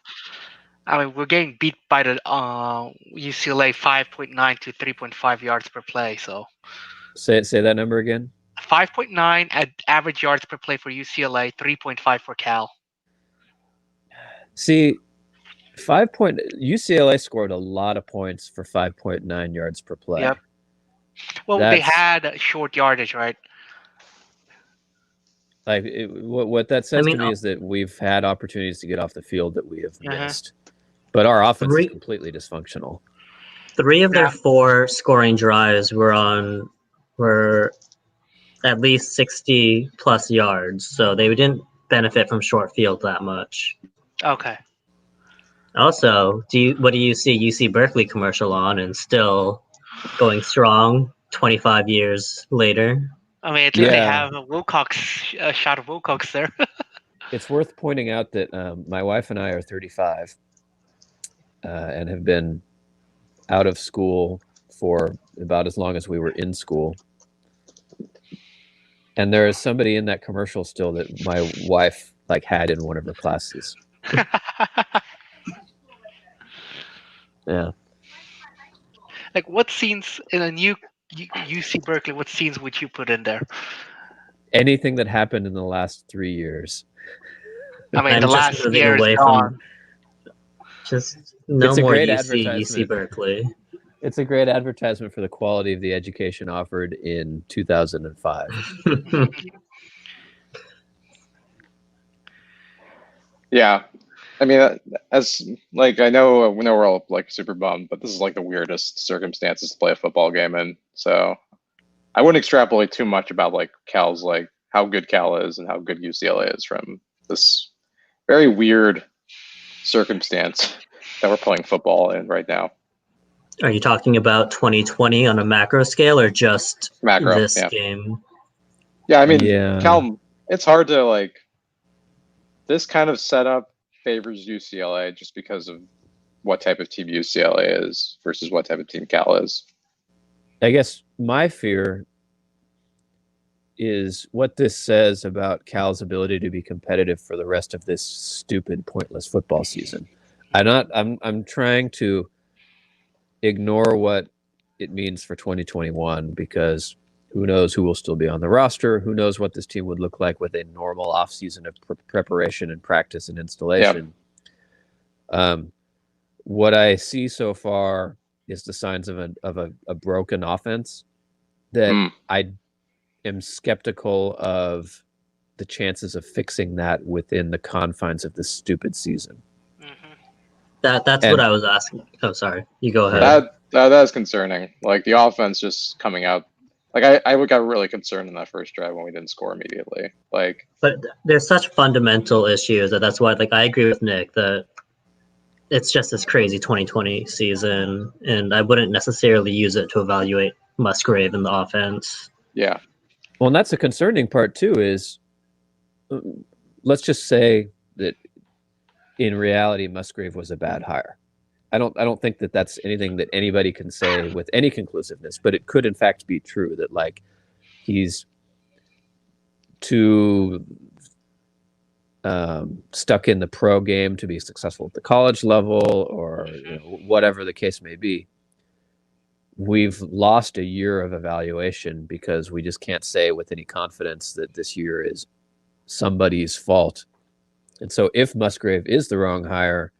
I mean, we're getting beat by the UCLA 5.9 to 3.5 yards per play. So Say that number again. 5.9 at average yards per play for UCLA, 3.5 for Cal. See, UCLA scored a lot of points for 5.9 yards per play. Yep. Well, they had short yardage, right? Like what that says mean, to me is that we've had opportunities to get off the field that we have Uh-huh. missed, but our offense is completely dysfunctional. 3 of their 4 scoring drives were at least 60 plus yards, so they didn't benefit from short field that much. Okay. Also, what do you see UC Berkeley commercial on and still going strong 25 years later? I mean, they have a shot of Wilcox there. It's worth pointing out that my wife and I are 35 and have been out of school for about as long as we were in school. And there is somebody in that commercial still that my wife had in one of her classes. Yeah. Like, what scenes in a new UC Berkeley? What scenes would you put in there? Anything that happened in the last 3 years. I mean, I'm the just last moving year away is gone. Just no It's a more great UC advertisement. Berkeley. It's a great advertisement for the quality of the education offered in 2005. Yeah, I mean, as I know we're all super bummed, but this is the weirdest circumstances to play a football game in. So I wouldn't extrapolate too much about Cal's how good Cal is and how good UCLA is from this very weird circumstance that we're playing football in right now. Are you talking about 2020 on a macro scale or just Macro, this game? Yeah, I mean, Cal, it's hard to this kind of setup favors UCLA just because of what type of team UCLA is versus what type of team Cal is. I guess my fear is what this says about Cal's ability to be competitive for the rest of this stupid, pointless football season. I'm trying to ignore what it means for 2021 because who knows who will still be on the roster? Who knows what this team would look like with a normal offseason of preparation and practice and installation? Yep. What I see so far is the signs of a broken offense that I am skeptical of the chances of fixing that within the confines of this stupid season. That's what I was asking. Oh, sorry. You go ahead. That is concerning. The offense just coming out. I got really concerned in that first drive when we didn't score immediately. But there's such fundamental issues that's why I agree with Nick that it's just this crazy 2020 season, and I wouldn't necessarily use it to evaluate Musgrave in the offense. Yeah. Well, and that's the concerning part too is let's just say that in reality, Musgrave was a bad hire. I don't think that that's anything that anybody can say with any conclusiveness, but it could in fact be true that he's too stuck in the pro game to be successful at the college level or whatever the case may be. We've lost a year of evaluation because we just can't say with any confidence that this year is somebody's fault. And so if Musgrave is the wrong hire,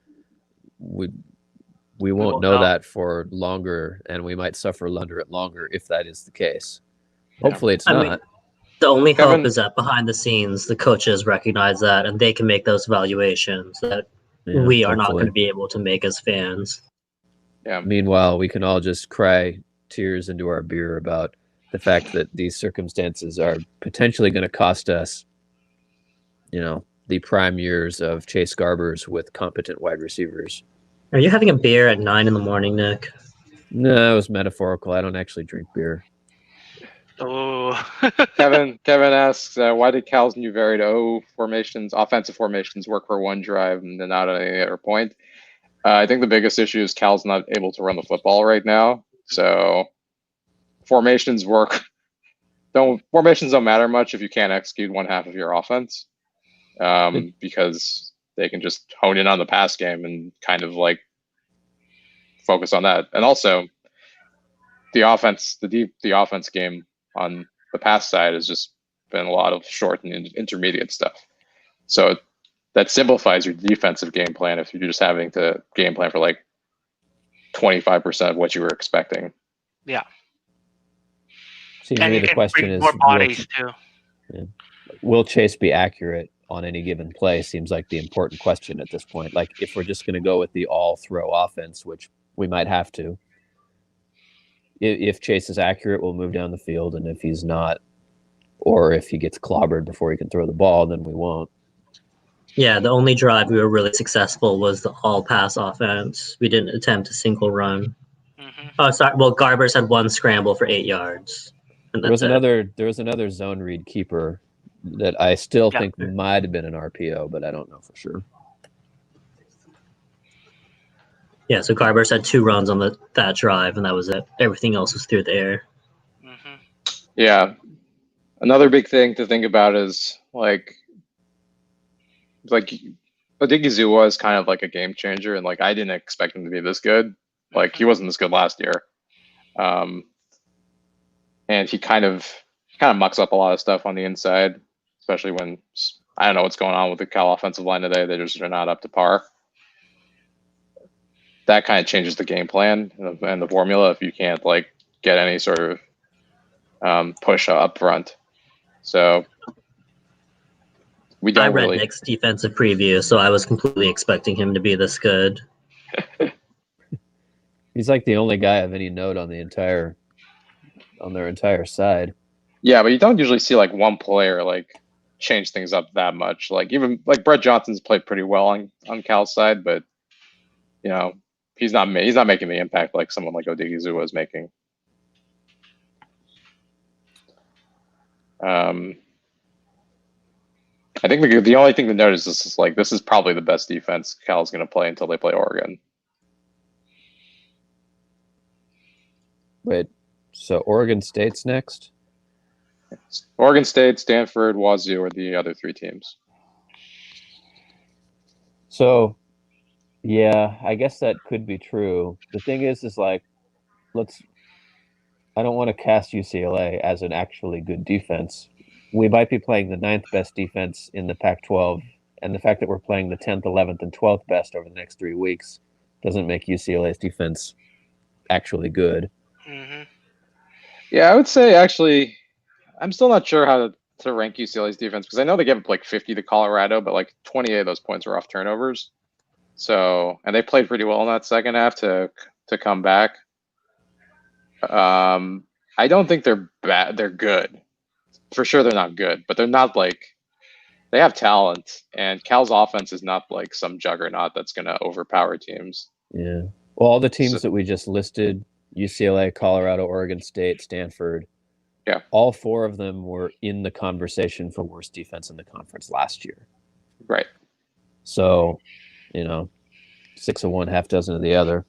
we won't know that for longer, and we might suffer under it longer if that is the case. Hopefully it's not. Mean, the only hope is that behind the scenes, the coaches recognize that and they can make those evaluations that we are not going to be able to make as fans. Yeah. Meanwhile, we can all just cry tears into our beer about the fact that these circumstances are potentially going to cost us, the prime years of Chase Garbers with competent wide receivers. Are you having a beer at 9 a.m, Nick? No, it was metaphorical. I don't actually drink beer. Oh. Kevin asks, why did Cal's new varied offensive formations work for one drive and then not at any other point? I think the biggest issue is Cal's not able to run the football right now. So formations don't matter much if you can't execute one half of your offense. Because they can just hone in on the pass game and kind of focus on that. And also the offense game on the pass side has just been a lot of short and intermediate stuff. So that simplifies your defensive game plan if you're just having to game plan for like 25% of what you were expecting. Yeah. Seems to And me you the can question bring is, more bodies too. will Chase be accurate on any given play? Seems like the important question at this point. Like if we're just going to go with the all throw offense, which we might have to, if Chase is accurate, we'll move down the field. And if he's not, or if he gets clobbered before he can throw the ball, then we won't. Yeah, the only drive we were really successful was the all pass offense. We didn't attempt a single run. Mm-hmm. Oh, sorry. Well, Garbers had one scramble for 8 yards. And There was that's it. another zone read keeper that I still Yeah. think might have been an RPO, but I don't know for sure. Yeah, so Garbers had 2 runs on that drive, and that was it. Everything else was through the air. Mm-hmm. Yeah. Another big thing to think about is like Odigizua is kind of like a game changer, and like I didn't expect him to be this good. Like he wasn't this good last year, and he kind of mucks up a lot of stuff on the inside, especially when I don't know what's going on with the Cal offensive line today. They just are not up to par. That kind of changes the game plan and the formula if you can't like get any sort of push up front. So we don't I read really. Nick's defensive preview, so I was completely expecting him to be this good. He's like the only guy of any note on their entire side. Yeah, but you don't usually see like one player like change things up that much. Like even like Brett Johnson's played pretty well on Cal's side, but you know he's not making the impact like someone like Odigizua was making. I think the only thing to note is this is probably the best defense Cal's going to play until they play Oregon. Wait, so Oregon State's next? Oregon State, Stanford, Wazoo are the other 3 teams. So, yeah, I guess that could be true. The thing is like, I don't want to cast UCLA as an actually good defense. We might be playing the 9th best defense in the Pac-12, and the fact that we're playing the 10th, 11th, and 12th best over the next 3 weeks doesn't make UCLA's defense actually good. Mm-hmm. Yeah, I would say actually, I'm still not sure how to rank UCLA's defense because I know they gave up like 50 to Colorado, but like 28 of those points were off turnovers. So, and they played pretty well in that second half to come back. I don't think they're bad. They're good. For sure they're not good, but they're not like they have talent, and Cal's offense is not like some juggernaut that's going to overpower teams. Yeah. Well, all the teams that we just listed, UCLA, Colorado, Oregon State, Stanford, yeah, all 4 of them were in the conversation for worst defense in the conference last year. Right. So, 6 of one, half dozen of the other.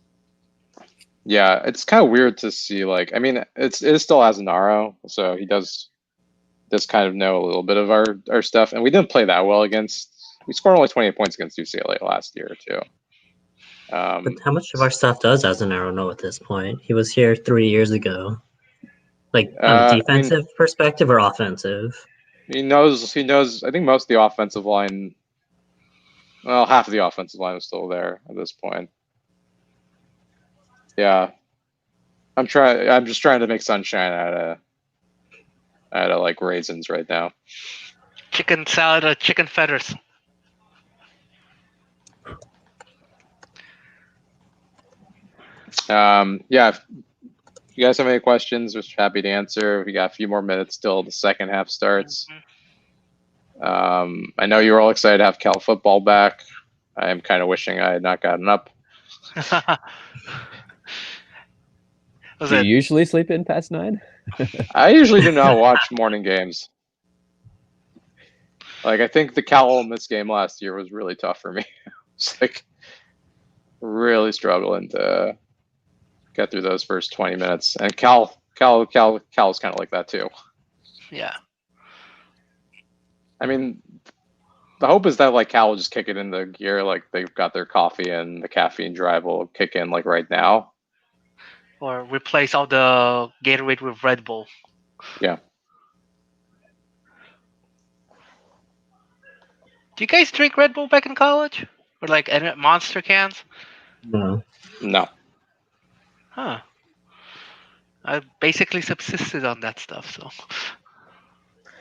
Yeah, it's kind of weird to see. Like, I mean, it still has Naro, so he does kind of know a little bit of our stuff, and we didn't play that well against. We scored only 28 points against UCLA last year too. But how much of our stuff does Azanaro know at this point? He was here 3 years ago. Like on a defensive perspective or offensive? He knows. I think most of the offensive line. Well, half of the offensive line is still there at this point. Yeah, I'm just trying to make sunshine out of like raisins right now. Chicken salad or chicken feathers. Yeah, if you guys have any questions, just happy to answer. We got a few more minutes till the second half starts. I know you're all excited to have Cal football back. I am kind of wishing I had not gotten up. Do you usually sleep in past 9? I usually do not watch morning games. Like, I think the Cal Ole Miss game last year was really tough for me. It's like really struggling to get through those first 20 minutes. And Cal's kind of like that too. Yeah. I mean, the hope is that like Cal will just kick it into gear, like they've got their coffee and the caffeine drive will kick in like right now. Or replace all the Gatorade with Red Bull. Yeah. Do you guys drink Red Bull back in college? Or like Monster cans? No. No. Huh. I basically subsisted on that stuff, so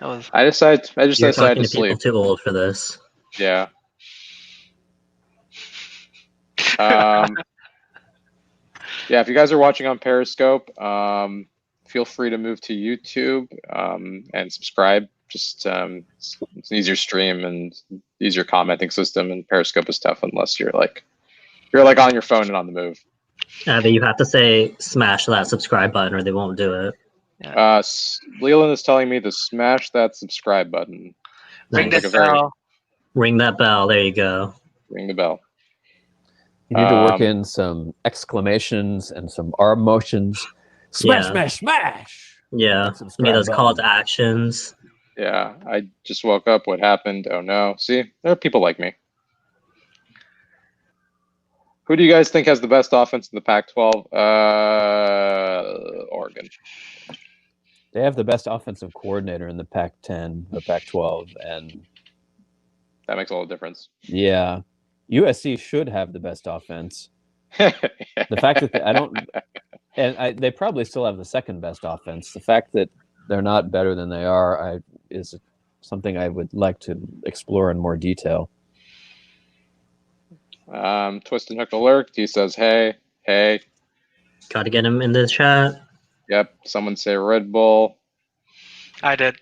that was. I just You're decided talking to to people sleep. too old for this. Yeah. Yeah, if you guys are watching on Periscope, feel free to move to YouTube and subscribe. Just it's an easier stream and easier commenting system, and Periscope is tough unless you're like on your phone and on the move. But you have to say smash that subscribe button or they won't do it. Leland is telling me to smash that subscribe button. Ring Nice. the bell. Ring that bell. There you go. Ring the bell. You need to work in some exclamations and some arm motions. Smash, Yeah. smash, smash! Yeah. That You subscribe need those call to button. actions. Yeah, I just woke up. What happened? Oh no. See, there are people like me. Who do you guys think has the best offense in the Pac-12? Oregon. They have the best offensive coordinator in the Pac-10 or Pac-12, and That makes all the difference. yeah, USC should have the best offense. The fact that they probably still have the second best offense. The fact that they're not better than they are is something I would like to explore in more detail. Twist and Hook alert. He says, hey. Got to get him in the chat. Yep. Someone say Red Bull. I did.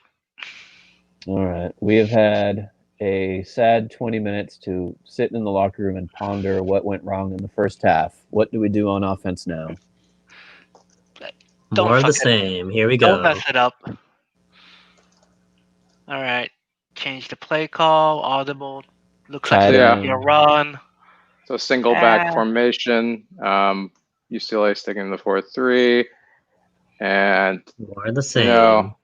All right. We have had a sad 20 minutes to sit in the locker room and ponder what went wrong in the first half. What do we do on offense now? Don't More of the fucking- same. Here we Don't go. mess it up. All right. Change the play call. Audible. Looks like Tight it's Yeah. gonna be a run. So single back Ah. formation. UCLA sticking in the 4-3. And More of the same.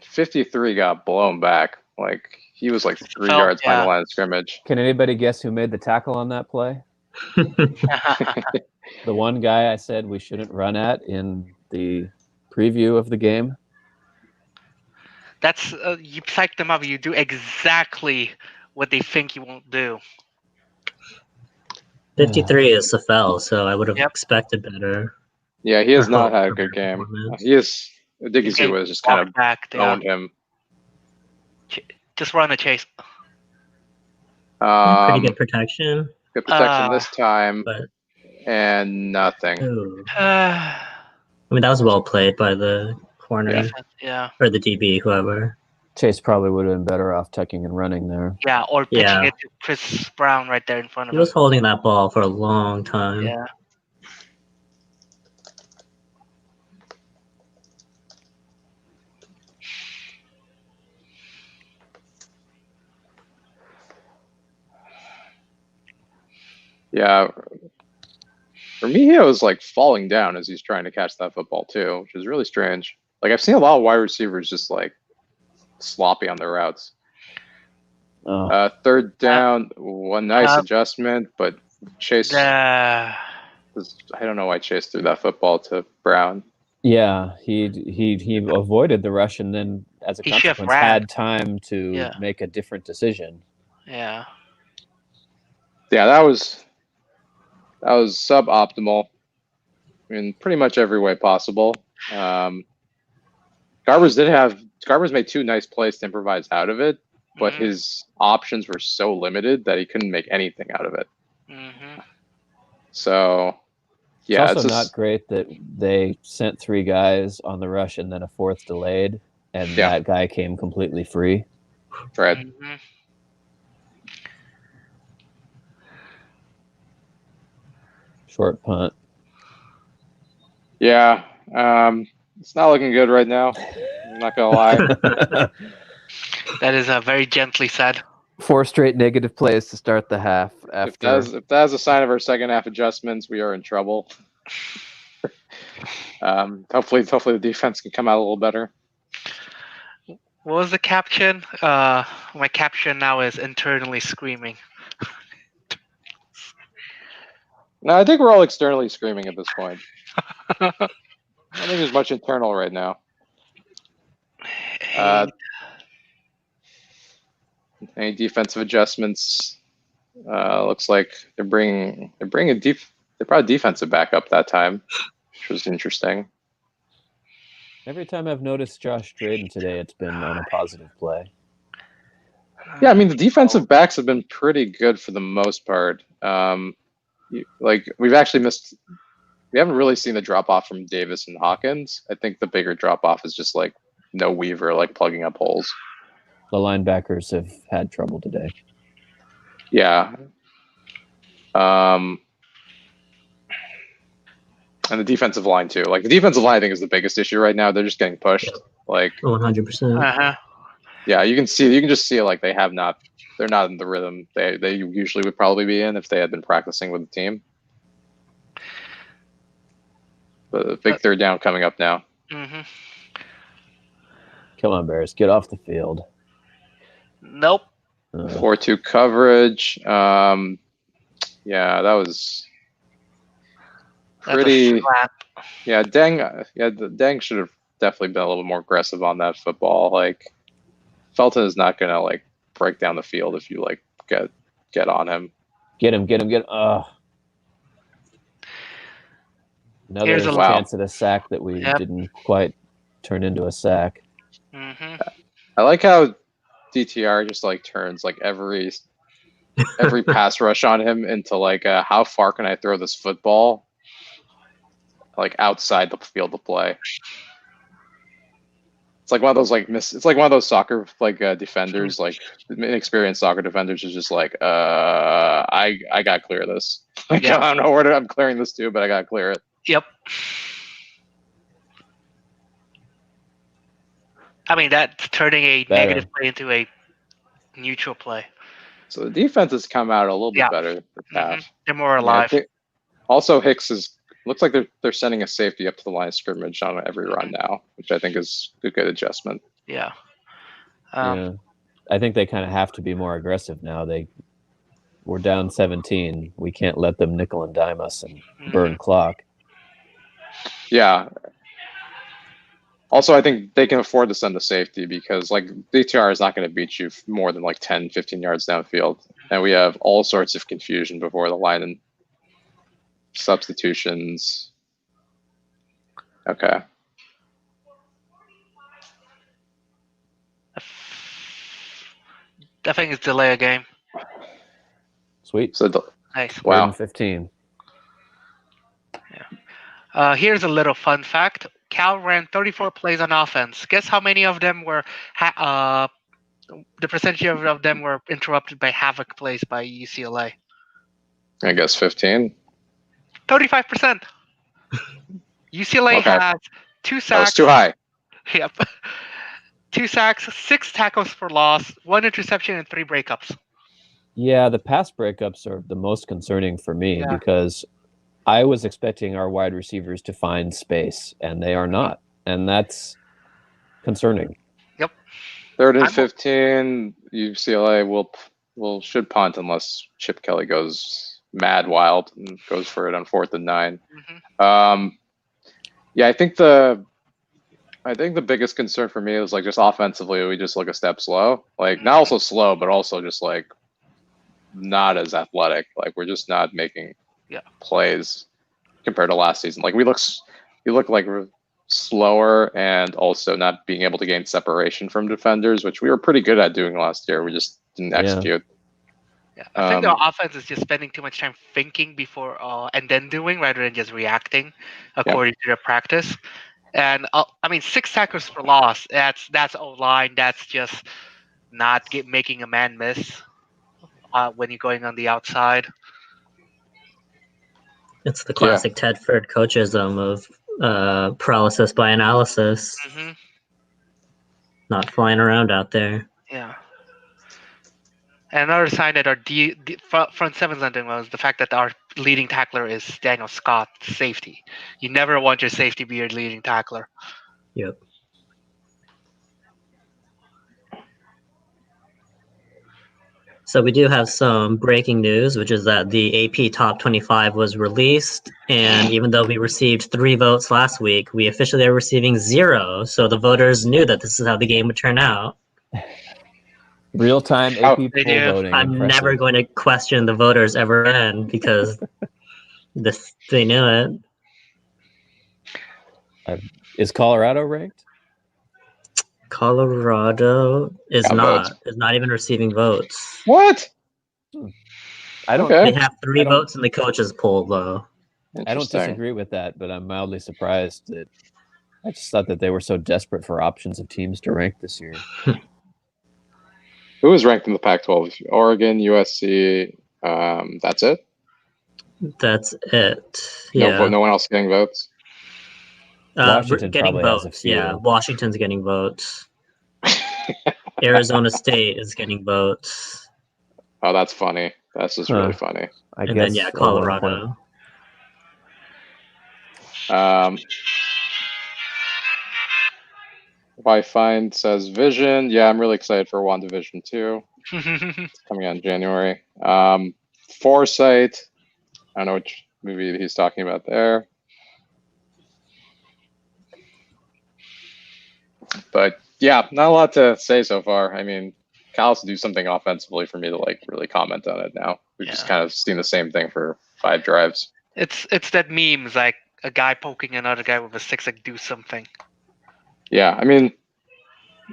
53 got blown back. Like he was like 3 Felt- yards behind yeah. the line of scrimmage. Can anybody guess who made the tackle on that play? The one guy I said we shouldn't run at in the preview of the game. That's you psych them up. You do exactly what they think you won't do. 53 is Safel, so I would have Yep. expected better. Yeah, he has Or not hope had a for good better game. performance. He is. He's Diggy getting was just kind of walked back. Yeah. owned him. Just run a chase. Pretty good protection. Good protection this time, But and nothing. ooh. I mean, that was well played by the corner Yeah. or the DB, whoever. Chase probably would have been better off tucking and running there. Yeah, or pitching Yeah. it to Chris Brown right there in front of He him. was holding that ball for a long time. Yeah. Yeah. For me, he was like falling down as he's trying to catch that football too, which is really strange. Like I've seen a lot of wide receivers just like sloppy on their routes. Oh. Third down, one nice Uh, adjustment, but Chase. I don't know why Chase threw that football to Brown. Yeah, he avoided the rush and then, as a He should have consequence, ran. had time to Yeah. make a different decision. Yeah. Yeah, that was suboptimal in pretty much every way possible. Garbers made 2 nice plays to improvise out of it, but Mhm. his options were so limited that he couldn't make anything out of it. Mhm. So, yeah, It's also not great that they sent 3 guys on the rush and then a 4th delayed, and Yeah. that guy came completely free. right. Mhm. Short punt. Yeah, it's not looking good right now. I'm not gonna lie. That is very gently said. 4 straight negative plays to start the half. If that's a sign of our second half adjustments, we are in trouble. Hopefully the defense can come out a little better. What was the caption? My caption now is internally screaming. No, I think we're all externally screaming at this point. I don't think there's much internal right now. Any defensive adjustments? Looks like they brought a defensive backup that time, which was interesting. Every time I've noticed Josh Drayden today, it's been on a positive play. Yeah, I mean the defensive backs have been pretty good for the most part. Like we haven't really seen the drop off from Davis and Hawkins. I think the bigger drop off is just like no Weaver like plugging up holes. The linebackers have had trouble today. Yeah. And the defensive line too. Like the defensive line, I think is the biggest issue right now. They're just getting pushed. Like 100%. Yeah, you can just see like they're not in the rhythm they usually would probably be in if they had been practicing with the team. The big third down coming up now. Mm-hmm. Come on, Bears, get off the field. Nope. 4-2 coverage. Yeah, that was pretty. Yeah, Deng should have definitely been a little more aggressive on that football. Like Felton is not gonna like break down the field if you like get on him. Get him. Another Here's a chance at a sack that we didn't quite turn into a sack. Mm-hmm. I like how DTR just like turns like every pass rush on him into like how far can I throw this football like outside the field of play. It's like one of those like it's like one of those soccer like defenders, like inexperienced soccer defenders is just like I gotta clear this. Like, I don't know where I'm clearing this to, but I gotta clear it. Yep. I mean, that's turning a negative play into a neutral play. So the defense has come out a little bit better this half. They're more alive. Also, Hicks looks like they're sending a safety up to the line of scrimmage on every run now, which I think is a good adjustment. Yeah. I think they kind of have to be more aggressive now. We're down 17. We can't let them nickel and dime us and burn clock. Yeah. Also, I think they can afford to send a safety because like DTR is not going to beat you more than like 10, 15 yards downfield. And we have all sorts of confusion before the line and substitutions. Okay. I think it's delay a game. Sweet. So Nice. Wow. 15. Yeah. Here's a little fun fact. Cal ran 34 plays on offense. Guess how many of them were the percentage of them were interrupted by havoc plays by UCLA? I guess 15. 35%. UCLA has 2 sacks. That was too high. Yep. 2 sacks, 6 tackles for loss, 1 interception, and 3 breakups. Yeah, the pass breakups are the most concerning for me because I was expecting our wide receivers to find space, and they are not. And that's concerning. Yep. 3rd and 15, UCLA should punt unless Chip Kelly goes mad wild and goes for it on 4th and 9. Yeah, I think the biggest concern for me is like just offensively, we just look a step slow. Like not also slow, but also just like not as athletic. Like we're just not making plays compared to last season. Like we look like we're slower and also not being able to gain separation from defenders, which we were pretty good at doing last year. We just didn't execute. Yeah, I think the offense is just spending too much time thinking before and then doing rather than just reacting according to their practice. And I mean, 6 tackles for loss. That's O-line. That's just not making a man miss when you're going on the outside. It's the classic Tedford coachism of paralysis by analysis. Not flying around out there. Yeah. And another sign that our front seven's not doing well is the fact that our leading tackler is Daniel Scott, safety. You never want your safety be your leading tackler. Yep. So we do have some breaking news, which is that the AP Top 25 was released. And even though we received 3 votes last week, we officially are receiving 0. So the voters knew that this is how the game would turn out. Real-time Oh, AP they poll do. voting. I'm impressive. never going to question the voters ever again because they knew it. Is Colorado ranked? Colorado is Got votes. not even receiving votes. What? I don't. Okay. They have 3 I don't- votes in the coaches poll, though. I don't Interesting. disagree with that, but I'm mildly surprised that I just thought that they were so desperate for options of teams to rank this year. Who is ranked in the Pac-12? Oregon, USC. That's it. That's it. No, Yeah. no one else getting votes. Washington getting probably has a votes. few. Yeah, Washington's getting votes. Arizona State is getting votes. Oh, that's funny. That's just really funny. I And guess. then, yeah, at one point- Colorado. Wi-Find says Vision. Yeah, I'm really excited for WandaVision too. It's coming out in January. Foresight. I don't know which movie he's talking about there. But yeah, not a lot to say so far. I mean, Cal has to do something offensively for me to like really comment on it now. We've just Yeah. kind of seen the same thing for 5 drives. It's that memes like a guy poking another guy with a stick like do something. Yeah, I mean,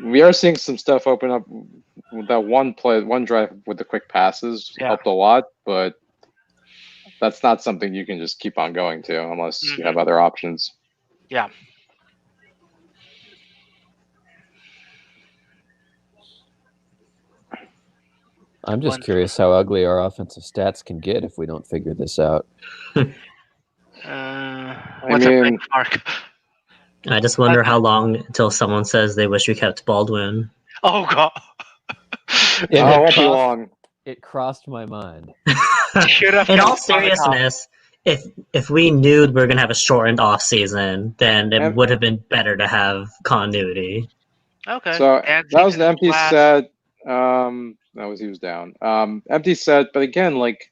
we are seeing some stuff open up. That one drive with the quick passes Yeah. helped a lot, but that's not something you can just keep on going to unless you have other options. Yeah. I'm just One- curious how ugly our offensive stats can get if we don't figure this out. What's a mean- benchmark? I just wonder how long until someone says they wish we kept Baldwin. Oh god. It Oh, it won't be crossed- long. It crossed my mind. Should have In all kept Tommy Tom. seriousness, if we knew we were gonna have a shortened off season, then it And- would have been better to have continuity. Okay. So And that was an season empty last- set. He was down. Empty set, but again, like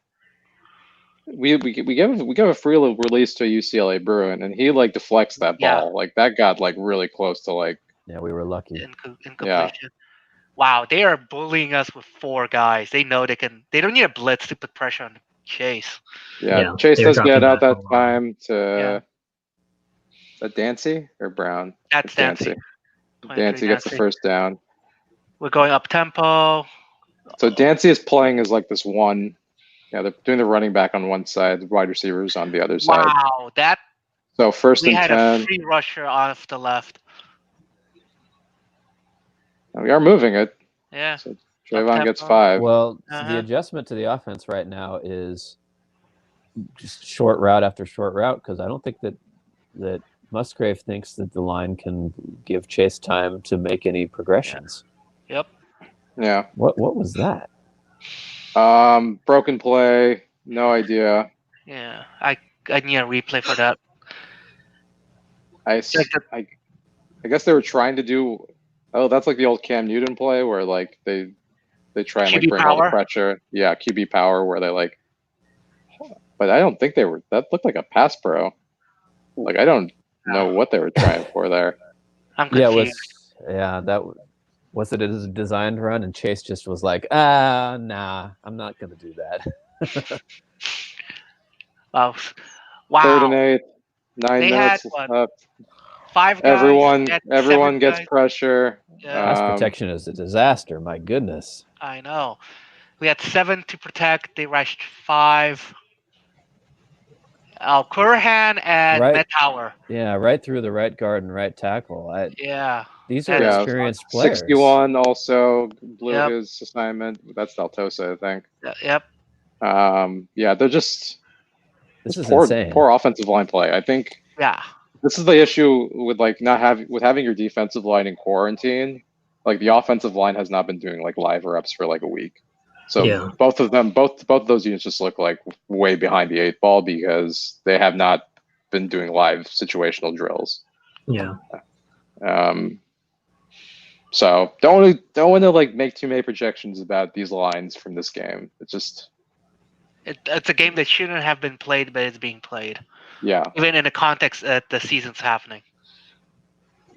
we gave a free release to a UCLA Bruin, and he like deflects that Yeah. ball. Like that got like really close to like Yeah, we were lucky. Incompletion. Wow, they are bullying us with 4 guys. They know they can. They don't need a blitz to put pressure on Chase. Yeah, Chase they were does get dropping out back that a lot. time to Yeah. is that Dancy or Brown? That's It's Dancy. Dancy gets the first down. We're going up tempo. So Dancy is playing as like this one. Yeah, they're doing the running back on one side, the wide receivers on the other side. Wow, that So first we and had 10. a free rusher off the left. And we are moving it. Yeah. So Trayvon gets Up-tempo. 5. Well, Uh-huh. the adjustment to the offense right now is just short route after short route because I don't think that Musgrave thinks that the line can give Chase time to make any progressions. Yep. Yeah. What was that? Broken play. No idea. Yeah. I need a replay for that. I guess they were trying to do. Oh, that's like the old Cam Newton play where like they try and like QB bring all the power? pressure. Yeah, QB power where they like. But I don't think they were. That looked like a pass pro. Like I don't know what they were trying for there. I'm Yeah, confused. was it a designed run and Chase just was like, nah, I'm not gonna do that. Wow. 3rd and 8. 9 They minutes had, what, left. 5 guys. Everyone they had everyone 7 gets guys. pressure. Yeah. Pass protection is a disaster. My goodness. I know. We had 7 to protect. They rushed 5. Curhan and Right. Matt Tower. Yeah, right through the right guard and right tackle. Yeah. These are Yeah, experienced players. 61 also blew Yep. his assignment. That's Daltosa, I think. Yep. Yeah, they're just This is poor, insane. poor offensive line play. I think Yeah. this is the issue with like having your defensive line in quarantine. Like the offensive line has not been doing like live reps for like a week. So Yeah. both of of those units just look like way behind the 8 ball because they have not been doing live situational drills. Yeah. So don't want to like make too many projections about these lines from this game. It's just It's a game that shouldn't have been played, but it's being played. yeah. Even in the context that the season's happening.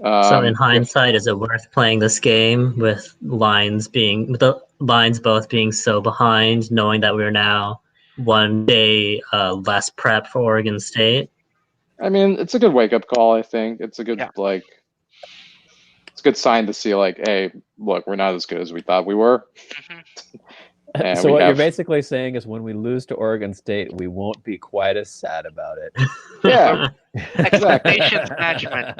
So in If- hindsight, is it worth playing this game with the lines both being so behind, knowing that we're now one day less prep for Oregon State? I mean, it's a good wake up call. I think it's a good Yeah. it's a good sign to see like, hey, look, we're not as good as we thought we were. Mhm. And So we what you're have- basically saying is when we lose to Oregon State, we won't be quite as sad about it. Yeah. Expectations management.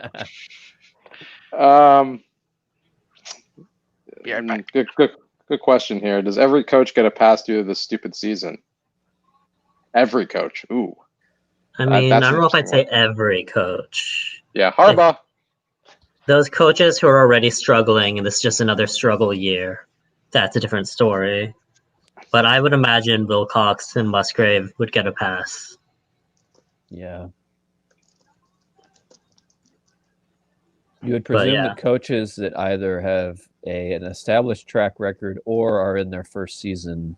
Be right back. Good question here. Does every coach get a pass due to this stupid season? Every coach. Ooh. I mean, That's I don't know if I'd say interesting every coach. Yeah, Harbaugh. Those coaches who are already struggling, and this is just another struggle year, that's a different story. But I would imagine Wilcox and Musgrave would get a pass. Yeah. You would presume yeah. that coaches that either have an established track record or are in their first season.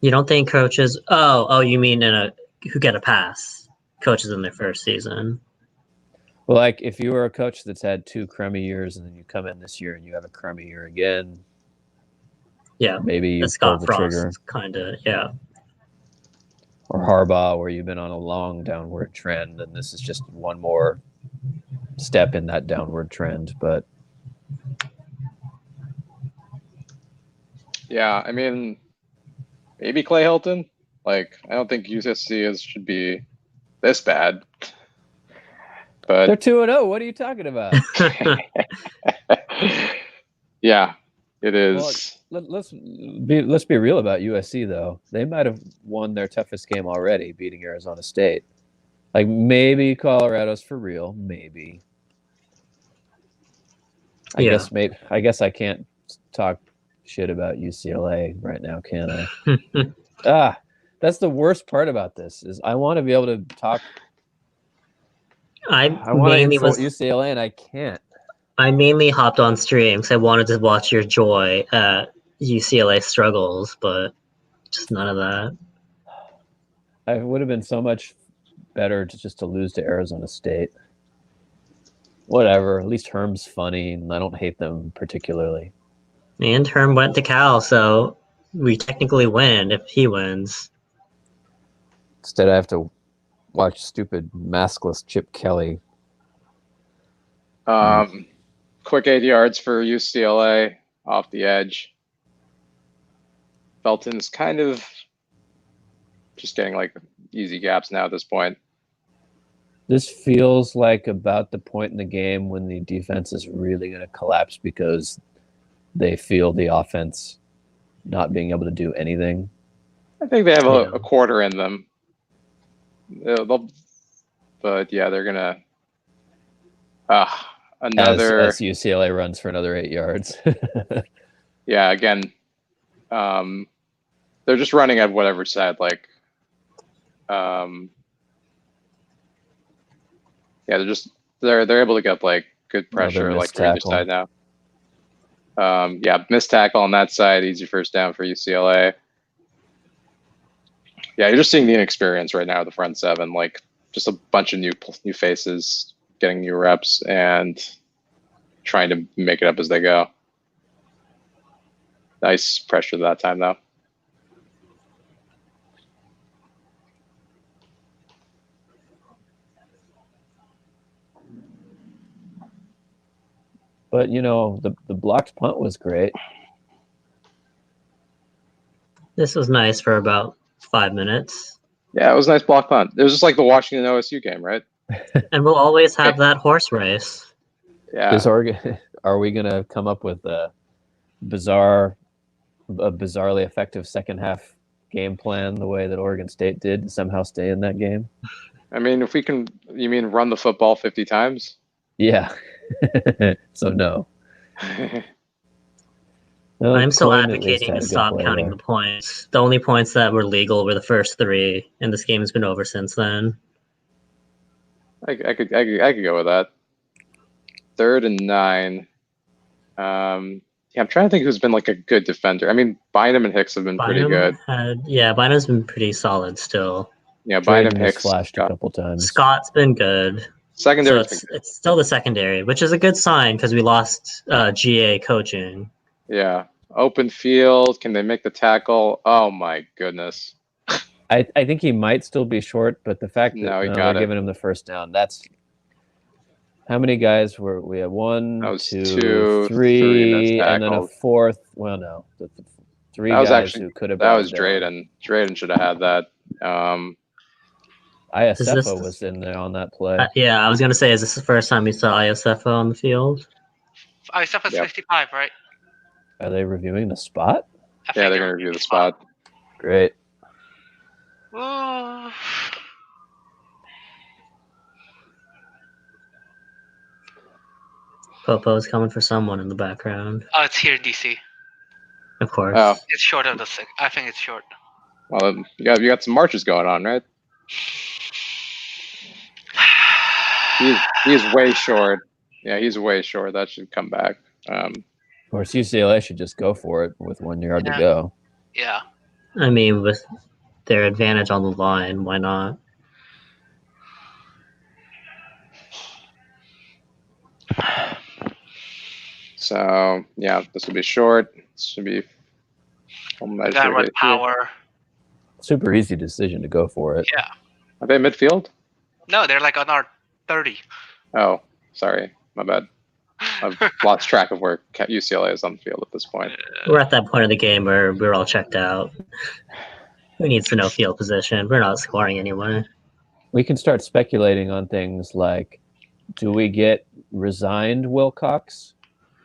You don't think coaches? Oh, you mean who get a pass? Coaches in their first season. Well, like if you were a coach that's had 2 crummy years and then you come in this year and you have a crummy year again, Yeah, maybe you pull Scott the Frost trigger. kind of, yeah. Or Harbaugh, where you've been on a long downward trend, and this is just one more step in that downward trend. But Yeah, I mean, maybe Clay Helton. Like, I don't think USC should be this bad. they're But 2-0. What are you talking about? yeah, it is. Let's be real about USC though. They might have won their toughest game already, beating Arizona State. Like maybe Colorado's for real, maybe. I Yeah. guess I can't talk shit about UCLA right now, can I? That's the worst part about this is I want to be able to talk. I want to insult UCLA and I can't. I mainly hopped on stream because I wanted to watch your joy at UCLA struggles, but just none of that. It would have been so much better to lose to Arizona State. Whatever. At least Herm's funny, and I don't hate them particularly. And Herm went to Cal, so we technically win if he wins. Instead, I have to watch stupid maskless Chip Kelly. Quick 8 yards for UCLA off the edge. Felton's kind of just getting like easy gaps now at this point. This feels like about the point in the game when the defense is really going to collapse because they feel the offense not being able to do anything. I think they have a quarter in them. But yeah, they're gonna another as UCLA runs for another 8 yards. Yeah, again, they're just running at whatever side. Like, yeah, they're able to get like good pressure like from either side now. Yeah, missed tackle on that side, easy first down for UCLA. Yeah, you're just seeing the inexperience right now of the front seven, like just a bunch of new faces getting new reps and trying to make it up as they go. Nice pressure that time though. But the blocked punt was great. This was nice for about 5 minutes. Yeah, it was a nice block punt. It was just like the Washington OSU game, right? And we'll always have that horse race. Yeah. Are we gonna come up with a bizarrely effective second half game plan the way that Oregon State did to somehow stay in that game? I mean, if we can, you mean run the football 50 times? Yeah. So no. Well, I'm still Quinn at least advocating had to a good stop play counting there. the points. The only points that were legal were the first 3, and this game has been over since then. I could go with that. 3rd and 9. Yeah, I'm trying to think who's been like a good defender. I mean, Bynum and Hicks have been pretty good. Bynum's been pretty solid still. Yeah, Drayden Bynum has Hicks. flashed a couple times. Scott's been good. Secondary. So it's still the secondary, which is a good sign because we lost GA coaching. Yeah. Open field. Can they make the tackle? Oh my goodness. I think he might still be short, but the fact that No, he they're got it. giving him the first down, that's how many guys were we had? That One, was two, three missed three, and then a tackles. fourth. Well, no, the three That was guys actually who could have that brought was it down. Drayden. Drayden should have had that. ISFO was in there on that play. Yeah, I was gonna say, is this the first time we saw ISFO on the field? ISF is Yep. 55, right? Are they reviewing the spot? I Yeah, think they're gonna review the spot. Great. Ooh. Popo's coming for someone in the background, Oh, it's here in DC. of course. Oh, It's short of the six. I think it's short. well, you got some marches going on, right? He's way short. Yeah, he's way short. That should come back. Of course, UCLA should just go for it with 1 yard to Yeah. go. Yeah. I mean, with their advantage on the line, why not? So yeah, this will be short. This should be. We got red power. Super easy decision to go for it. Yeah. Are they midfield? No, they're like on our 30. Oh, sorry, my bad. I've lost track of where UCLA is on the field at this point. We're at that point of the game where we're all checked out. Who needs to know field position? We're not scoring anyway. We can start speculating on things like, do we get resigned Wilcox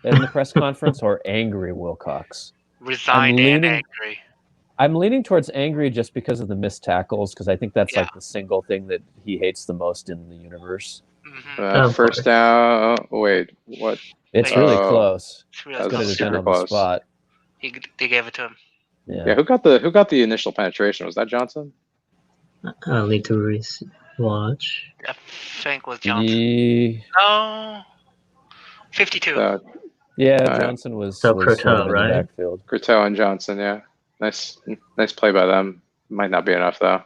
in the press conference or angry Wilcox? Resigned and angry. I'm leaning towards angry just because of the missed tackles, because I think that's Yeah. like the single thing that he hates the most in the universe. Mm-hmm. First down. Wait, what? It's Wait. really Oh, close. It's real that was Could have close. been super on the close. spot. They gave it to him. Yeah. Yeah, who got the initial penetration? Was that Johnson? I'll need to watch. I think it was Johnson. No. 52. Yeah, Johnson was So sort of Croteau, in right? the backfield. Courteau and Johnson. Yeah, nice play by them. Might not be enough though.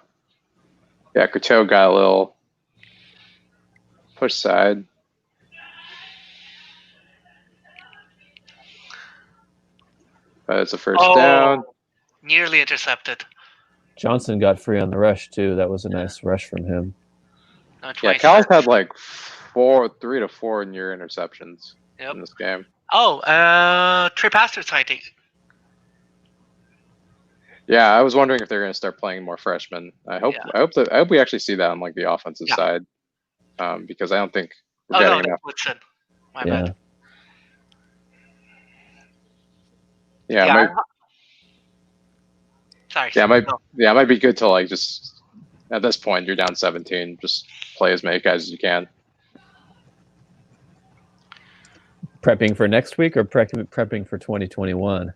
Yeah, Courteau got a little push side. But it's a first down. Nearly intercepted. Johnson got free on the rush too. That was a nice rush from him. No, Yeah, 20. Cal's had like 3 to 4 near interceptions in this game. Oh, Trey Pastors, I think. Yeah, I was wondering if they're going to start playing more freshmen. I hope we actually see that on like the offensive side, because I don't think we're getting enough. Woodson. My Yeah. bad. Yeah, Sorry. it might be good to like just at this point you're down 17, just play as many guys as you can. Prepping for next week or prepping for 2021?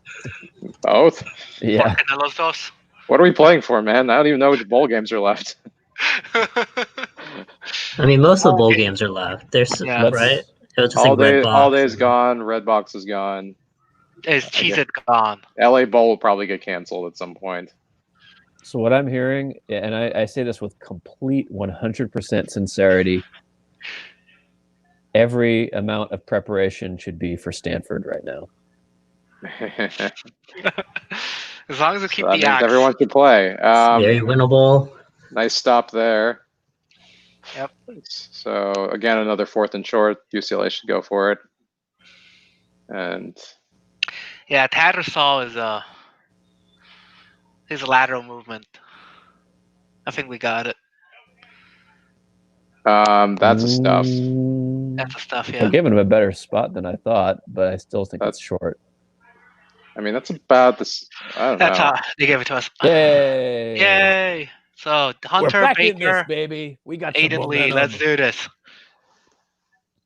Both. Yeah. What are we playing for, man? I don't even know which bowl games are left. I mean, most of the bowl games are left. There's right. It was just All day's gone. Red Box is gone. Is Cheez-It gone? LA Bowl will probably get canceled at some point. So what I'm hearing, and I say this with complete 100% sincerity, every amount of preparation should be for Stanford right now. As long as we keep that the means axe. everyone can play. Very winnable. Nice stop there. Yep. So again, another 4th and short. UCLA should go for it. And yeah, Tattersall is his lateral movement. I think we got it. that's a stuff. That's the stuff, I'm yeah. giving him a better spot than I thought, but I still think it's short. I mean, that's about this. I don't That's know. how they gave it to us. Yay! Yay! So Hunter, We're back Baker, in this, baby. We got some Aiden Lee. momentum. Let's do this.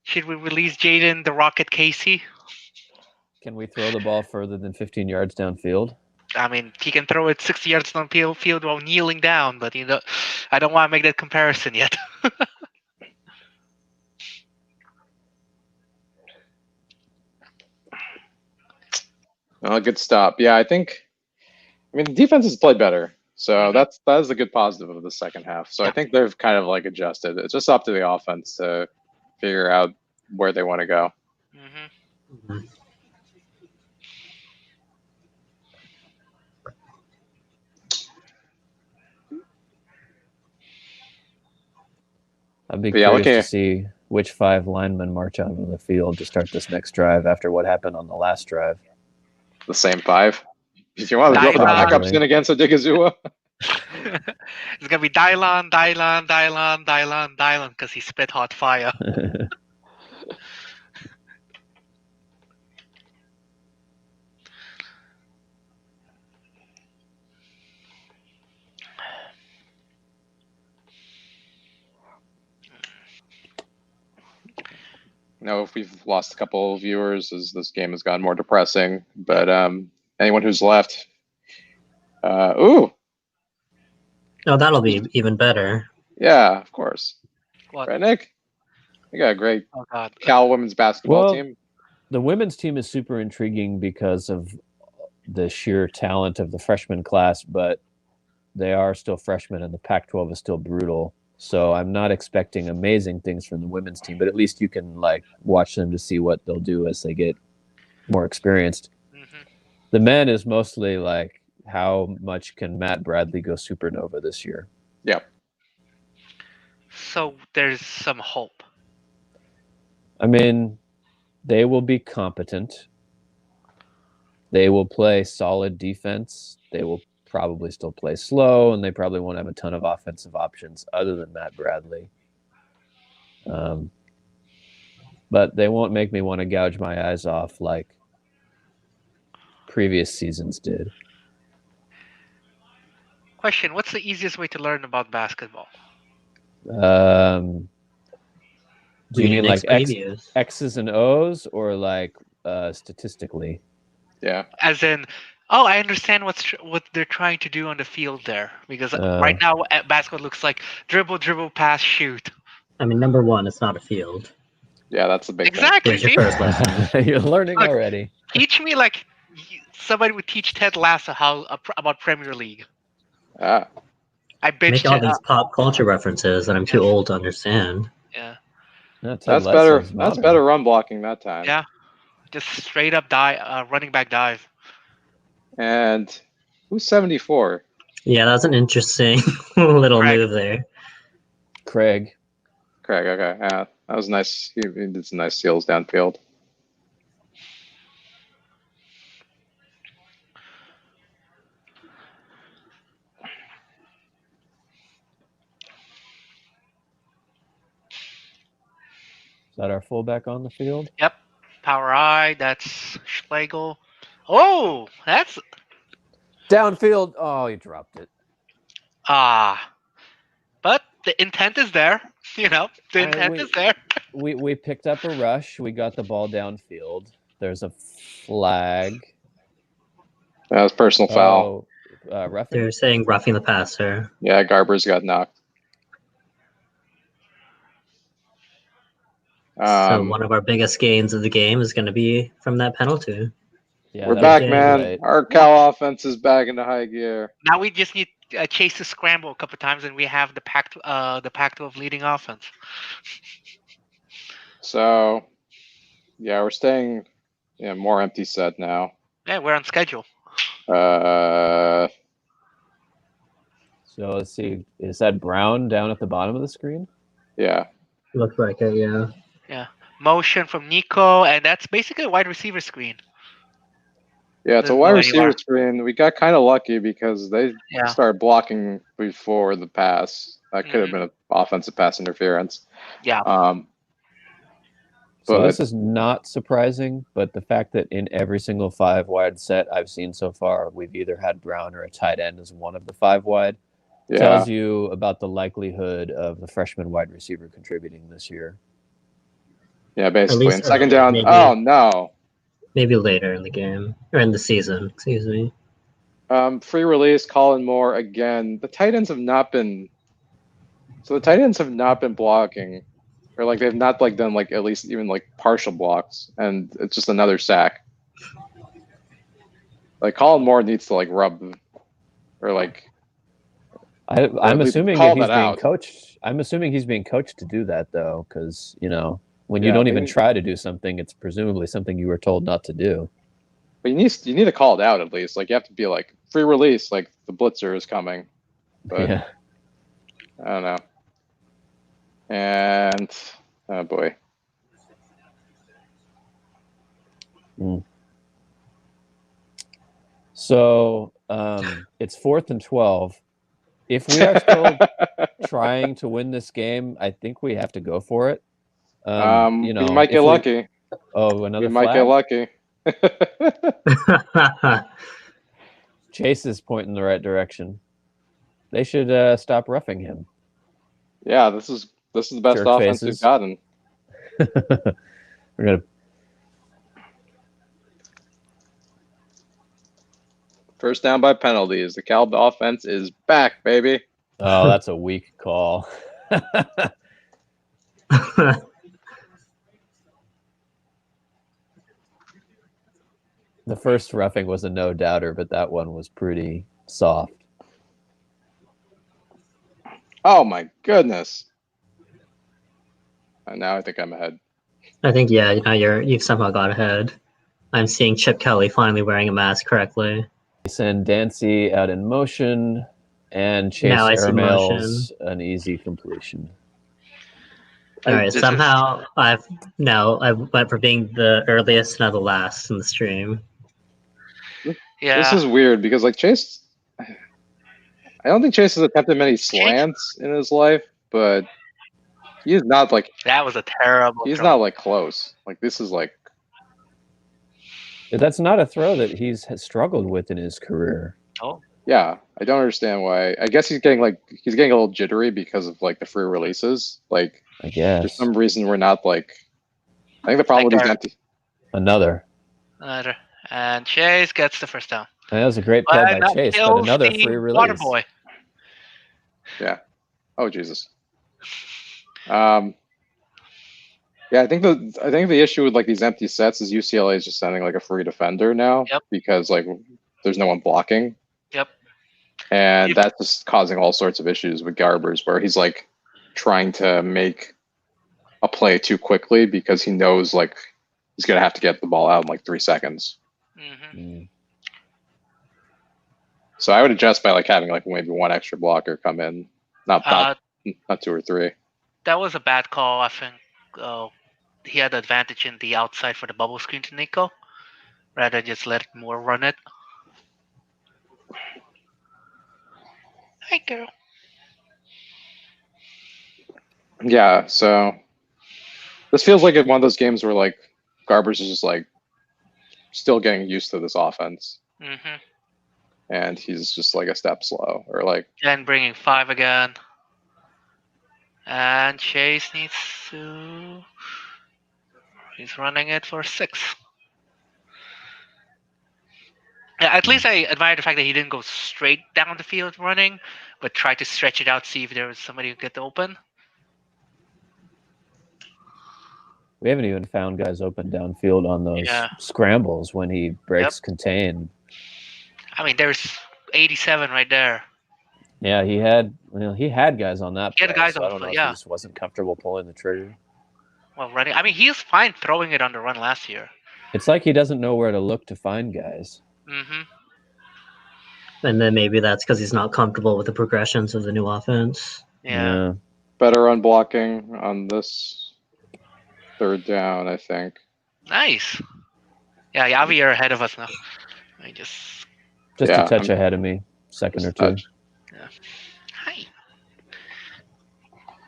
Should we release Jaden the Rocket Casey? Can we throw the ball further than 15 yards downfield? I mean, he can throw it 60 yards downfield while kneeling down, but I don't want to make that comparison yet. Oh, good stop. Yeah, I mean, the defense has played better. So that is a good positive of the second half. So I think they've kind of like adjusted. It's just up to the offense to figure out where they want to go. Mm-hmm. I'd be But yeah, curious to see which 5 linemen march out on the field to start this next drive after what happened on the last drive. The same 5. If you want to drop the backups in against Odigizua. It's gonna be Dylan, because he spit hot fire. know if we've lost a couple of viewers as this game has gotten more depressing, but anyone who's left, Oh, that'll be even better. Yeah, of course. What? Right, Nick? We got a great Oh God. Cal women's basketball team. The women's team is super intriguing because of the sheer talent of the freshman class, but they are still freshmen and the Pac-12 is still brutal. So I'm not expecting amazing things from the women's team, but at least you can like watch them to see what they'll do as they get more experienced. Mm-hmm. The men is mostly like how much can Matt Bradley go supernova this year? Yep. So there's some hope. I mean, they will be competent. They will play solid defense. They will probably still play slow, and they probably won't have a ton of offensive options other than Matt Bradley. But they won't make me want to gouge my eyes off like previous seasons did. Question: what's the easiest way to learn about basketball? Do you mean like X's and O's or like statistically? Yeah. As in, oh, I understand what they're trying to do on the field there, because right now basketball looks like dribble, pass, shoot. I mean, number one, it's not a field. Yeah, that's the big exactly. Here's your first lesson. You're learning already. Teach me like somebody would teach Ted Lasso about Premier League. Ah. I bitched Make all these pop culture references that I'm too old to understand. Yeah. That's better. That's better run blocking that time. Yeah. Just straight up running back dive. And who's 74? Yeah, that's an interesting little move there. Craig, okay. Yeah, that was nice. He did some nice steals downfield. Is that our fullback on the field? Yep. Power I. That's Schlegel. Oh, that's downfield. Oh, you dropped it. But the intent is there. You know, the intent is there. We picked up a rush. We got the ball downfield. There's a flag. That was personal foul. Roughing. They're saying roughing the passer. Yeah, Garber's got knocked. So one of our biggest gains of the game is going to be from that penalty. Yeah, we're back, man. Right. Our Cal offense is back into high gear. Now we just need Chase to scramble a couple times, and we have the Pac-12 leading offense. So, yeah, we're staying more empty set now. Yeah, we're on schedule. So let's see. Is that Brown down at the bottom of the screen? Yeah. Looks like it, yeah. Yeah. Motion from Nico, and that's basically a wide receiver screen. Yeah, it's a wide receiver screen. We got kind of lucky because they started blocking before the pass. That could have been an offensive pass interference. Yeah. So this is not surprising, but the fact that in every single 5 wide set I've seen so far, we've either had Brown or a tight end as one of the 5 wide. Tells you about the likelihood of the freshman wide receiver contributing this year. Yeah, basically. And second down. Maybe, oh, no. Maybe later in the game. Or in the season, excuse me. Free release, Colin Moore again. The tight ends have not been... So the tight ends have not been blocking. Or, like, they've not, like, done, like, at least even, like, partial blocks. And it's just another sack. Like, Colin Moore needs to, like, rub... Or, like... I'm we assuming call that he's that being out. coached. I'm assuming he's being coached to do that, though, because when you Yeah, don't but even you- try to do something, it's presumably something you were told not to do. But you need to call it out at least. Like you have to be like free release, like the blitzer is coming. But Yeah. I don't know. And oh boy. So it's 4th and 12. If we are still trying to win this game, I think we have to go for it. We might get lucky. Oh, We another might get flag. lucky. Chase is pointing in the right direction. They should stop roughing him. Yeah, this is the best Jerk offense we've faces. gotten. We're gonna. First down by penalties. The Cal offense is back, baby. Oh, that's a weak call. The first roughing was a no doubter, but that one was pretty soft. Oh my goodness. And now I think I'm ahead. I think now you've somehow got ahead. I'm seeing Chip Kelly finally wearing a mask correctly. They send Dancy out in motion, and Chase Now I see airmails an easy completion. All right, This somehow I went from being the earliest to now the last in the stream. Yeah. This is weird because like Chase, I don't think Chase has attempted many slants in his life, but he is not like That was a terrible he's throw. not like close. Like this is like That's not a throw that he's struggled with in his career. Oh, yeah. I don't understand why. I guess he's getting a little jittery because of like the free releases. Like I for guess. some reason we're not like. I think the problem with these empty. Another. and Chase gets the first down. And that was a great play by that Chase, but kills another the free release. Water boy. Yeah. Oh Jesus. Yeah, I think the issue with like these empty sets is UCLA is just sending like a free defender now because like there's no one blocking. Yep. And that's just causing all sorts of issues with Garbers where he's like trying to make a play too quickly because he knows like he's gonna have to get the ball out in like 3 seconds. Mm-hmm. So I would adjust by like having like maybe one extra blocker come in, not 2 or 3. That was a bad call. I think he had the advantage in the outside for the bubble screen to Nico, rather than just let Moore run it. Hi, girl. Yeah, so this feels like one of those games where like Garbers is just like still getting used to this offense. Mm-hmm. And he's just like a step slow or like. And bringing 5 again. And Chase needs to. He's running it for 6. Yeah, at least I admire the fact that he didn't go straight down the field running, but tried to stretch it out, see if there was somebody who could get open. We haven't even found guys open downfield on those scrambles when he breaks contain. I mean, there's 87 right there. Yeah, he had guys on that. He had guys on I don't know if he just wasn't comfortable pulling the trigger. Well, running. I mean, he was fine throwing it on the run last year. It's like he doesn't know where to look to find guys. Mm-hmm. And then maybe that's because he's not comfortable with the progressions of the new offense. Yeah. Better run blocking on this 3rd down, I think. Nice. Yeah, Yavi, you're ahead of us now. I just a touch ahead of me, second or 2. Yeah. Hi.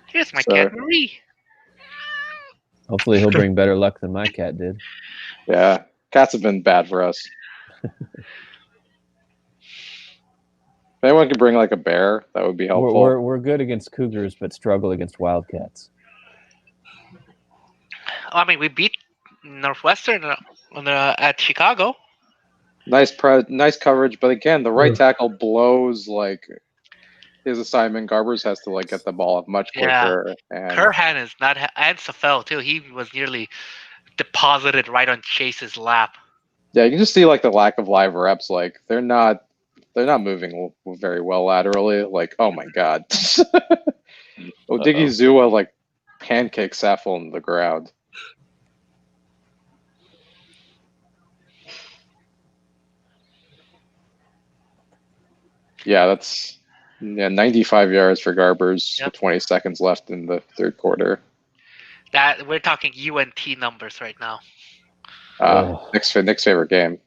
Here's my cat Marie. Hopefully he'll bring better luck than my cat did. Yeah, cats have been bad for us. If anyone could bring like a bear, that would be helpful. We're good against cougars, but struggle against wildcats. I mean, we beat Northwestern at Chicago. Nice coverage, but again, the right tackle blows like his assignment. Garbers has to like get the ball up much quicker. And Curhan is not, and Safel too. He was nearly deposited right on Chase's lap. Yeah, you can just see like the lack of live reps. Like they're not they're not moving very well laterally. Like, oh my god, Odigizua like pancake Saffold in the ground. Yeah, that's 95 yards for Garbers with 20 seconds left in the third quarter. That we're talking UNT numbers right now. Nick's favorite game.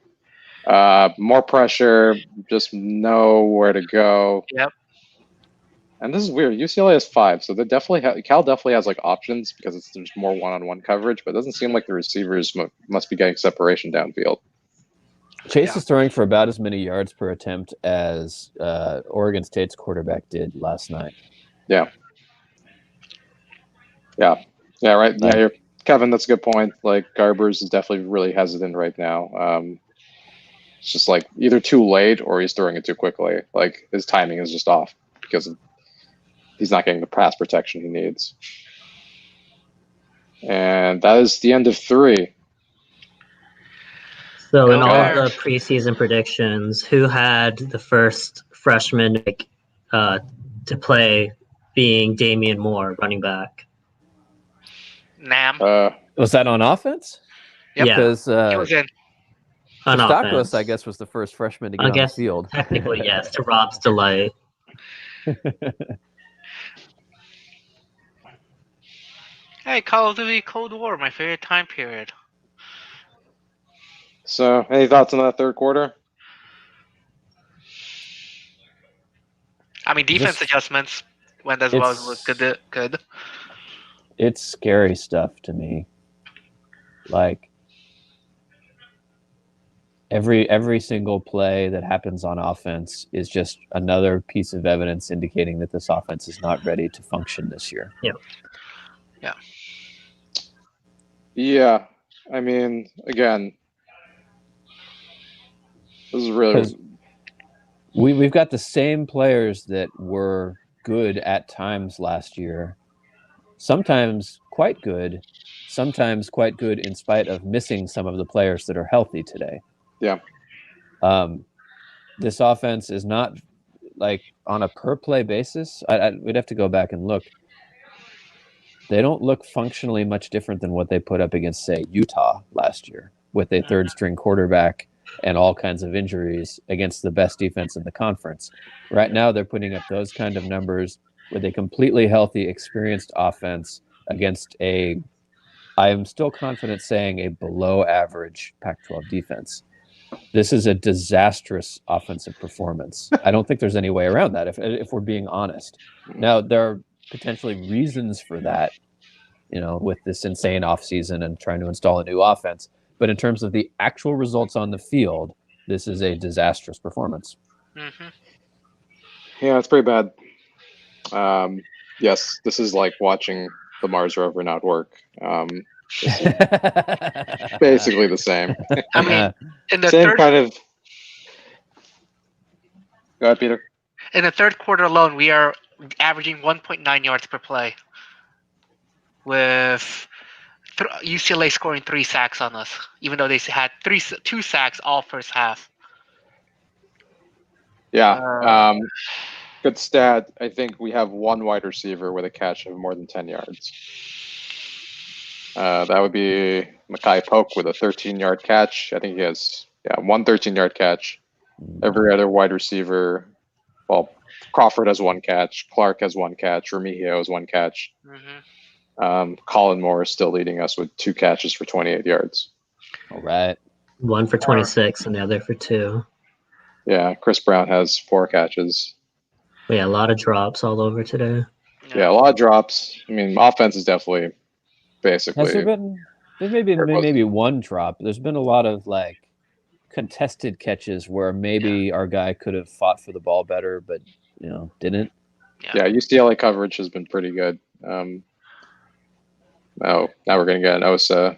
More pressure, just know where to go. Yep. And this is weird. UCLA has 5, so they definitely Cal definitely has like options because there's more one-on-one coverage, but it doesn't seem like the receivers must be getting separation downfield. Chase is throwing for about as many yards per attempt as Oregon State's quarterback did last night. Yeah, right. Yeah, Kevin, that's a good point. Like Garbers is definitely really hesitant right now. It's just like either too late or he's throwing it too quickly. Like his timing is just off because he's not getting the pass protection he needs. And that is the end of 3. So in all of the preseason predictions, who had the first freshman to play being Damian Moore, running back? Nam. Was that on offense? Yep. Yeah. Because He was in. Kostakos, I guess, was the first freshman to get on the field. Technically, yes, to Rob's delight. Hey, Call of Duty Cold War, my favorite time period. So, any thoughts on that third quarter? I mean, defense adjustments went as well as good. It's scary stuff to me. Like every single play that happens on offense is just another piece of evidence indicating that this offense is not ready to function this year. Yeah. I mean, again, this is really. We've got the same players that were good at times last year, sometimes quite good, sometimes quite good in spite of missing some of the players that are healthy today. Yeah. This offense is not like on a per play basis. We'd have to go back and look. They don't look functionally much different than what they put up against, say, Utah last year with a third string quarterback and all kinds of injuries against the best defense in the conference. Right now, they're putting up those kind of numbers with a completely healthy, experienced offense against I am still confident saying a below average Pac-12 defense. This is a disastrous offensive performance. I don't think there's any way around that if we're being honest. Now, there are potentially reasons for that, with this insane offseason and trying to install a new offense. But in terms of the actual results on the field, this is a disastrous performance. Mm-hmm. Yeah, it's pretty bad. Yes, this is like watching the Mars rover not work. Basically the same. I mean, in the same kind of. Go ahead, Peter. In the third quarter alone, we are averaging 1.9 yards per play, with UCLA scoring 3 sacks on us, even though they had 2 sacks all first half. Yeah. Good stat. I think we have one wide receiver with a catch of more than 10 yards. That would be Makai Polk with a 13-yard catch. I think he has one 13-yard catch. Every other wide receiver, well, Crawford has 1 catch. Clark has 1 catch. Remigio has 1 catch. Mm-hmm. Colin Moore is still leading us with 2 catches for 28 yards. All right. 1 for 26 and the other for 2. Yeah, Chris Brown has 4 catches. Yeah, a lot of drops all over today. Yeah, a lot of drops. I mean, offense is definitely basically. Has there been? There's maybe one drop. There's been a lot of like contested catches where maybe our guy could have fought for the ball better, but didn't. Yeah, UCLA coverage has been pretty good. Now we're gonna get an OSA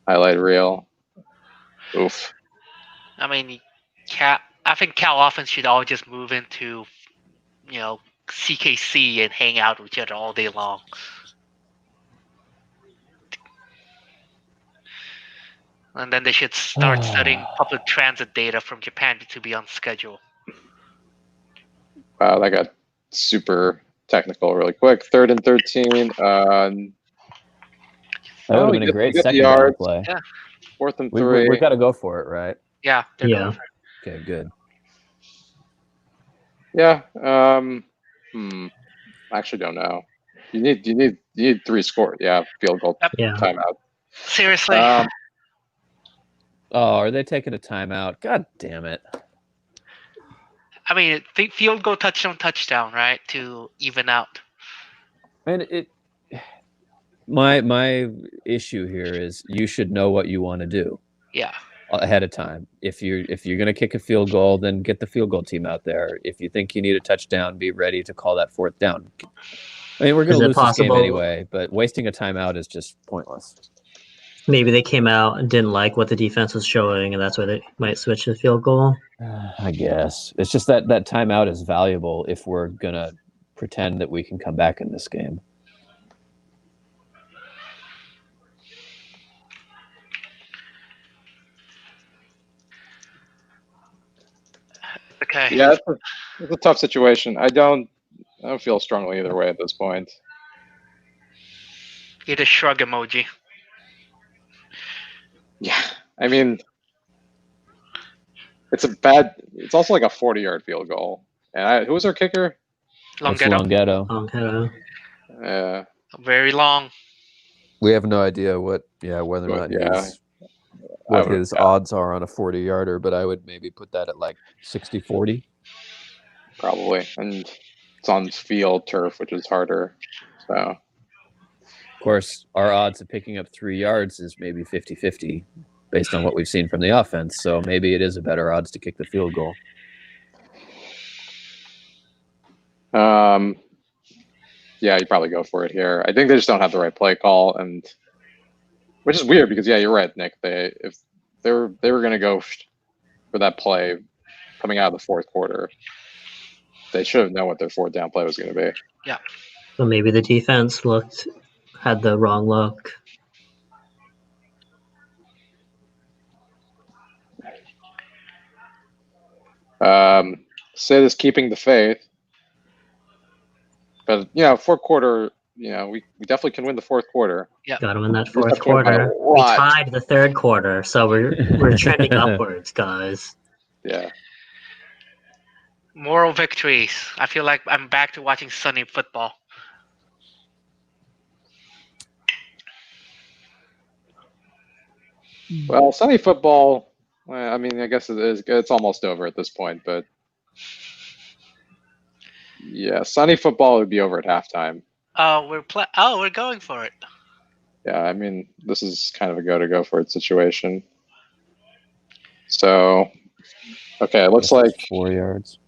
highlight reel. Oof. I mean, I think Cal offense should all just move into, CKC and hang out with each other all day long. And then they should start studying public transit data from Japan to be on schedule. Wow, that got super technical really quick. 3rd and 13. That would have been a great second down play. Yeah. 4th and 3. We've got to go for it, right? Yeah. they're Yeah. going for it. Okay, good. Yeah. I actually don't know. You need 3 scores. Yeah, field goal, Yep. Yeah. timeout. Seriously. Um, Oh, are they taking a timeout? God damn it. I mean, field goal, touchdown, right? To even out. And my issue here is you should know what you want to do Yeah. ahead of time. If you're going to kick a field goal, then get the field goal team out there. If you think you need a touchdown, be ready to call that 4th down. I mean, we're going Is to it lose this game possible- anyway, but wasting a timeout is just pointless. Maybe they came out and didn't like what the defense was showing, and that's why they might switch to the field goal. I guess it's just that timeout is valuable if we're gonna pretend that we can come back in this game. Okay. yeah, it's a tough situation. I don't feel strongly either way at this point. Get a shrug emoji. Yeah, I mean, it's also like a 40-yard field goal. And who was our kicker? It's Longhetto. Longhetto. Very long. We have no idea whether or not his odds are on a 40-yarder, but I would maybe put that at like 60-40. Probably, and it's on field turf, which is harder. So, of course, our odds of picking up 3 yards is maybe 50-50 based on what we've seen from the offense. So maybe it is a better odds to kick the field goal. Yeah, you probably go for it here. I think they just don't have the right play call, and which is weird because you're right, Nick. If they were going to go for that play coming out of the 4th quarter, they should have known what their 4th down play was going to be. Yeah. So maybe the defense had the wrong look. Sid is keeping the faith, but 4th quarter. We definitely can win the 4th quarter. Yeah. Got him in that We're 4th up by a quarter. We lot. tied the 3rd quarter, so we're trending upwards, guys. Yeah. Moral victories. I feel like I'm back to watching Sunny football. Well, Sunny football. I mean, I guess it is. It's almost over at this point, but yeah, Sunny football would be over at halftime. We're going for it. Yeah, I mean, this is kind of a go for it situation. So, okay, it looks like 4 yards.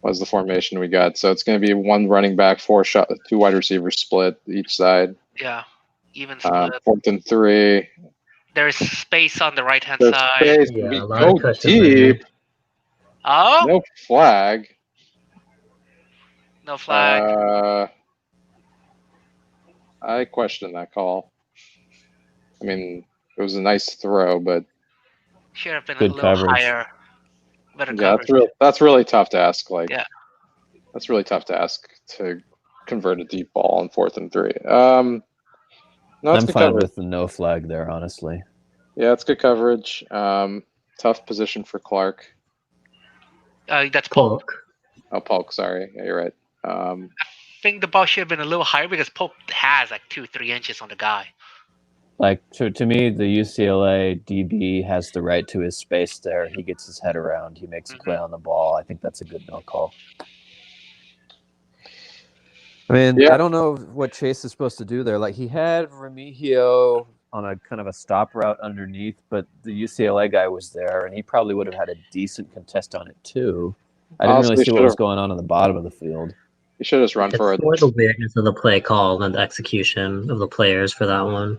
What's the formation we got? So it's going to be 1 running back, 2 wide receivers split each side. Yeah. Even split. 4th and 3. There's space on the right-hand There's side. space. Yeah, We a lot of go cushion deep. Oh, No flag. no flag. I question that call. I mean, it was a nice throw, but Should have been Good a little coverage. higher. Better yeah, coverage. that's really tough to ask. Like, Yeah. that's really tough to ask to convert a deep ball on 4th and 3. No, it's I'm good fine coverage. with the no flag there, honestly. Yeah, it's good coverage. Tough position for Clark. That's Pope. Polk. Oh, Polk, sorry. Yeah, you're right. I think the ball should have been a little higher because Pope has like 2-3 inches on the guy. Like to me, the UCLA DB has the right to his space there. He gets his head around. He makes a play on the ball. I think that's a good no call. I mean, Yeah. I don't know what Chase is supposed to do there. Like he had Remigio on a kind of a stop route underneath, but the UCLA guy was there, and he probably would have had a decent contest on it too. I didn't Honestly, really see what was should've- going on the bottom of the field. You should just run for It's it. more the weirdness of the play call than the execution of the players for that one.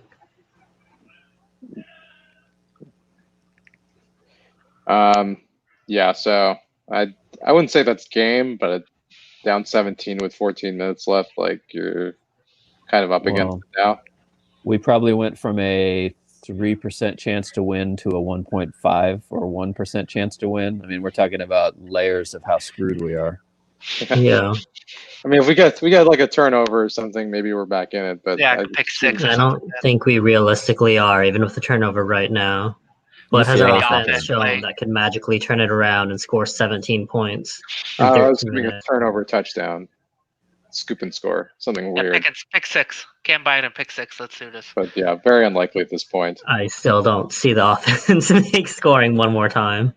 Yeah, so I wouldn't say that's game, but down 17 with 14 minutes left, like you're kind of up against Well, it now. We probably went from a 3% chance to win to a 1.5 or 1% chance to win. I mean, we're talking about layers of how screwed we are. Yeah. I mean, if we get like a turnover or something, maybe we're back in it. But Yeah, pick six or I something. don't think we realistically are, even with the turnover right now. What has our UCLA 's been offense good. shown that could magically turn it around and score 17 points in I 13 was giving a minutes? turnover touchdown, scoop and score, something Yeah, weird. pick six. Can't buy it in pick six. Let's do this. But yeah, very unlikely at this point. I still don't see the offense make scoring one more time,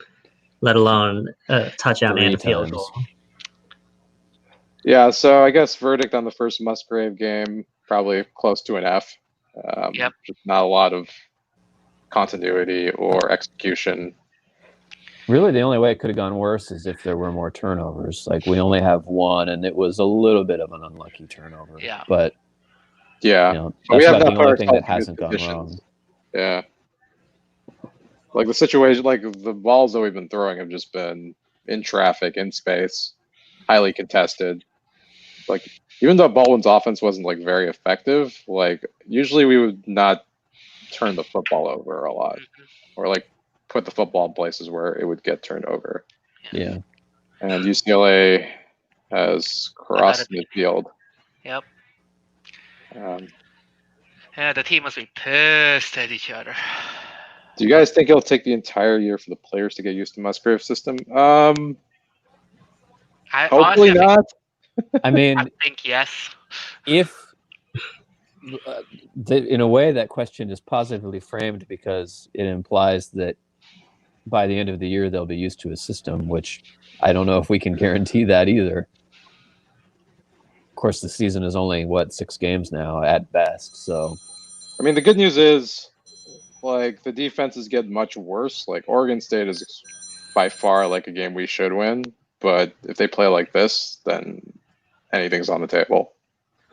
let alone a touchdown 3 and a field times. goal. Yeah, so I guess verdict on the first Musgrave game, probably close to an F. Yep. Just not a lot of continuity or execution. Really, the only way it could have gone worse is if there were more turnovers. Like we only have one, and it was a little bit of an unlucky turnover. Yeah. But Yeah, you know, but we that's have about not the put only thing that ourselves in good hasn't gone positions. wrong. Yeah. Like the situation, like the balls that we've been throwing have just been in traffic, in space, highly contested. Like even though Baldwin's offense wasn't like very effective, like usually we would not turn the football over a lot, or like put the football in places where it would get turned over. Yeah. And UCLA has crossed midfield. Yep. Um, Yeah, the team must be pissed at each other. do you guys think it'll take the entire year for the players to get used to Musgrave's system? I Hopefully honestly, not. I mean, I think yes. if in a way that question is positively framed because it implies that by the end of the year they'll be used to a system, which I don't know if we can guarantee that either. Of course, the season is only 6 games now at best. So, I mean, the good news is, like, the defenses get much worse. Like, Oregon State is by far like a game we should win, but if they play like this, then anything's on the table.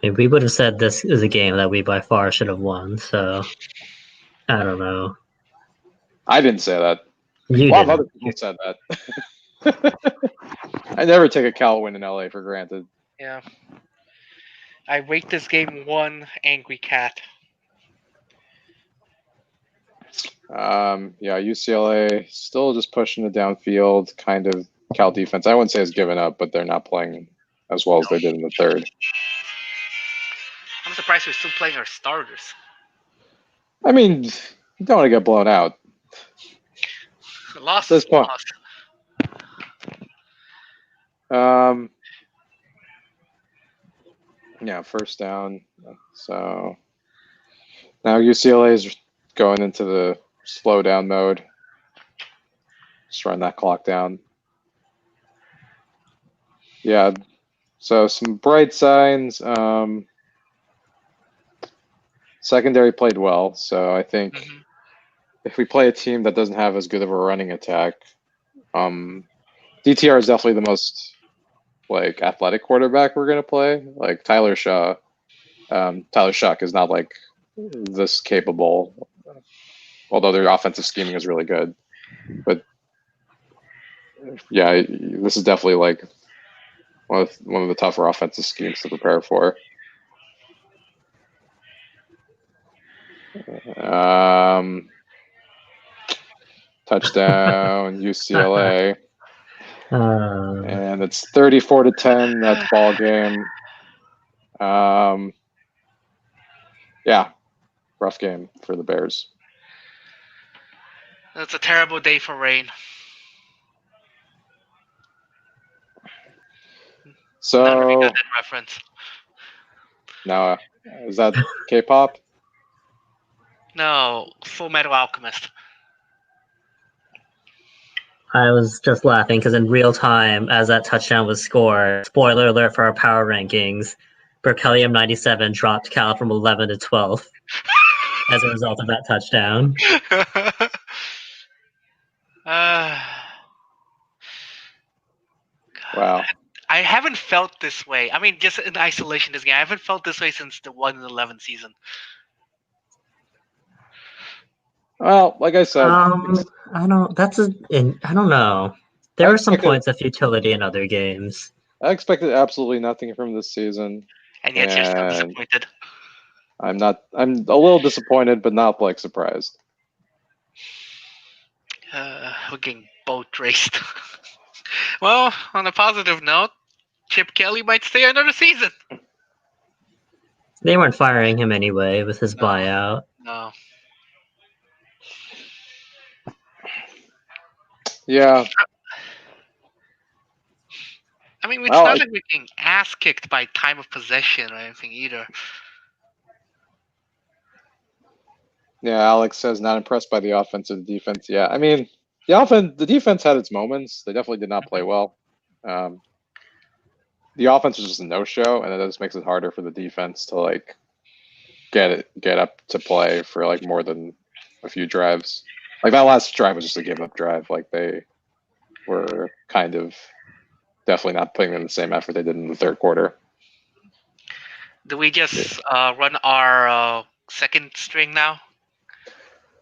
I mean, we would have said this is a game that we by far should have won, so I don't know. I didn't say that. You A lot of didn't. other people said that. I never take a Cal win in LA for granted. Yeah. I rate this game 1 angry cat. Yeah, UCLA still just pushing it downfield. Kind of Cal defense, I wouldn't say has given up, but they're not playing as well as they did in the third. I'm surprised we're still playing our starters. I mean, you don't want to get blown out. Lost This is point. lost. Yeah, first down. So now UCLA is going into the slow down mode. Just run that clock down. Yeah. So some bright signs. Secondary played well. So I think if we play a team that doesn't have as good of a running attack, DTR is definitely the most like athletic quarterback we're gonna play. Like Tyler Shaw. Tyler Shuck is not like this capable, although their offensive scheming is really good. But yeah, this is definitely like one of the tougher offensive schemes to prepare for. Touchdown UCLA, and it's 34-10. That's ball game. Yeah, rough game for the Bears. It's a terrible day for rain. So Not really got that reference. now, is that K-pop? No, Full Metal Alchemist. I was just laughing because in real time, as that touchdown was scored, spoiler alert for our power rankings, Berkelium 97 dropped Cal from 11 to 12 as a result of that touchdown. Wow. I haven't felt this way. I mean, just in isolation, this game, I haven't felt this way since the 1-11 season. Well, like I said, I don't. I don't know. There I were some expected- points of futility in other games. I expected absolutely nothing from this season. And yet you're still And disappointed. I'm a little disappointed, but not like surprised. We're getting boat raced. Well, on a positive note, Chip Kelly might stay another season. They weren't firing him anyway with his No. buyout. No. Yeah. I mean, it's Well, not like we're getting ass kicked by time of possession or anything either. Yeah, Alex says not impressed by the offensive defense. Yeah, I mean, the defense had its moments. They definitely did not play well. The offense was just a no-show, and it just makes it harder for the defense to like get up to play for like more than a few drives. Like that last drive was just a give-up drive. Like they were kind of definitely not putting in the same effort they did in the third quarter. Do we just run our second string now?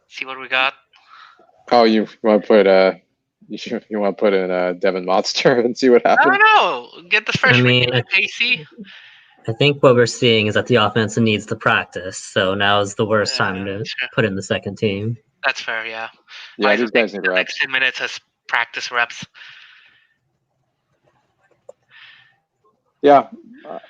See what we got. Oh, you want to put you want to put in Devin Monster and see what I happens? don't know. Get the freshman mean, AC. I think what we're seeing is that the offense needs to practice. So now is the worst time to Sure. put in the second team. That's fair. Yeah. Yeah, Might as these well take guys need the reps. next 10 minutes as practice reps. Yeah,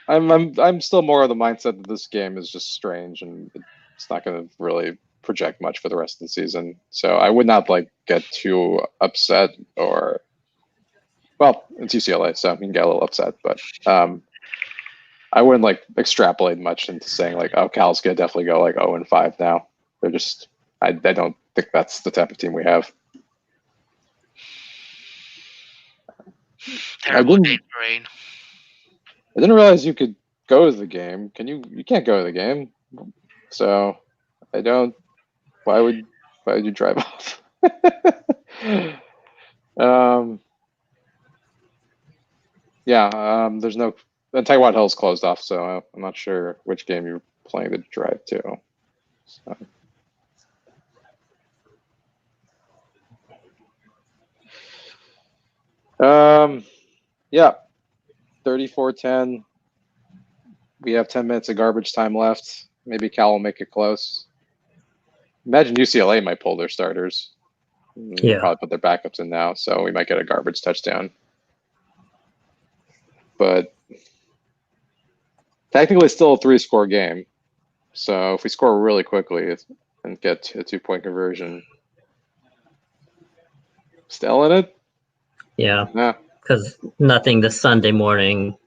I'm still more of the mindset that this game is just strange and it's not going to really project much for the rest of the season. So I would not like get too upset or, well, it's UCLA, so you can get a little upset, but I wouldn't like extrapolate much into saying like, oh, Cal's gonna definitely go like 0-5 now. They're just, I don't think that's the type of team we have. Terrible didn't- day for rain. I didn't realize you could go to the game. You can't go to the game. So I don't, why would you drive off? There's no, and Taiwan Hill's closed off, so I'm not sure which game you're planning to drive to. So. Yeah, 34-10. We have 10 minutes of garbage time left. Maybe Cal will make it close. Imagine UCLA might pull their starters. Yeah. Probably put their backups in now, so we might get a garbage touchdown. But technically, it's still a 3-score game. So if we score really quickly and get a 2-point conversion, still in it? Yeah. Nah. Because nothing this Sunday morning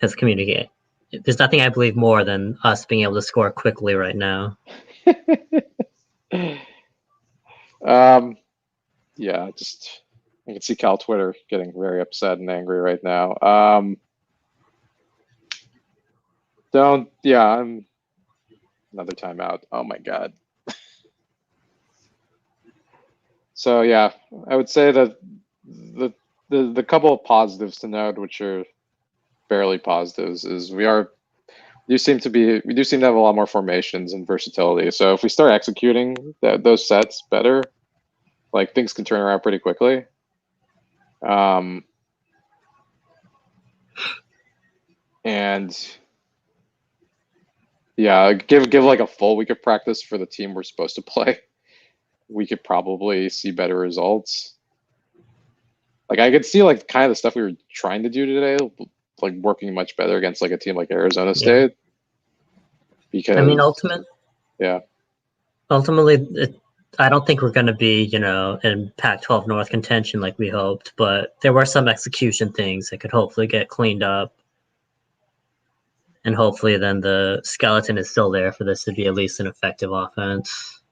has communicated. There's nothing I believe more than us being able to score quickly right now. Yeah, just I can see Cal Twitter getting very upset and angry right now. I'm another timeout. Oh my god. So yeah, I would say that the couple of positives to note, which are barely positives, is we do seem to have a lot more formations and versatility. So if we start executing those sets better, like things can turn around pretty quickly. And yeah, give like a full week of practice for the team we're supposed to play. We could probably see better results. Like I could see like kind of the stuff we were trying to do today, like working much better against like a team like Arizona State. Because I mean, ultimately, I don't think we're going to be, in Pac-12 North contention like we hoped, but there were some execution things that could hopefully get cleaned up. And hopefully then the skeleton is still there for this to be at least an effective offense.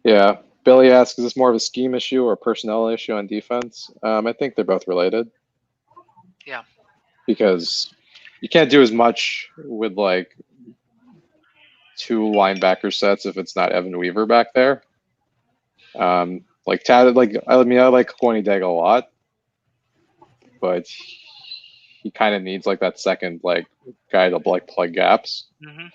Yeah. Billy asks, is this more of a scheme issue or a personnel issue on defense? I think they're both related. Yeah. Because you can't do as much with like 2 linebacker sets if it's not Evan Weaver back there. Like Tad, like I like Kwani Dega a lot, but he kind of needs like that second like guy to like plug gaps. Mm-hmm.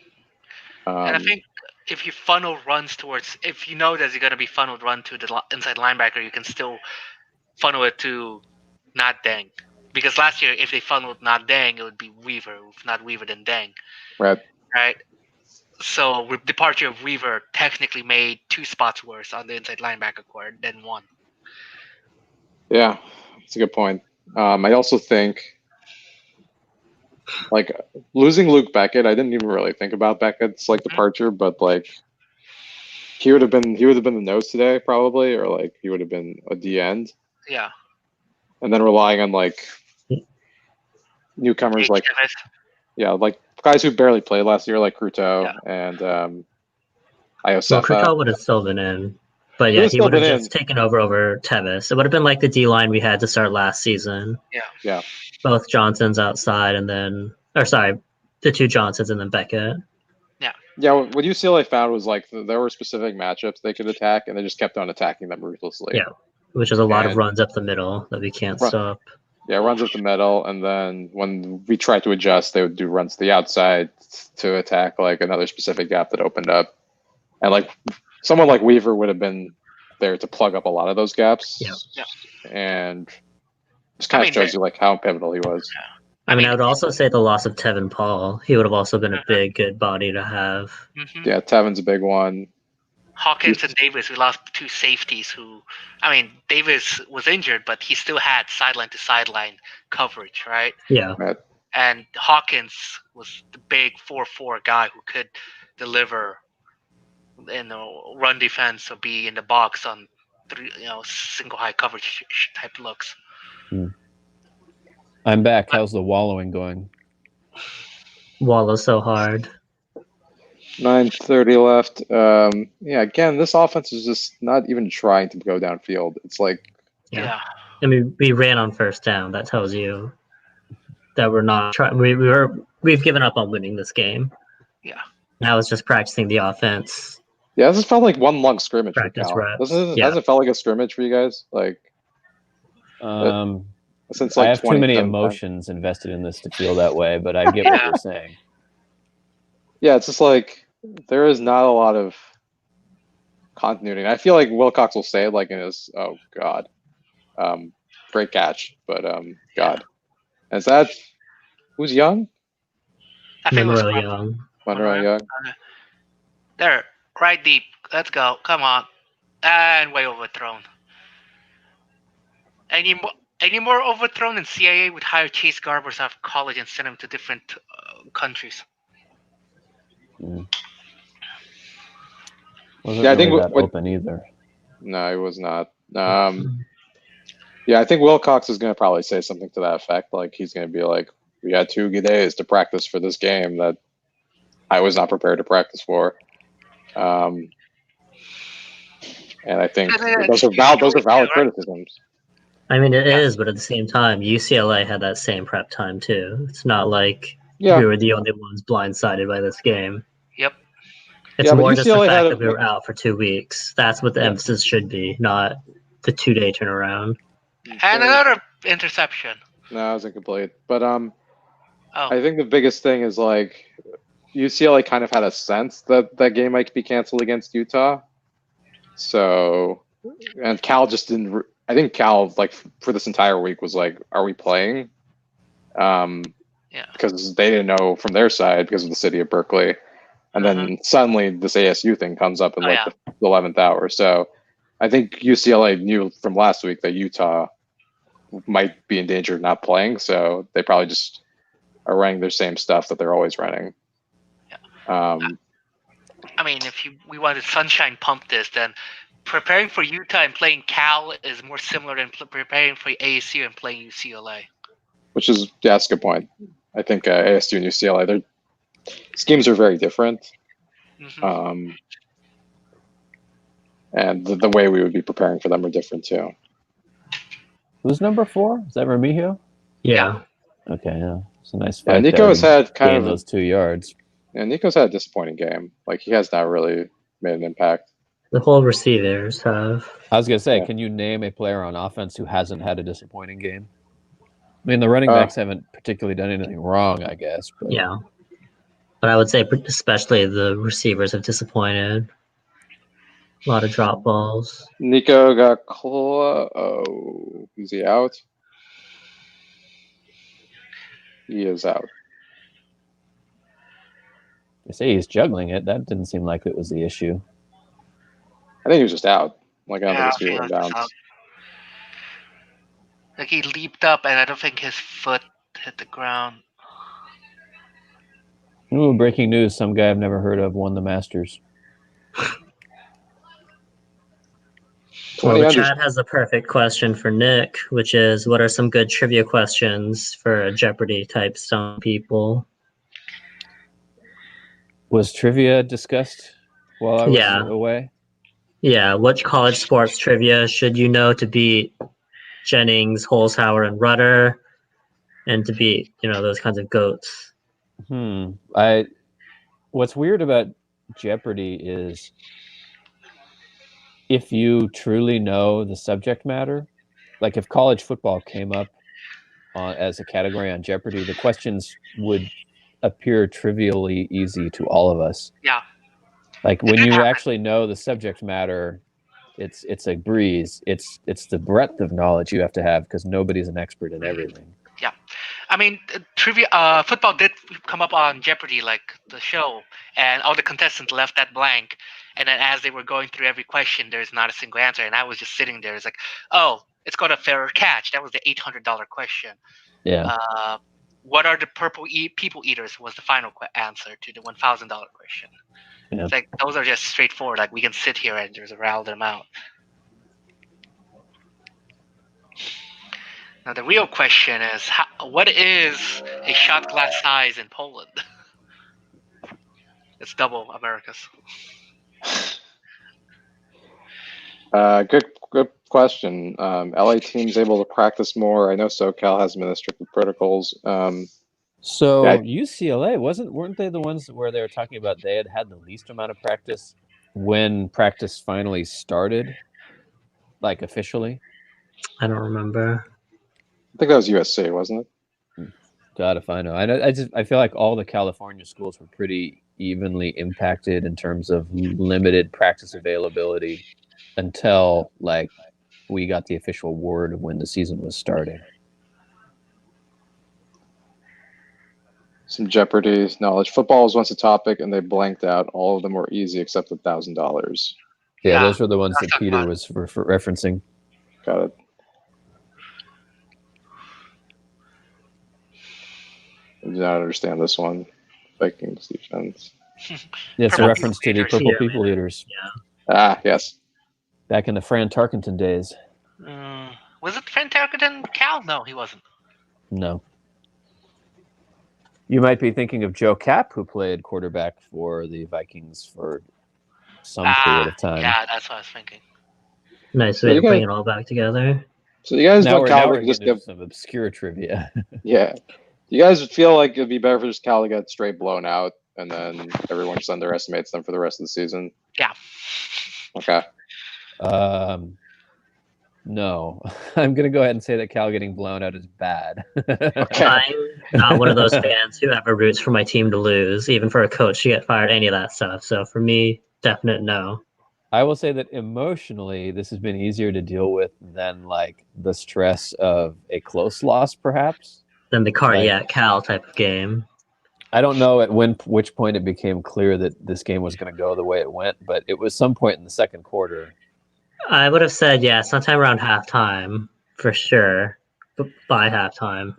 And I think if you funnel runs towards, if you know there's going to be funneled run to the inside linebacker, you can still funnel it to not Deng. Because last year, if they funneled not Deng, it would be Weaver. If not Weaver, then Deng. Right. Right. So with departure of Weaver, technically made 2 spots worse on the inside linebacker core than 1. Yeah, that's a good point. I also think like losing Luke Beckett, I didn't even really think about Beckett's like departure, but like he would have been the nose today probably, or like he would have been a D end, Yeah. and then relying on like newcomers like like guys who barely played last year, like Cruto and Well, Iosefa. Kurtal would have still been in. But yeah, he would have just taken over Tevis. It would have been like the D line we had to start last season. Yeah. Both Johnsons outside, and then, the two Johnsons and then Beckett. Yeah, what UCLA found was like there were specific matchups they could attack, and they just kept on attacking them ruthlessly. Yeah, which is a lot of runs up the middle that we can't stop. Yeah, runs up the middle, and then when we tried to adjust, they would do runs to the outside to attack like another specific gap that opened up. And like someone like Weaver would have been there to plug up a lot of those gaps. Yeah. And just kind of shows you like how pivotal he was. I would also say the loss of Tevin Paul. He would have also been a big, good body to have. Yeah, Tevin's a big one. Hawkins and Davis, we lost two safeties who, Davis was injured, but he still had sideline to sideline coverage, right? Yeah. Right. And Hawkins was the big 4-4 guy who could deliver in the run defense or be in the box on single high coverage type looks. I'm back. How's the wallowing going? Wallow so hard. 9:30 left. Yeah, again, this offense is just not even trying to go downfield. It's like Yeah. I mean, we ran on first down. That tells you that we're not trying. We've given up on winning this game. Yeah. Now it's just practicing the offense. Yeah, this has felt like one long scrimmage Practice for Cal. reps. Hasn't felt like a scrimmage for you guys? Like since like I have too many 2010. emotions invested in this to feel that way, but I get what you're saying. Yeah, it's just like there is not a lot of continuity. And I feel like Wilcox will say it like in his great catch, but God. And is that who's young? I think it was Monroe Young. Monroe Young. There, right deep. Let's go. Come on. And way overthrown. Any more overthrown, and CIA would hire Chase Garbers out of college and send him to different countries. Wasn't Yeah, I think really that open either. No, he was not. Yeah, I think Wilcox is going to probably say something to that effect. Like he's going to be like, "We had 2 good days to practice for this game that I was not prepared to practice for." And I think those are valid criticisms. I mean, it is, but at the same time, UCLA had that same prep time too. It's not like we were the only ones blindsided by this game. Yep. It's more just the fact that we were out for 2 weeks. That's what the emphasis should be, not the 2-day turnaround. And another interception. No, it was incomplete. But I think the biggest thing is like UCLA kind of had a sense that that game might be canceled against Utah. So, and Cal just didn't. I think Cal, like for this entire week, was like, "Are we playing?" Because they didn't know from their side because of the city of Berkeley, and then suddenly this ASU thing comes up in the 11th hour. So, I think UCLA knew from last week that Utah might be in danger of not playing, so they probably just are running their same stuff that they're always running. I mean, if we wanted sunshine pump this, then preparing for Utah and playing Cal is more similar than preparing for ASU and playing UCLA. Which is, that's a good point. I think ASU and UCLA, their schemes are very different. And the way we would be preparing for them are different too. Who's number 4? Is that Remigio? Yeah. Okay, yeah. It's a nice fight. Yeah, Nico's had kind of those 2 yards. Yeah, Nico's had a disappointing game. Like he has not really made an impact. The whole receivers have. I was gonna say, can you name a player on offense who hasn't had a disappointing game? I mean, the running backs haven't particularly done anything wrong, I guess. But... Yeah, but I would say especially the receivers have disappointed. A lot of drop balls. Nico got is he out? He is out. They say he's juggling it. That didn't seem like it was the issue. I think he was just out. Like I don't think his feet were down. Like he leaped up, and I don't think his foot hit the ground. Ooh, breaking news. Some guy I've never heard of won the Masters. Well, 20 the under. chat has a perfect question for Nick, which is, what are some good trivia questions for Jeopardy type stone people? Was trivia discussed while I was Yeah. away? Yeah, what college sports trivia should you know to beat Jennings, Holzhauer, and Rudder, and to beat, those kinds of goats? What's weird about Jeopardy is if you truly know the subject matter, like if college football came up as a category on Jeopardy, the questions would appear trivially easy to all of us. Yeah. Like when did you happen. actually know the subject matter, it's a breeze. It's the breadth of knowledge you have to have because nobody's an expert in everything. Yeah, I mean, trivia. Football did come up on Jeopardy, like the show, and all the contestants left that blank. And then as they were going through every question, there's not a single answer, and I was just sitting there. It's like, oh, it's called a fair or catch. That was the $800 question. Yeah. What are the people eaters? Was the final answer to the $1,000 question. Yeah. It's like those are just straightforward. Like we can sit here and just rattle them out. Now the real question is, what is a shot glass size in Poland? It's double America's. Good question. LA teams able to practice more. I know SoCal has been strict with protocols. So Yeah. UCLA weren't they the ones where they were talking about they had the least amount of practice when practice finally started, like officially? I don't remember. I think that was USC, wasn't it? God, if I know. I feel like all the California schools were pretty evenly impacted in terms of limited practice availability until like we got the official word of when the season was starting. Some Jeopardy knowledge. Football was once a topic, and they blanked out. All of them were easy except the $1,000. Yeah, those were the ones that's that Peter was referencing. Got it. I do not understand this one. Vikings defense. Yeah, it's a Purple reference to the People Purple Eaters. People Eaters. Ah, yes. Back in the Fran Tarkenton days. Was it Fran Tarkenton Cal? No, he wasn't. No. You might be thinking of Joe Kapp, who played quarterback for the Vikings for some period of time. Yeah, that's what I was thinking. Nice way to bring it all back together. So you guys Now want we're Cal to getting just into give? some obscure trivia. Yeah. You guys feel like it'd be better for just Cal to get straight blown out, and then everyone just underestimates them for the rest of the season? Yeah. Okay. No, I'm going to go ahead and say that Cal getting blown out is bad. Okay. I'm not one of those fans who ever roots for my team to lose, even for a coach to get fired, any of that stuff. So for me, definite no. I will say that emotionally, this has been easier to deal with than like the stress of a close loss, perhaps. Than the cardiac Cal type of game. I don't know at which point it became clear that this game was going to go the way it went, but it was some point in the second quarter. I would have said, yeah, sometime around halftime, for sure, but by halftime.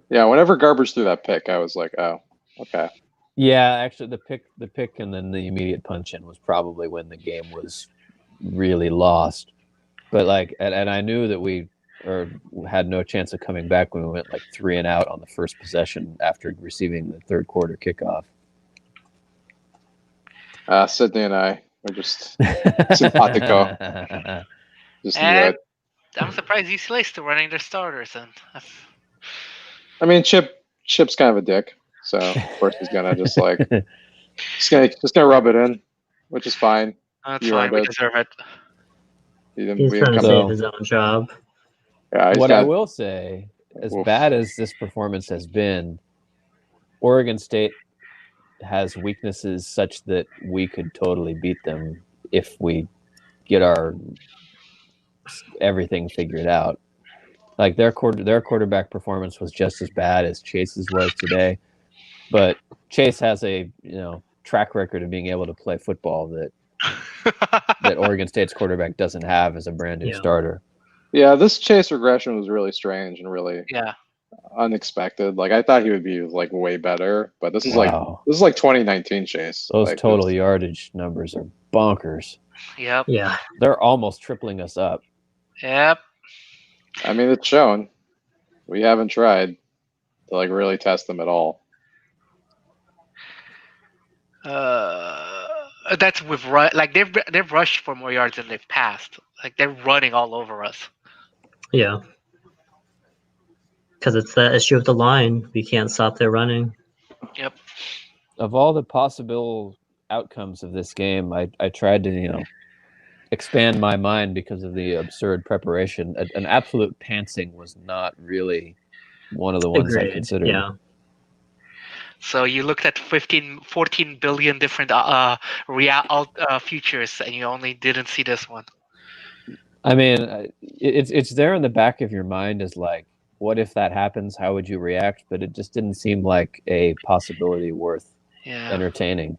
Yeah, whenever Garbers threw that pick, I was like, oh, okay. Yeah, actually, the pick, and then the immediate punch in was probably when the game was really lost. But like, and I knew that we had no chance of coming back when we went like 3 and out on the first possession after receiving the third quarter kickoff. Sydney and I were just simpatico. Just knew it. I'm surprised UCLA still running their starters. And I mean, Chip's kind of a dick, so of course he's gonna just like just gonna rub it in, which is fine. that's fine. We deserve it. He's trying to save his own job. Yeah, what I will say, as bad as this performance has been, Oregon State has weaknesses such that we could totally beat them if we get our everything figured out. Like their quarterback performance was just as bad as Chase's was today, but Chase has a track record of being able to play football that Oregon State's quarterback doesn't have as a brand new starter. Yeah, this Chase regression was really strange and really unexpected. Like I thought he would be like way better, but this is Wow. like 2019 Chase. Those Like, total it's- yardage numbers are bonkers. Yep. Yeah. They're almost tripling us up. Yep. I mean, it's shown. We haven't tried to like really test them at all. That's with like they've rushed for more yards than they've passed. Like they're running all over us. Yeah. Because it's the issue of the line. We can't stop their running. Yep. Of all the possible outcomes of this game, I tried to, expand my mind because of the absurd preparation. An absolute pantsing was not really one of the ones I Agreed. considered. Yeah. So you looked at 14 billion different futures, and you only didn't see this one. I mean, it's there in the back of your mind as like, what if that happens? How would you react? But it just didn't seem like a possibility worth entertaining.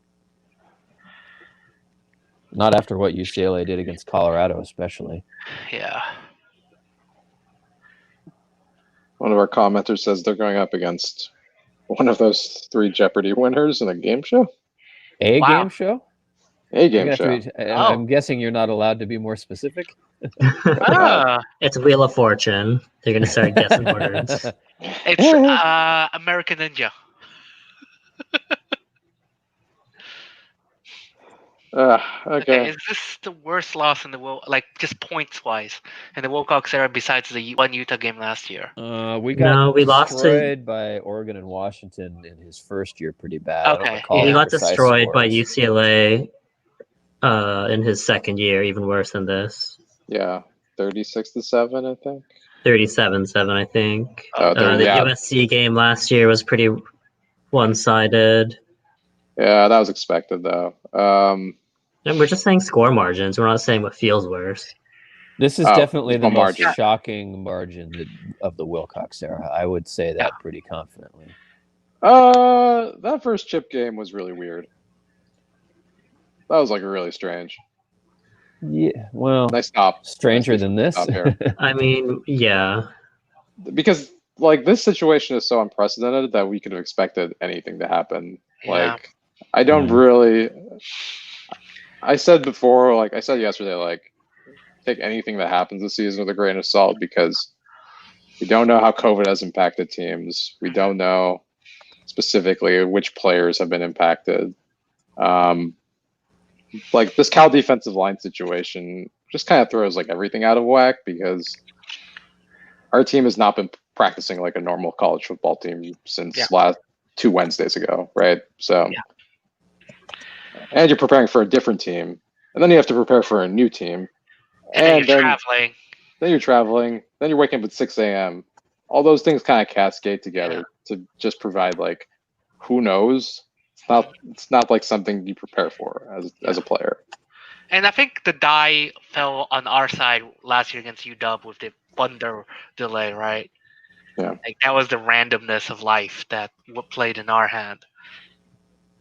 Not after what UCLA did against Colorado, especially. Yeah. One of our commenters says they're going up against one of those 3 Jeopardy winners in a game show. A Wow. game show? A game show. I'm guessing you're not allowed to be more specific. It's Wheel of Fortune. They're going to start guessing words. It's American Ninja. Okay. Is this the worst loss in the world, like just points wise, in the Wilcox era besides the one Utah game last year? We got No, we lost destroyed by Oregon and Washington in his first year pretty bad. I don't Okay. recall He the got precise destroyed by scores. UCLA in his second year, even worse than this. Yeah. 36-7, I think. 37-7, I think. Oh, The yeah. USC game last year was pretty one-sided. Yeah, that was expected though. And we're just saying score margins. We're not saying what feels worse. This is Oh, definitely the no most margin. shocking margin of the Wilcox era. I would say that pretty confidently. That first chip game was really weird. That was like really strange. Yeah, well, Nice stop. stranger Nice than this. stop here. I mean, yeah. Because like this situation is so unprecedented that we could have expected anything to happen. Yeah. Like I don't really. I said before, like I said yesterday, like take anything that happens this season with a grain of salt because we don't know how COVID has impacted teams. We don't know specifically which players have been impacted. Like this Cal defensive line situation just kind of throws like everything out of whack because our team has not been practicing like a normal college football team since last 2 Wednesdays ago, right? So, and you're preparing for a different team, and then you have to prepare for a new team, And then you're traveling. Then you're traveling. Then you're waking up at 6 a.m. All those things kind of cascade together to just provide like, who knows? It's not like something you prepare for as a player. And I think the die fell on our side last year against UW with the thunder delay, right? Yeah. Like that was the randomness of life that played in our hand.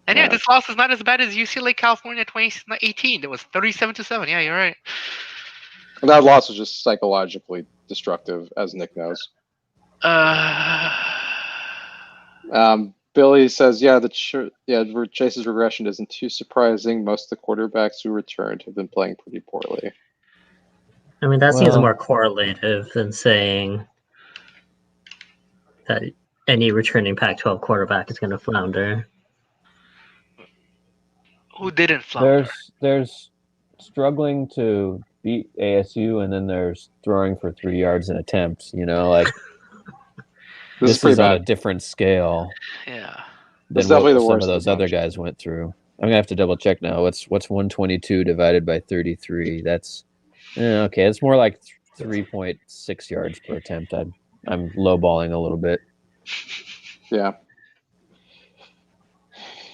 And this loss is not as bad as UCLA California 2018. It was 37-7. Yeah, you're right. And that loss was just psychologically destructive, as Nick knows. Billy says, Chase's regression isn't too surprising. Most of the quarterbacks who returned have been playing pretty poorly. I mean, that seems more correlative than saying that any returning Pac-12 quarterback is going to flounder. Who didn't flounder? There's struggling to beat ASU, and then there's throwing for 3 yards in attempts. Like this is on a different scale. Yeah, than what some of those other guys went through. I'm gonna have to double check now. What's 122 divided by 33? That's okay. It's more like 3.6 yards per attempt. I'm lowballing a little bit. Yeah.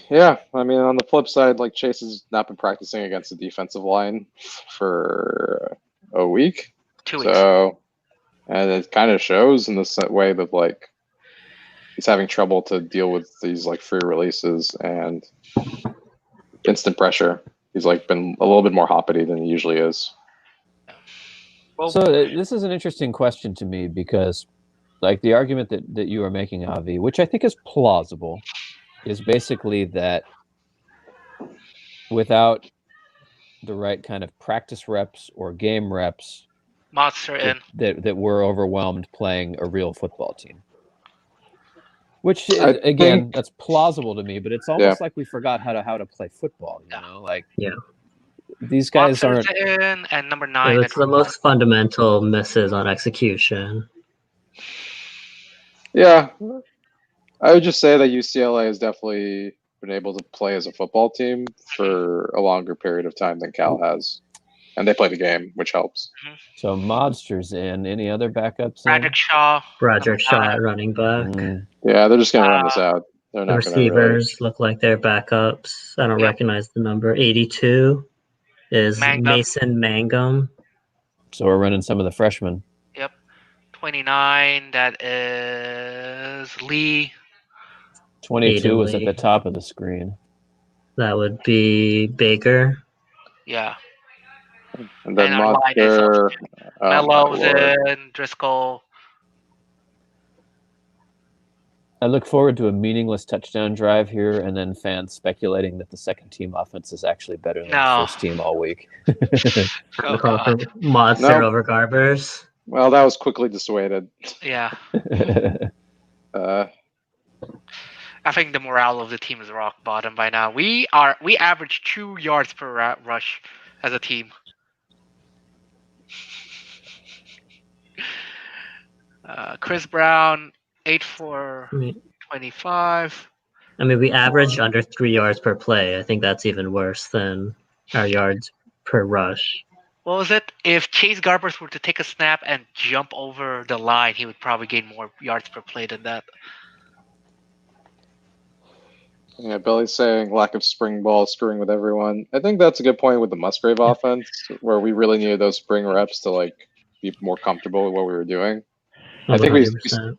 Yeah, I mean, on the flip side, like Chase has not been practicing against the defensive line for a week. 2 weeks. So, and it kind of shows in the way that like he's having trouble to deal with these like free releases and instant pressure. He's like been a little bit more hoppity than he usually is. So this is an interesting question to me because like the argument that you are making, Avi, which I think is plausible, is basically that without the right kind of practice reps or game reps, Monster in. that we're overwhelmed playing a real football team. Which I again, think- that's plausible to me, but it's almost like we forgot how to play football. You know, like these guys Monsters aren't. in, and number 9. It's the most fundamental misses on execution. Yeah, I would just say that UCLA has definitely been able to play as a football team for a longer period of time than Cal has, and they play the game, which helps. So Monsters in. Any other backups? Bradrick Shaw. Broderick number Shaw 9. at running back. Yeah, they're just gonna run this out. They're The not gonna really. receivers look like they're backups. I don't Yep. recognize the number. 82 is Mangum. Mason Mangum. So we're running some of the freshmen. 29, that is Lee. 22 was at Lee. the top of the screen. That would be Baker. Yeah. And then And our line is Monster. Oh my Mello's lord. in, Driscoll. I look forward to a meaningless touchdown drive here, and then fans speculating that the second team offense is actually better than No. the first team all week. Oh, Call for God. Monster No. over Garbers. Well, that was quickly dissuaded. Yeah. Uh, I think the morale of the team is rock bottom by now. We average 2 yards per rush as a team. Chris Brown, 8 for I mean, 25. we average under 3 yards per play. I think that's even worse than our yards per rush. What was it? If Chase Garbers were to take a snap and jump over the line, he would probably gain more yards per play than that. yeah, Billy's saying lack of spring ball screwing with everyone. I think that's a good point with the Musgrave offense, where we really needed those spring reps to like be more comfortable with what we were doing. I think we 100%.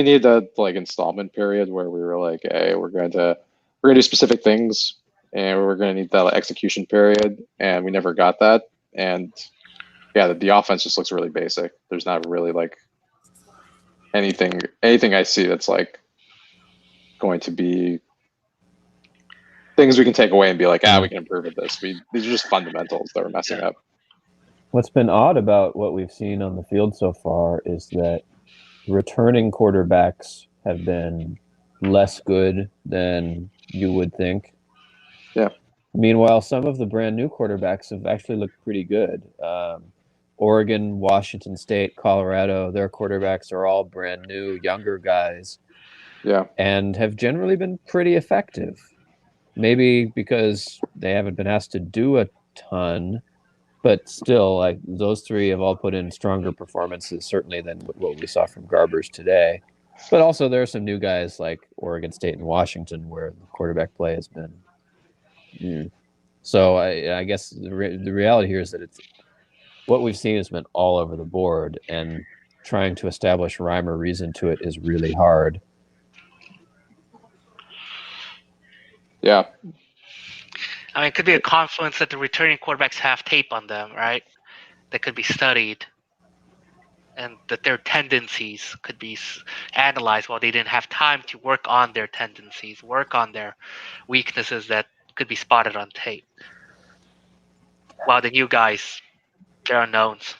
need that like installment period where we were like, hey, we're gonna do specific things, and we're gonna need that execution period, and we never got that. And yeah, the offense just looks really basic. There's not really like anything I see that's like going to be things we can take away and be like, we can improve at this. These are just fundamentals that we're messing up. What's been odd about what we've seen on the field so far is that returning quarterbacks have been less good than you would think. Yeah. Meanwhile, some of the brand new quarterbacks have actually looked pretty good. Oregon, Washington State, Colorado, their quarterbacks are all brand new, younger guys. Yeah. And have generally been pretty effective. Maybe because they haven't been asked to do a ton, but still, like those three have all put in stronger performances, certainly than what we saw from Garbers today. But also, there are some new guys like Oregon State and Washington where the quarterback play has been. So I guess the reality here is that it's what we've seen has been all over the board, and trying to establish rhyme or reason to it is really hard. Yeah. I mean, it could be a confluence that the returning quarterbacks have tape on them, right? That could be studied, and that their tendencies could be analyzed while they didn't have time to work on their tendencies, work on their weaknesses that could be spotted on tape. While the new guys, they're unknowns.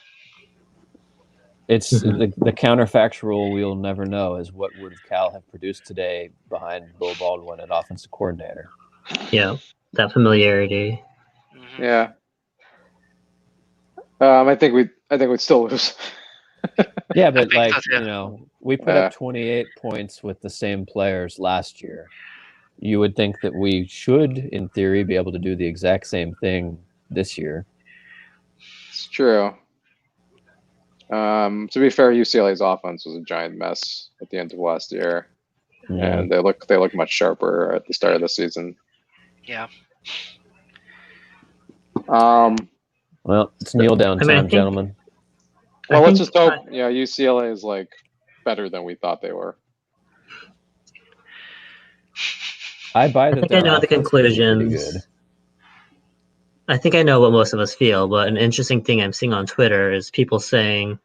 It's the counterfactual we'll never know is what would Cal have produced today behind Bo Baldwin and offensive coordinator. Yeah, that familiarity. Mm-hmm. Yeah. I think we'd still lose. Yeah, but think so, too. you know, we put up 28 points with the same players last year. You would think that we should, in theory, be able to do the exact same thing this year. It's true. To be fair, UCLA's offense was a giant mess at the end of last year, and they look much sharper at the start of the season. Yeah. Well, it's kneel down I mean, I time, think- gentlemen. Well, I let's think- just hope. Yeah, UCLA is like better than we thought they were. I buy that. I think I know the their offense is pretty conclusions. good. I think I know what most of us feel, but an interesting thing I'm seeing on Twitter is people saying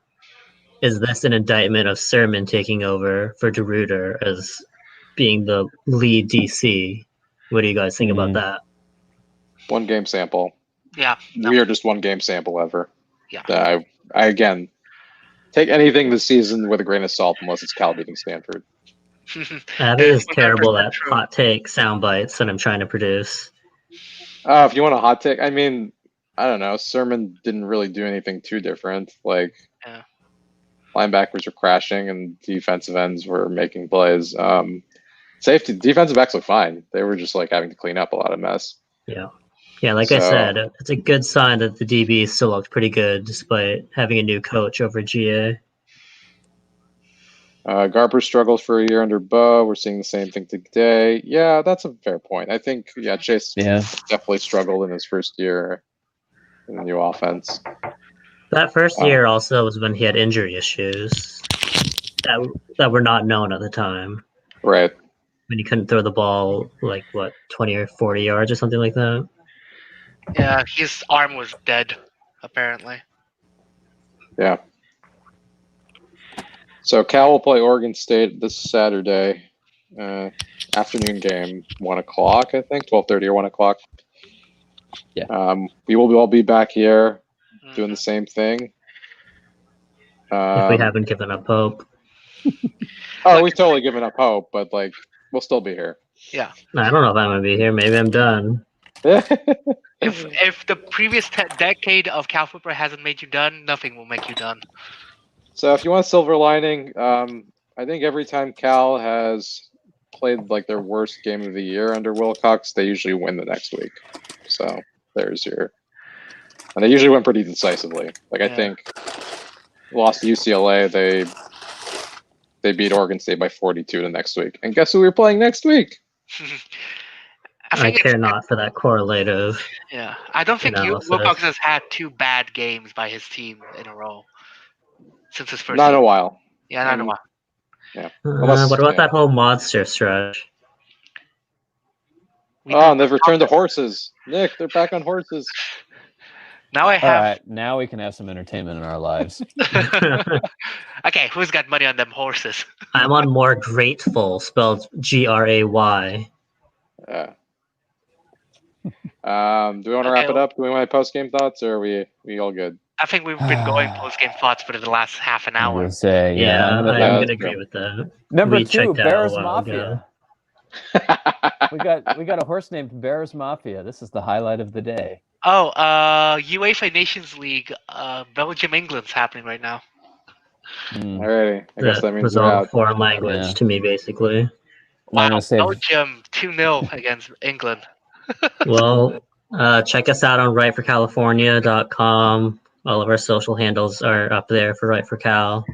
is this an indictment of Sermon taking over for DeRuyter as being the lead DC? What do you guys think about that? One game sample. Yeah. Weirdest one game sample ever. Yeah. I again take anything this season with a grain of salt unless it's Cal beating Stanford. Abby is terrible 100% at true. hot take sound bites that I'm trying to produce. If you want a hot take, I mean, I don't know. Sermon didn't really do anything too different. Like, Yeah. linebackers were crashing and defensive ends were making plays. Safety, defensive backs look fine. They were just like having to clean up a lot of mess. Yeah, like I So- said, it's a good sign that the DB still looked pretty good despite having a new coach over GA. Garber struggled for a year under Bo. We're seeing the same thing today. Yeah, that's a fair point. I think, Chase Yeah. definitely struggled in his first year in the new offense. That first year also was when he had injury issues that were not known at the time. Right. When he couldn't throw the ball 20 or 40 yards or something like that. Yeah, his arm was dead, apparently. Yeah. So Cal will play Oregon State this Saturday, afternoon game, 1 o'clock, I think, 12:30 or 1 o'clock. Yeah. We will all be back here doing Mhm. the same thing. If we haven't given up hope. We've totally given up hope, but like we'll still be here. Yeah. I don't know if I'm gonna be here. Maybe I'm done. If the previous decade of Cal football hasn't made you done, nothing will make you done. So if you want silver lining, I think every time Cal has played like their worst game of the year under Wilcox, they usually win the next week. So there's your, and they usually win pretty decisively. Like I Yeah. think lost to UCLA, they beat Oregon State by 42 the next week. And guess who we're playing next week? I I think care it's, not for that correlative. yeah. I don't think analysis. Wilcox has had 2 bad games by his team in a row since his first Not in a season. while. Yeah, not in a while. Unless- What about yeah. that whole monster stretch? We Oh, know- and they've returned to horses. Nick, they're back on horses. Now I All have. right, now we can have some entertainment in our lives. Okay, who's got money on them horses? I'm on more grateful, spelled Gray. Yeah. Do we want to wrap Okay. it up? Do we want post game thoughts, or are we all good? I think we've been going post-game thoughts for the last half an I hour. would say, Yeah, I'm gonna- I'm Yeah, gonna that's agree true. with that. Number we 2, checked out a Bears while Mafia. We got a horse named Bears Mafia. This is the highlight of the day. Oh, UEFA Nations League, Belgium England's happening right now. Hmm. Alrighty, I guess that means was we're all out. foreign language Yeah. to me, basically. I'm Wow, gonna say Belgium 2-0 against England. Well, check us out on rightforcalifornia.com. All of our social handles are up there for Right for Cal.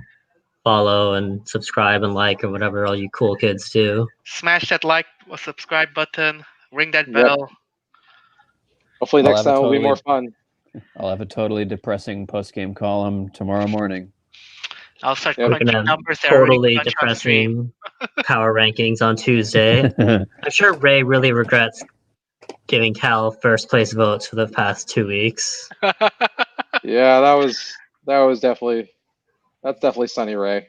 Follow and subscribe and like or whatever all you cool kids do. Smash that like or subscribe button. Ring that Yep. bell. Hopefully I'll next have a time will be totally- more fun. I'll have a totally depressing post-game column tomorrow morning. I'll start Yeah. We're crunching gonna have numbers that are already totally crunched on stream. depressing power rankings on Tuesday. I'm sure Ray really regrets giving Cal first place votes for the past 2 weeks. Yeah, that's definitely Sunny Ray.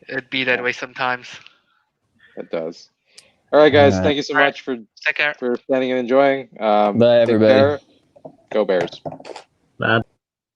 It'd be that way sometimes. It does. All right, guys. All right. Thank you so All right. much for Take care. standing and enjoying. Bye, Take everybody. care. Go Bears. Bad.